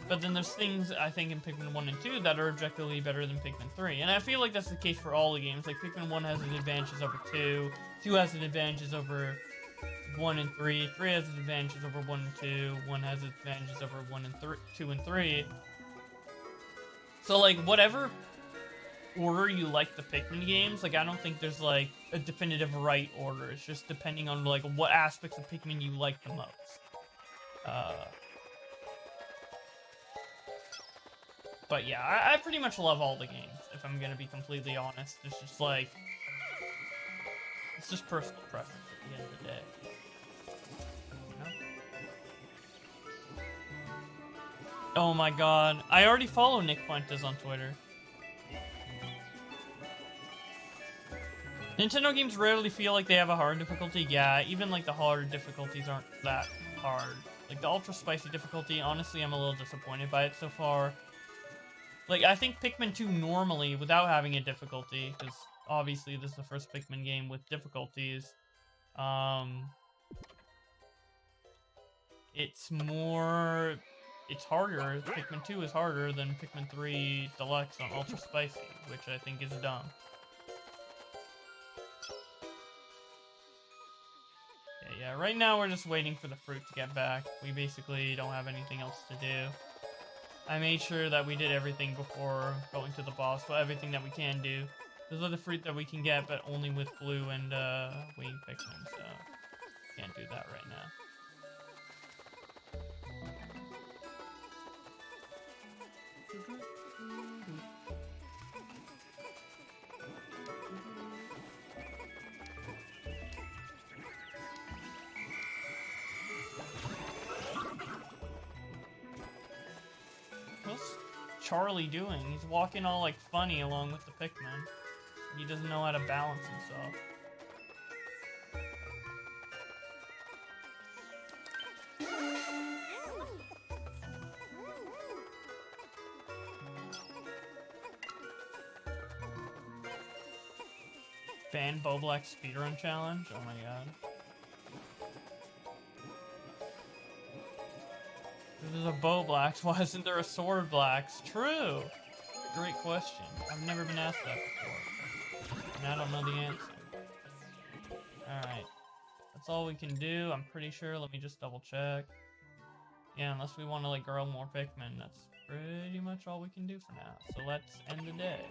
But then there's things, I think, in Pikmin 1 and 2 that are objectively better than Pikmin 3. And I feel like that's the case for all the games. Like, Pikmin 1 has an advantages over 2, 2 has an advantages over 1 and 3, 3 has an advantages over 1 and 2, 1 has advantages over 1 and 2 and 3. So, like, whatever order you like the Pikmin games, like, I don't think there's, like, a definitive right order. It's just depending on, like, what aspects of Pikmin you like the most. But yeah, I pretty much love all the games, if I'm gonna be completely honest. It's just like, it's just personal preference at the end of the day. You know? Oh my god, I already follow Nick Fuentes on Twitter. Nintendo games rarely feel like they have a hard difficulty. Yeah, even like the harder difficulties aren't that hard. Like the ultra spicy difficulty, honestly, I'm a little disappointed by it so far. Like, I think Pikmin 2 normally, without having a difficulty, because obviously this is the first Pikmin game with difficulties, it's harder. Pikmin 2 is harder than Pikmin 3 Deluxe on Ultra Spicy, which I think is dumb. Yeah, right now we're just waiting for the fruit to get back. We basically don't have anything else to do. I made sure that we did everything before going to the boss, but everything that we can do. Those are the fruit that we can get, but only with blue and winged Pikmin, so can't do that right now. What's Charlie doing? He's walking all like funny along with the Pikmin. He doesn't know how to balance himself. Ban Boblack speedrun challenge? Oh my god. There's a Boblax, why isn't there a Sword Blacks? True! Great question. I've never been asked that before. And I don't know the answer. Alright. That's all we can do, I'm pretty sure. Let me just double check. Yeah, unless we want to like grow more Pikmin, that's pretty much all we can do for now. So let's end the day.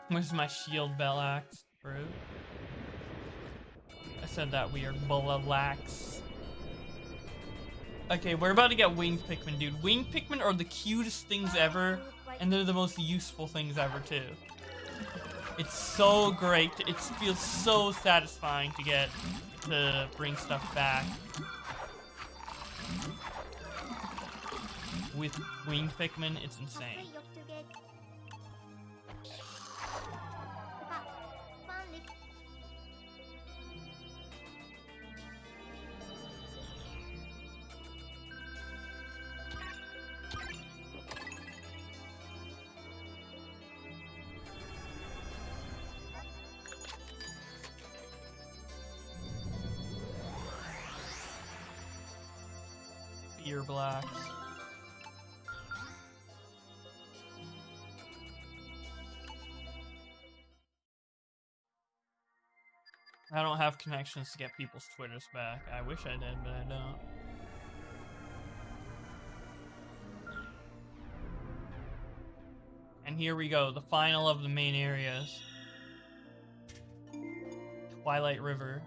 Where's my shield Bellax, bro? I said that weird. Bellax. Okay, we're about to get winged Pikmin, dude. Winged Pikmin are the cutest things ever, and they're the most useful things ever, too. It's so great. It feels so satisfying to get to bring stuff back. With winged Pikmin, it's insane. Ear blacks. I don't have connections to get people's Twitters back. I wish I did, but I don't. And here we go, the final of the main areas. Twilight River.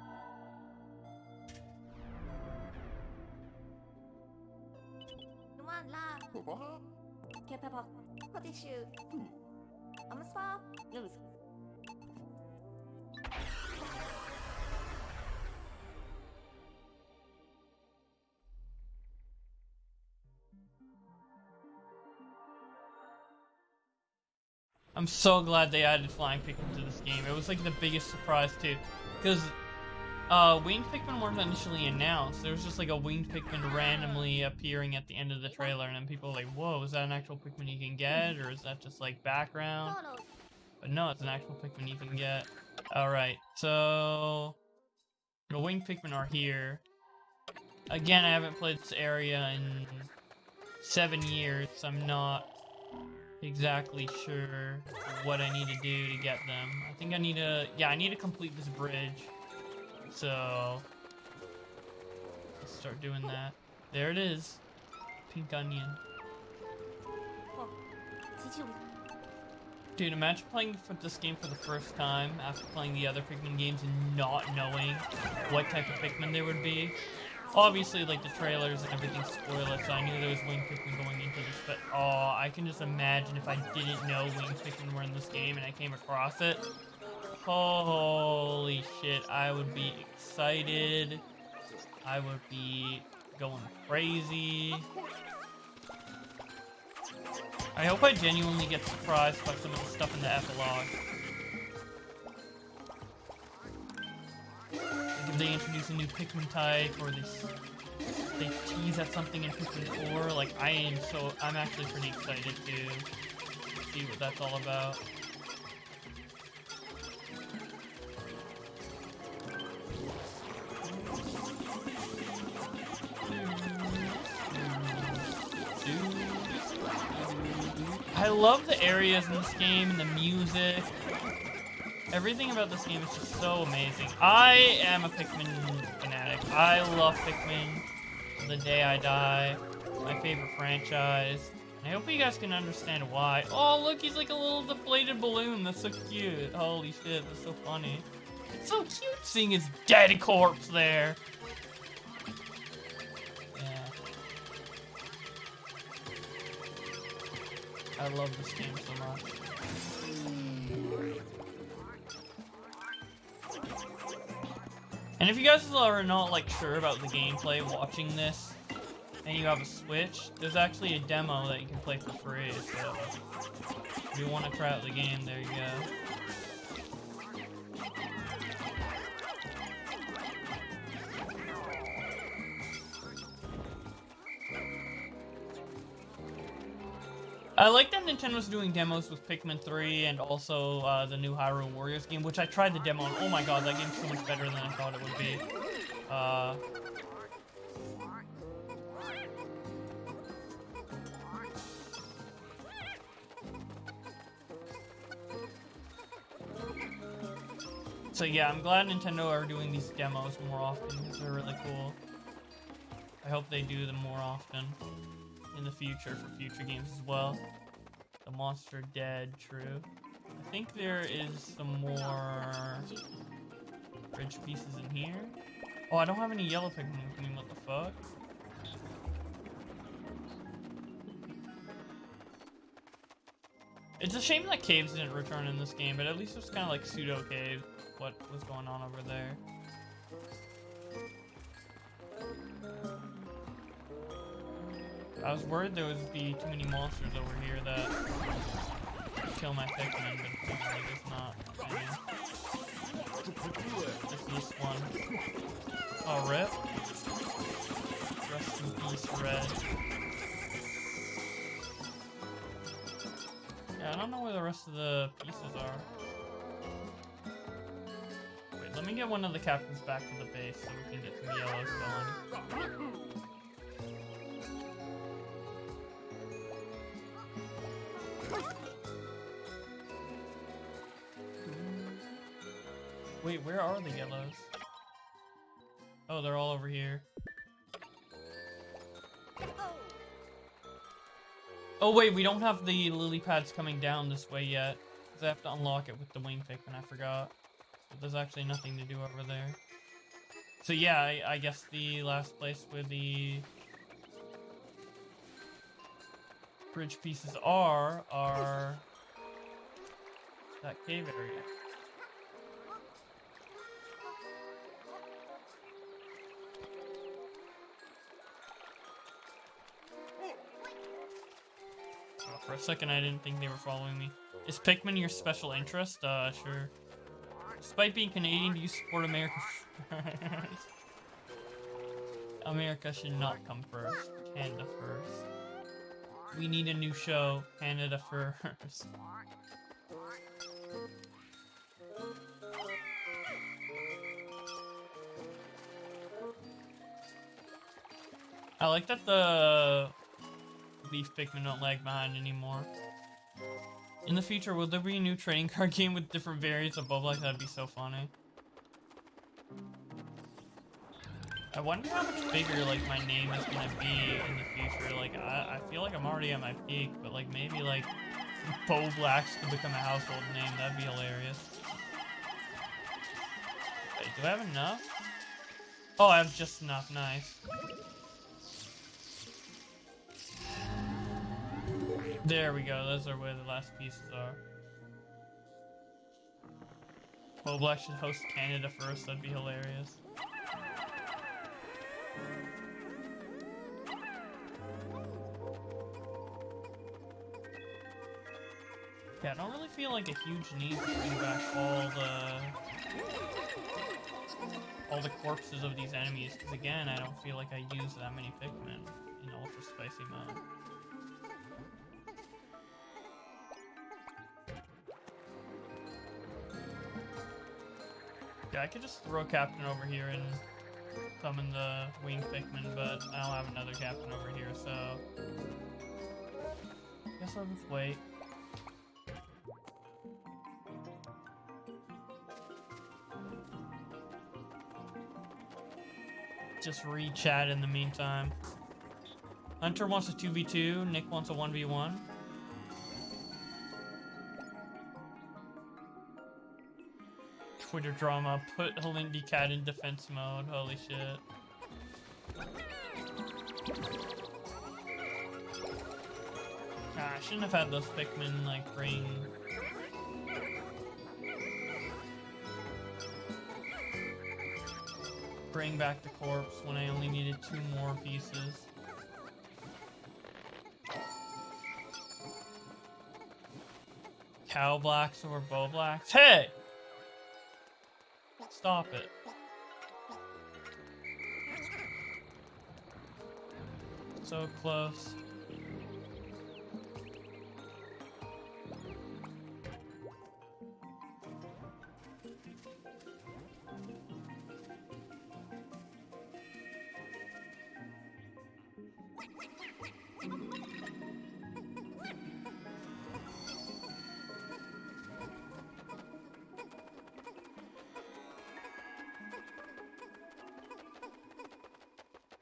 I'm so glad they added flying Pikmin to this game. It was like the biggest surprise too, because Winged Pikmin weren't initially announced. There was just like a winged Pikmin randomly appearing at the end of the trailer, and then people were like, whoa, is that an actual Pikmin you can get, or is that just like background? But no, it's an actual Pikmin you can get. Alright, so the winged Pikmin are here. Again, I haven't played this area in 7 years, so I'm not exactly sure what I need to do to get them. I think I need to, yeah, I need to complete this bridge. So, let's start doing that. There it is. Pink onion. Dude, imagine playing this game for the first time after playing the other Pikmin games and not knowing what type of Pikmin there would be. Obviously, like, the trailers and everything spoil it, so I knew there was winged Pikmin going into this, but oh, I can just imagine if I didn't know winged Pikmin were in this game and I came across it. Holy shit, I would be excited. I would be going crazy. I hope I genuinely get surprised by some of the stuff in the epilogue. Like if they introduce a new Pikmin type, or they tease at something in Pikmin 4, like I'm actually pretty excited to see what that's all about. I love the areas in this game and the music. Everything about this game is just so amazing. I am a Pikmin fanatic. I love Pikmin to the day I die. My favorite franchise. I hope you guys can understand why. Oh, look, he's like a little deflated balloon. That's so cute. Holy shit, that's so funny. It's so cute seeing his dead corpse there. I love this game so much. And if you guys are not like sure about the gameplay watching this, and you have a Switch, there's actually a demo that you can play for free, so if you want to try out the game, there you go. I like that Nintendo's doing demos with Pikmin 3 and also the new Hyrule Warriors game, which I tried the demo and oh my god, that game's so much better than I thought it would be. So yeah, I'm glad Nintendo are doing these demos more often because they're really cool. I hope they do them more often in the future for future games as well. The monster dead, true. I think there is some more bridge pieces in here. Oh, I don't have any yellow Pikmin with me, what the fuck? It's a shame that caves didn't return in this game, but at least it's kind of like pseudo cave. What was going on over there? I was worried there would be too many monsters over here that kill my Pikmin, but apparently there's not any. Just this one. Oh, rip. Rest in peace, Red. Yeah, I don't know where the rest of the pieces are. Wait, let me get one of the captains back to the base so we can get some yellows going. Wait, where are the yellows? Oh, they're all over here. Oh wait, we don't have the lily pads coming down this way yet. Because I have to unlock it with the wing Pikmin, I forgot. But there's actually nothing to do over there. So yeah, I guess the last place where the bridge pieces are that cave area. For a second, I didn't think they were following me. Is Pikmin your special interest? Sure. Despite being Canadian, do you support America first? America should not come first. Canada first. We need a new show. Canada first. I like that the leaf Pikmin don't lag behind anymore. In the future, will there be a new trading card game with different variants of Bubble? That'd be so funny. I wonder how much bigger, like, my name is gonna be in the future. Like, I feel like I'm already at my peak, but, like, maybe, like, Boblax could become a household name. That'd be hilarious. Wait, do I have enough? Oh, I have just enough. Nice. There we go. Those are where the last pieces are. Boblax should host Canada first. That'd be hilarious. Yeah, I don't really feel like a huge need to bring back all the corpses of these enemies, because again, I don't feel like I use that many Pikmin in Ultra Spicy mode. Yeah, I could just throw Captain over here and summon the winged Pikmin, but I don't have another Captain over here, so I guess I'll just wait. Just re-chat in the meantime. Hunter wants a 2v2, Nick wants a 1v1. Twitter drama, put Halindi Cat in defense mode, holy shit. I shouldn't have had those Pikmin, like, bring back the corpse when I only needed 2 more pieces. Cowblacks over Bowblacks? Hey! Stop it. So close.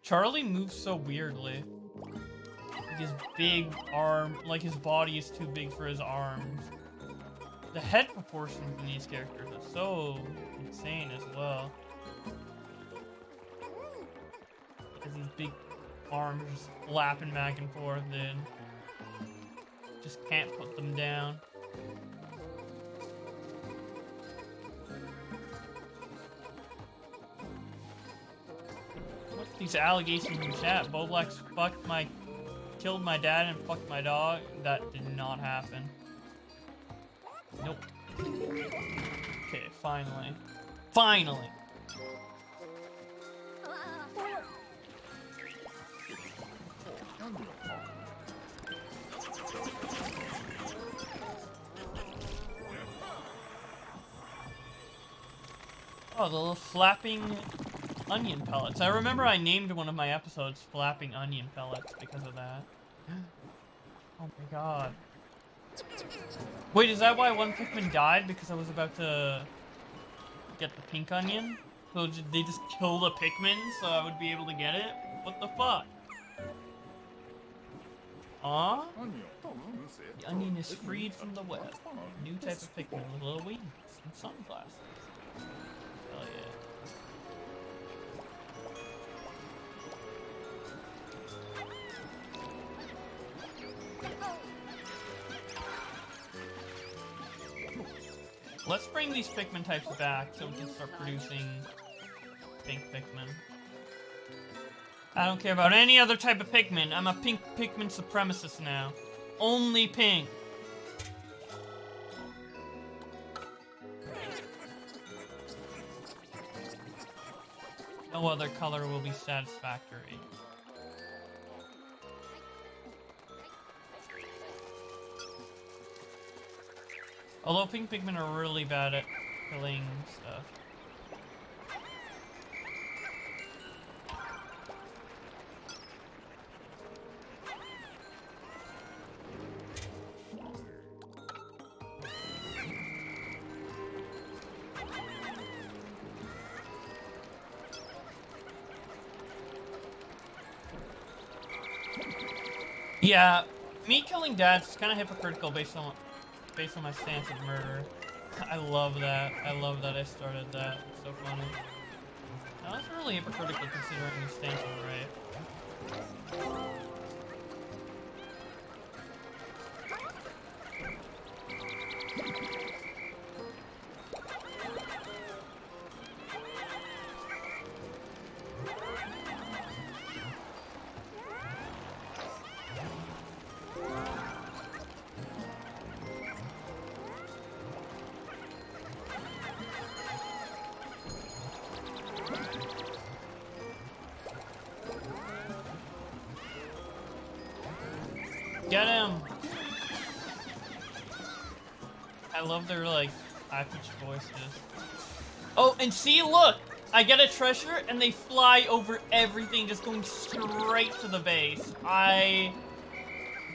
Charlie moves so weirdly. Like his big arm, like his body is too big for his arms. The head proportions in these characters are so insane as well. Because these big arms just flapping back and forth, dude. Just can't put them down. These allegations in chat. Boblax killed my dad and fucked my dog. That did not happen. Nope. Okay, finally. Finally! Oh, the little flapping onion pellets. I remember I named one of my episodes Flapping Onion Pellets because of that. Oh my god. Wait, is that why one Pikmin died? Because I was about to get the pink onion? So they just kill the Pikmin so I would be able to get it? What the fuck? Aw? The onion is freed from the web. New type of Pikmin with little wings and sunglasses. Hell yeah. Let's bring these Pikmin types back so we can start producing pink Pikmin. I don't care about any other type of Pikmin. I'm a pink Pikmin supremacist now. Only pink. No other color will be satisfactory. Although pink Pikmin are really bad at killing stuff. Yeah, me killing dads is kind of hypocritical based on my stance of murder. I love that. I love that I started that. It's so funny. No, that's really hypocritical considering the stance of rape. Get him! I love their, like, high-pitched voices. Oh, and see, look! I get a treasure, and they fly over everything, just going straight to the base.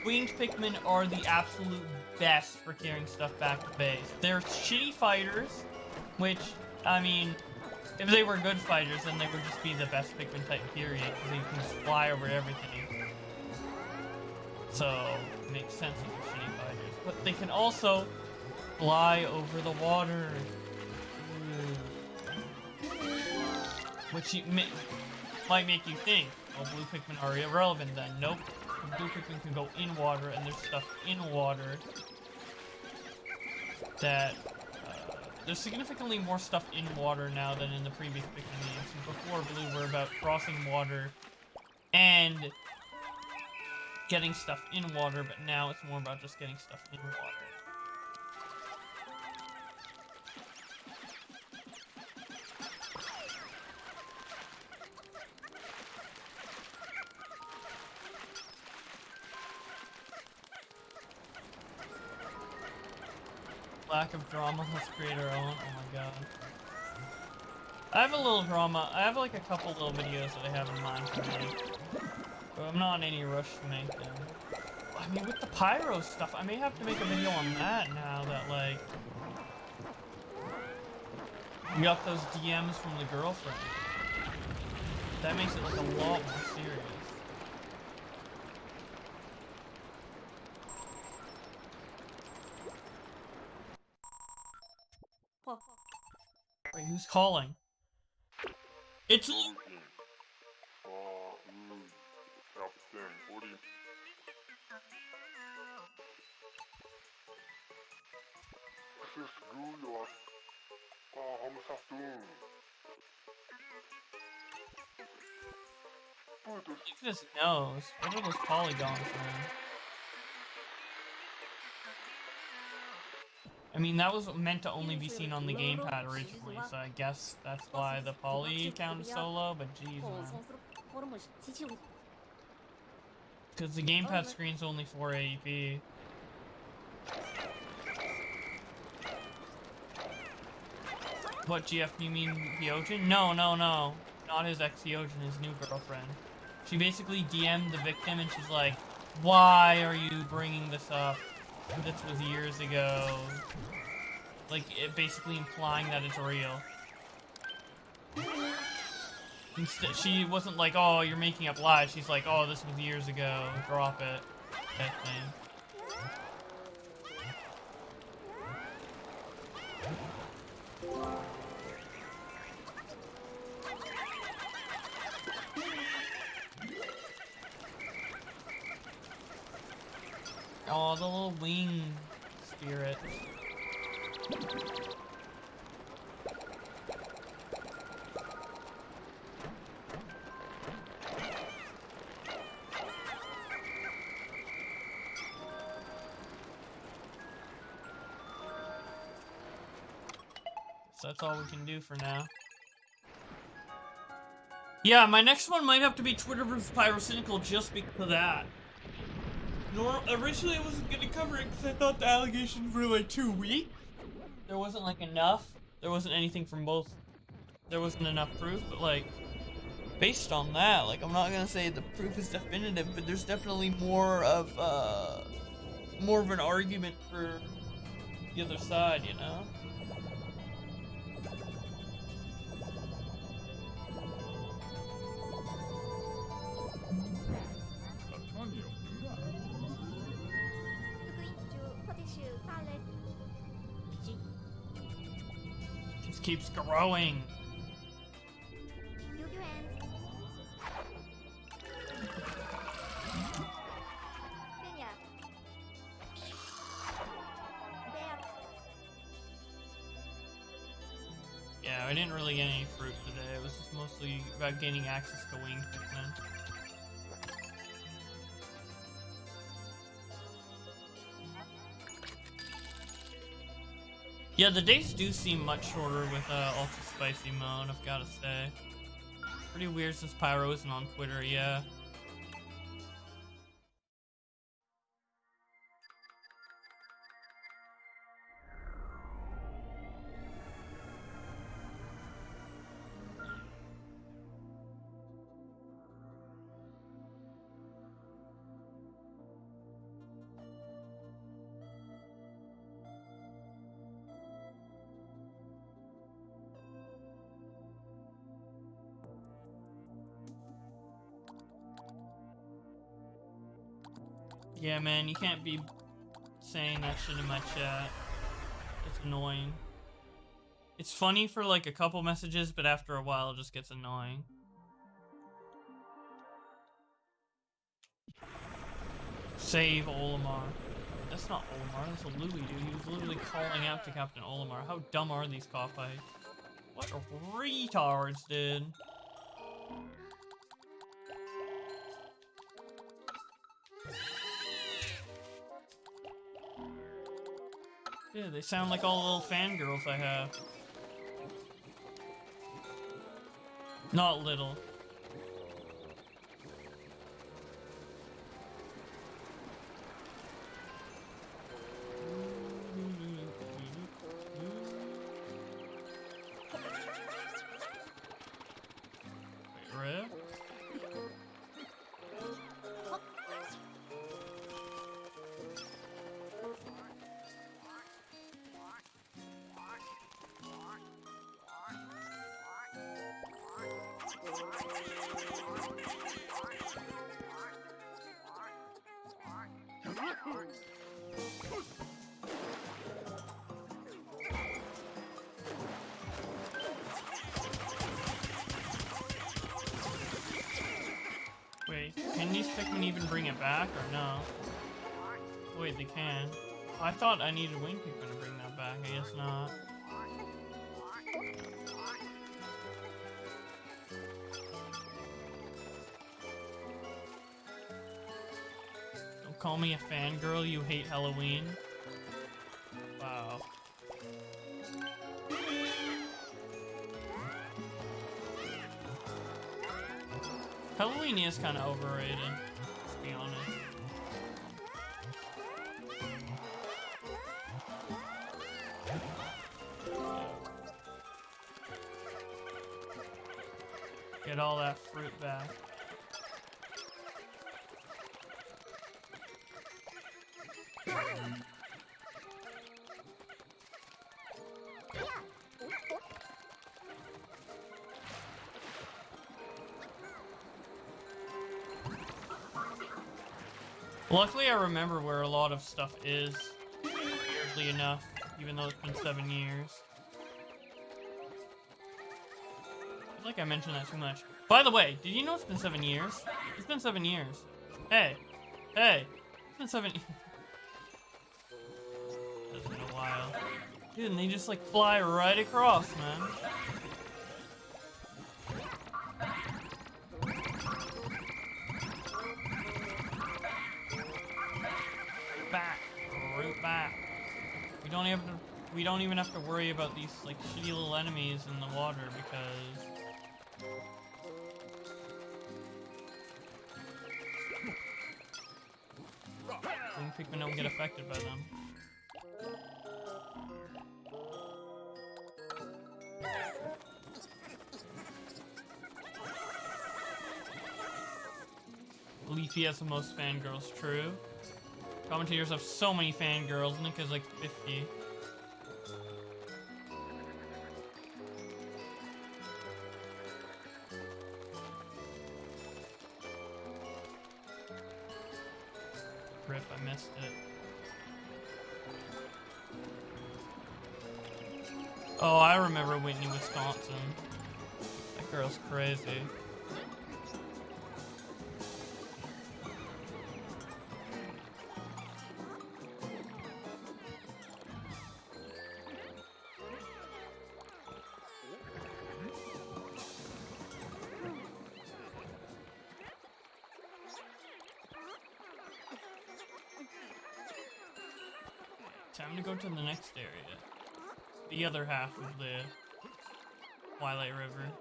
Winged Pikmin are the absolute best for carrying stuff back to base. They're shitty fighters, which, I mean, if they were good fighters, then they would just be the best Pikmin type, period, because they can just fly over everything. So, it makes sense that they're shitty fighters. But they can also fly over the water. Which might make you think, oh, blue Pikmin are irrelevant then. Nope. Blue Pikmin can go in water, and there's stuff in water that... there's significantly more stuff in water now than in the previous Pikmin games. Before Blue were about crossing water and getting stuff in water, but now it's more about just getting stuff in water. Lack of drama, let's create our own. Oh my god. I have a little drama. I have like a couple little videos that I have in mind to make. But I'm not in any rush to make them. I mean, with the pyro stuff, I may have to make a video on that now that, like, we got those DMs from the girlfriend. That makes it, like, a lot more serious. Wait, who's calling? It's Luke! He just knows. What are those polygons, man? I mean, that was meant to only be seen on the gamepad originally, so I guess that's why the poly count is so low, but jeez, man. Because the gamepad screen's only 480p. What, GF, do you mean Hyojin? No. Not his ex-Hyojin, his new girlfriend. She basically DM'd the victim and she's like, why are you bringing this up? This was years ago. Like, it basically implying that it's real. Instead, she wasn't like, oh, you're making up lies. She's like, oh, this was years ago. Drop it. That thing. Oh, the little wing spirit. So that's all we can do for now. Yeah, my next one might have to be Twitter versus Pyrocynical just because of that. Originally I wasn't gonna cover it because I thought the allegations were like too weak. There wasn't like enough. There wasn't anything from both. There wasn't enough proof, but like, based on that, like I'm not gonna say the proof is definitive, but there's definitely more of an argument for the other side, you know? Just keeps growing. Yeah, I didn't really get any fruit today. It was just mostly about gaining access to wing Pikmin. Yeah, the days do seem much shorter with ultra spicy mode, I've gotta say. Pretty weird since Pyro isn't on Twitter, yeah. Yeah, man, you can't be saying that shit in my chat. It's annoying. It's funny for like a couple messages, but after a while it just gets annoying. Save Olimar. That's not Olimar, that's a Louis, dude. He was literally calling out to Captain Olimar. How dumb are these cockfights? What retards, dude. Yeah, they sound like all the little fangirls I have. Not little. Wait, Rev? Wait, can these Pikmin even bring it back or no? Wait, they can. I thought I needed wing Pikmin to bring that back. I guess not. Don't call me a fangirl, you hate Halloween. Wow. Halloween is kind of overrated, let's be honest. Get all that fruit back. Luckily, I remember where a lot of stuff is, weirdly enough, even though it's been 7 years. I feel like I mentioned that too much. By the way, did you know it's been 7 years? It's been 7 years. Hey, hey, it's been 7 years. It's been a while. Dude, and they just like fly right across, man. Back, root back. We don't even have to worry about these like shitty little enemies in the water because wing Pikmin don't get affected by them. Leafy has the most fangirls, true. Commentators have so many fangirls, Nick has like 50. Rip, I missed it. Oh, I remember Whitney, Wisconsin. That girl's crazy. Time to go to the next area. The other half of the Twilight River.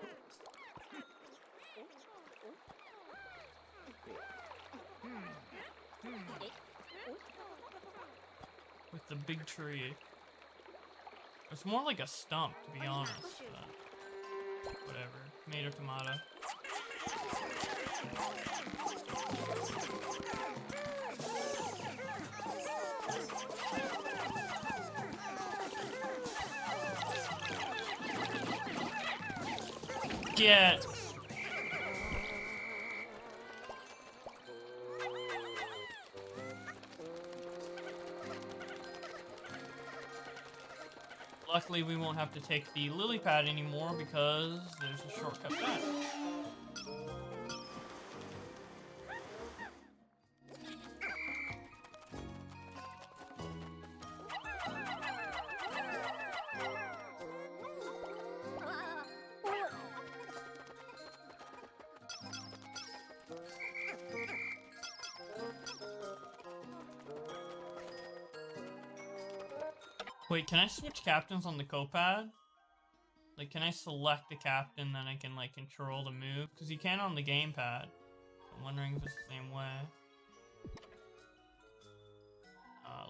With the big tree. It's more like a stump, to be honest. But whatever. Tomato, tomato. Get. Luckily, we won't have to take the lily pad anymore because there's a shortcut back. Wait, can I switch captains on the co-pad? Like, can I select the captain, then I can, like, control the move? Because you can on the gamepad. I'm wondering if it's the same way.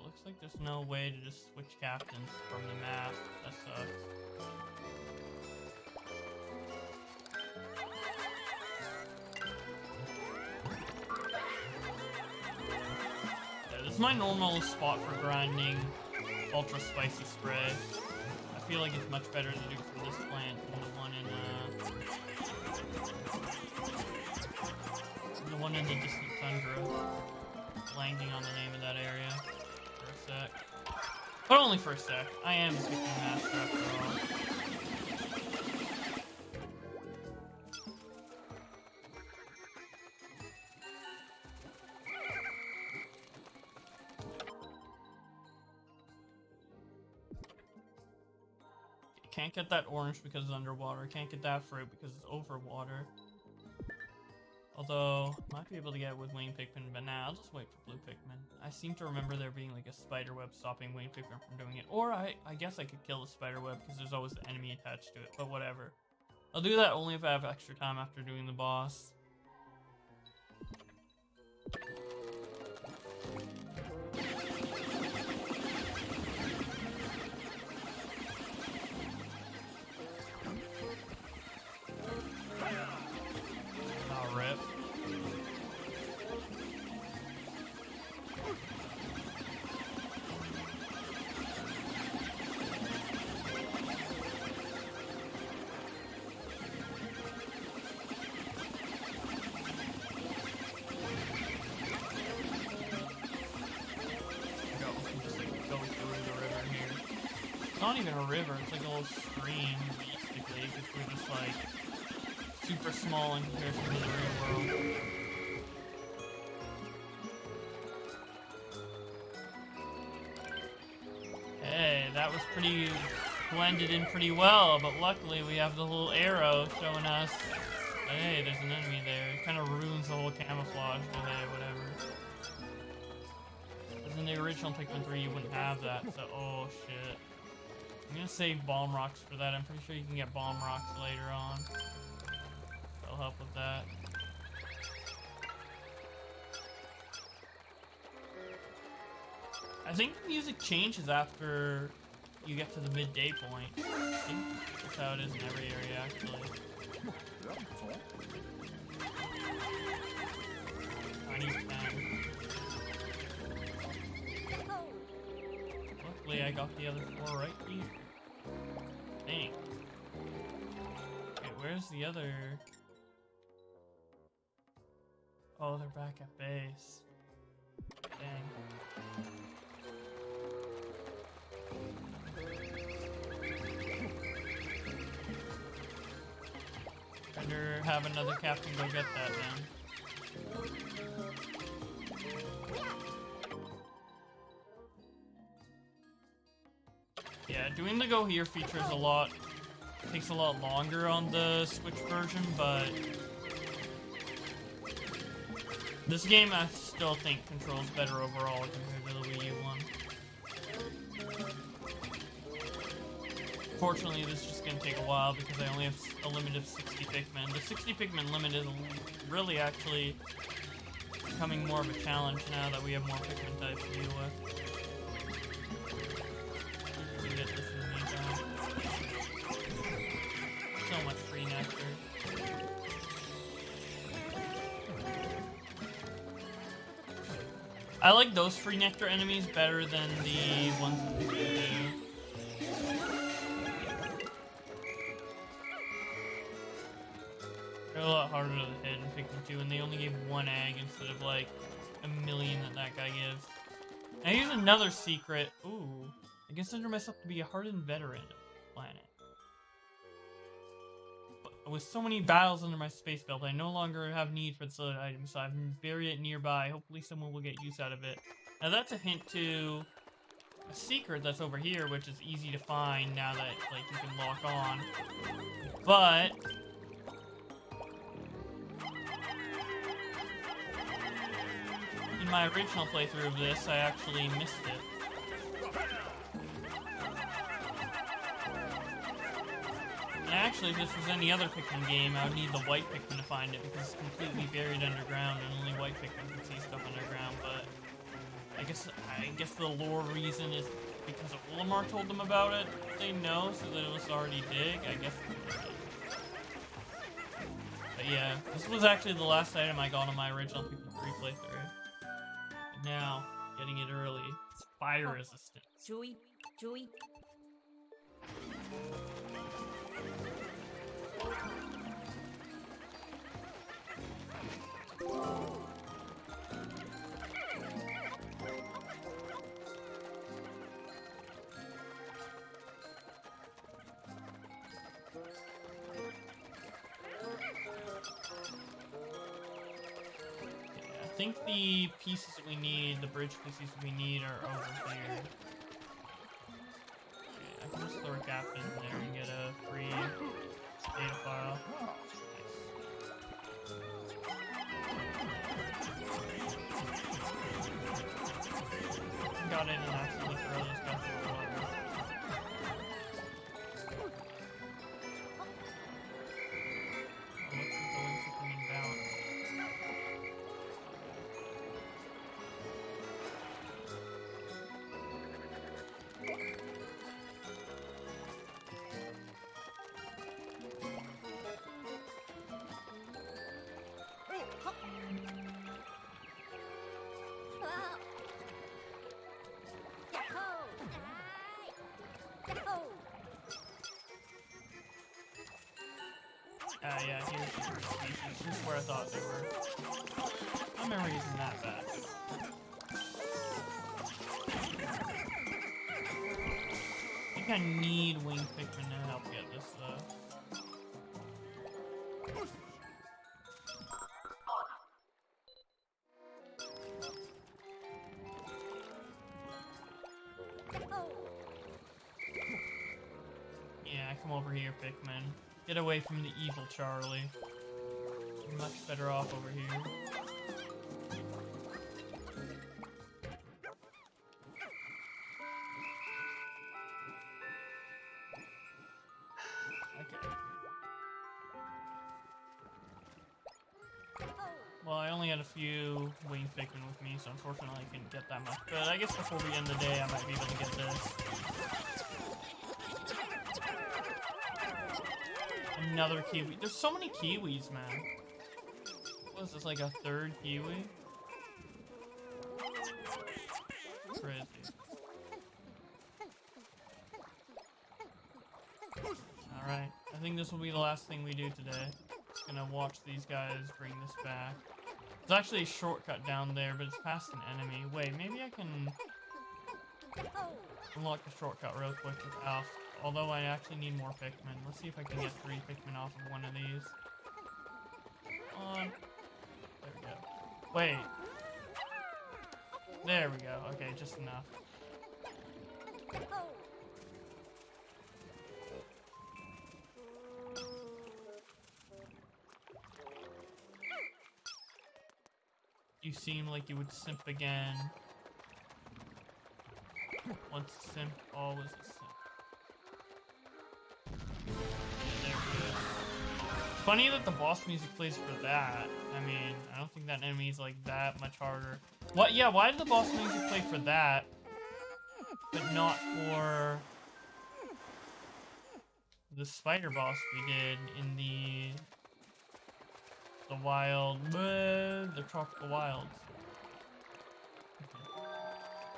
Looks like there's no way to just switch captains from the map. That sucks. Yeah, this is my normal spot for grinding ultra spicy spray. I feel like it's much better to do from this plant than the one in the distant tundra. Blanking on the name of that area for a sec. But only for a sec. I am a Pikmin master after all. Can't get that orange because it's underwater. Can't get that fruit because it's over water. Although, might be able to get it with winged Pikmin, but nah, I'll just wait for blue Pikmin. I seem to remember there being like a spider web stopping winged Pikmin from doing it. Or I guess I could kill the spider web because there's always the enemy attached to it, but whatever. I'll do that only if I have extra time after doing the boss. It's not even a river, it's like a little stream, basically, because we're just like super small in comparison to the real world. Hey, that was pretty blended in pretty well, but luckily we have the little arrow showing us, hey, there's an enemy there. It kind of ruins the whole camouflage, but hey, whatever. Because in the original Pikmin 3 you wouldn't have that, so oh shit. I'm gonna save bomb rocks for that. I'm pretty sure you can get bomb rocks later on. That'll help with that. I think the music changes after you get to the midday point. I think that's how it is in every area, actually. Tiny pen. Luckily, I got the other 4 right here. Dang. Wait, where's the other? Oh, they're back at base. Dang. Better have another captain go get that then. Yeah, doing the go here feature is takes a lot longer on the Switch version, but this game I still think controls better overall compared to the Wii U one. Fortunately, this is just going to take a while because I only have a limit of 60 Pikmin. The 60 Pikmin limit is really actually becoming more of a challenge now that we have more Pikmin types to deal with. You can get this in the meantime. So much free nectar. I like those free nectar enemies better than the ones that we do. They're a lot harder to hit in Pikmin 2, and they only gave 1 egg instead of like a million that guy gives. Now here's another secret. Ooh, I consider myself to be a hardened veteran of the planet. But with so many battles under my space belt, I no longer have need for the solid items, so I've buried it nearby. Hopefully someone will get use out of it. Now that's a hint to a secret that's over here, which is easy to find now that like you can lock on. But in my original playthrough of this, I actually missed it. And actually, if this was any other Pikmin game, I would need the white Pikmin to find it because it's completely buried underground and only white Pikmin can see stuff underground, but I guess the lore reason is because Olimar told them about it. They know, so that it was already dig. I guess that's what it is. But yeah, this was actually the last item I got on my original Pikmin 3 playthrough. But now, getting it early, it's fire resistant. Chewy, chewy. I think the pieces we need, the bridge pieces we need, are over here. Okay, I can just throw a captain in there and get a free data file. Nice. Got in and accidentally throw this guy through the water. Oh, what's the going Pikmin in balance? Yeah, here's the species. This is where I thought they were. My memory isn't that bad. I think I need winged Pikmin to help get this, though. Yeah, come over here, Pikmin. Get away from the evil Charlie. You're much better off over here. Okay. Come Well, I only had a few winged Pikmin with me, so unfortunately I couldn't get that much. But I guess before we end the day, I might be able to get this. Another kiwi. There's so many kiwis, man. What is this, like a third kiwi? Crazy. Alright, I think this will be the last thing we do today. Just gonna watch these guys bring this back. There's actually a shortcut down there, but it's past an enemy. Wait, maybe I can unlock the shortcut real quick with Alf. Although I actually need more Pikmin. Let's see if I can get 3 Pikmin off of one of these. Come on. There we go. Wait. There we go. Okay, just enough. You seem like you would simp again. Once a simp, always a simp. Yeah, there we go. Funny that the boss music plays for that. I mean, I don't think that enemy's like that much harder. What? Yeah, why did the boss music play for that, but not for the spider boss we did in the tropical wilds? Okay.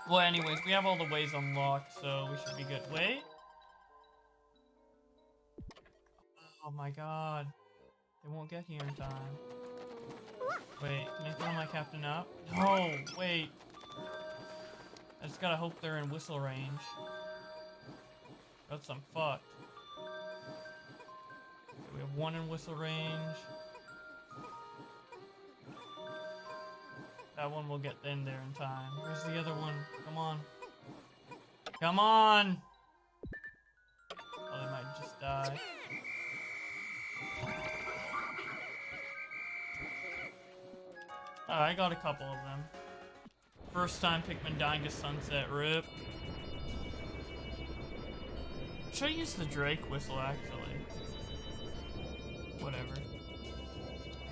Well, anyways, we have all the ways unlocked, so we should be good. Wait. Oh my god. They won't get here in time. Wait, can I throw my captain up? No, wait. I just gotta hope they're in whistle range. That's I'm fucked. We have one in whistle range. That one will get in there in time. Where's the other one? Come on. Come on! Oh, they might just die. I got a couple of them. First time Pikmin dying to sunset, rip. Should I use the Drake whistle, actually? Whatever.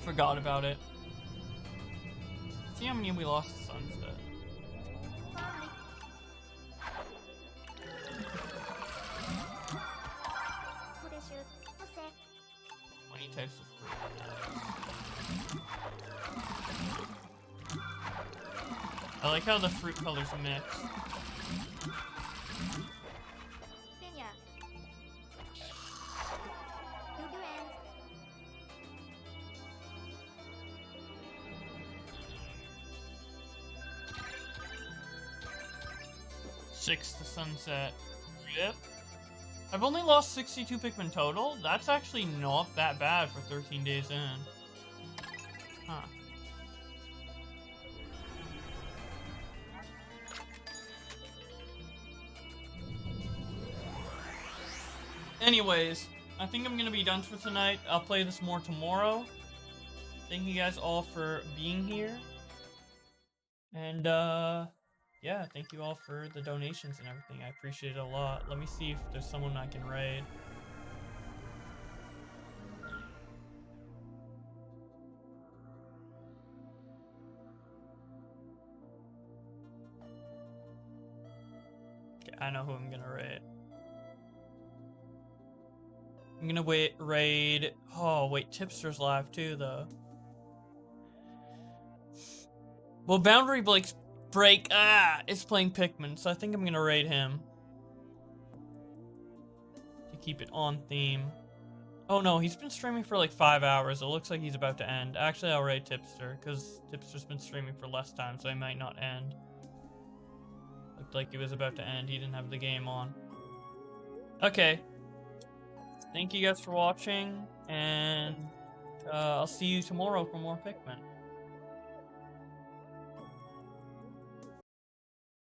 Forgot about it. See how many we lost to sunset. 20 types of fruit. I like how the fruit colors mix. Six to sunset. Yep. I've only lost 62 Pikmin total. That's actually not that bad for 13 days in. Huh. Anyways, I think I'm gonna be done for tonight. I'll play this more tomorrow. Thank you guys all for being here. And, yeah, thank you all for the donations and everything. I appreciate it a lot. Let me see if there's someone I can raid. Okay, I know who I'm gonna raid. I'm gonna raid... Oh, wait, Tipster's live too, though. Well, Boundary Break is playing Pikmin, so I think I'm gonna raid him. To keep it on theme. Oh no, he's been streaming for like 5 hours. It looks like he's about to end. Actually, I'll raid Tipster, because Tipster's been streaming for less time, so he might not end. Looked like he was about to end. He didn't have the game on. Okay. Thank you guys for watching, and I'll see you tomorrow for more Pikmin.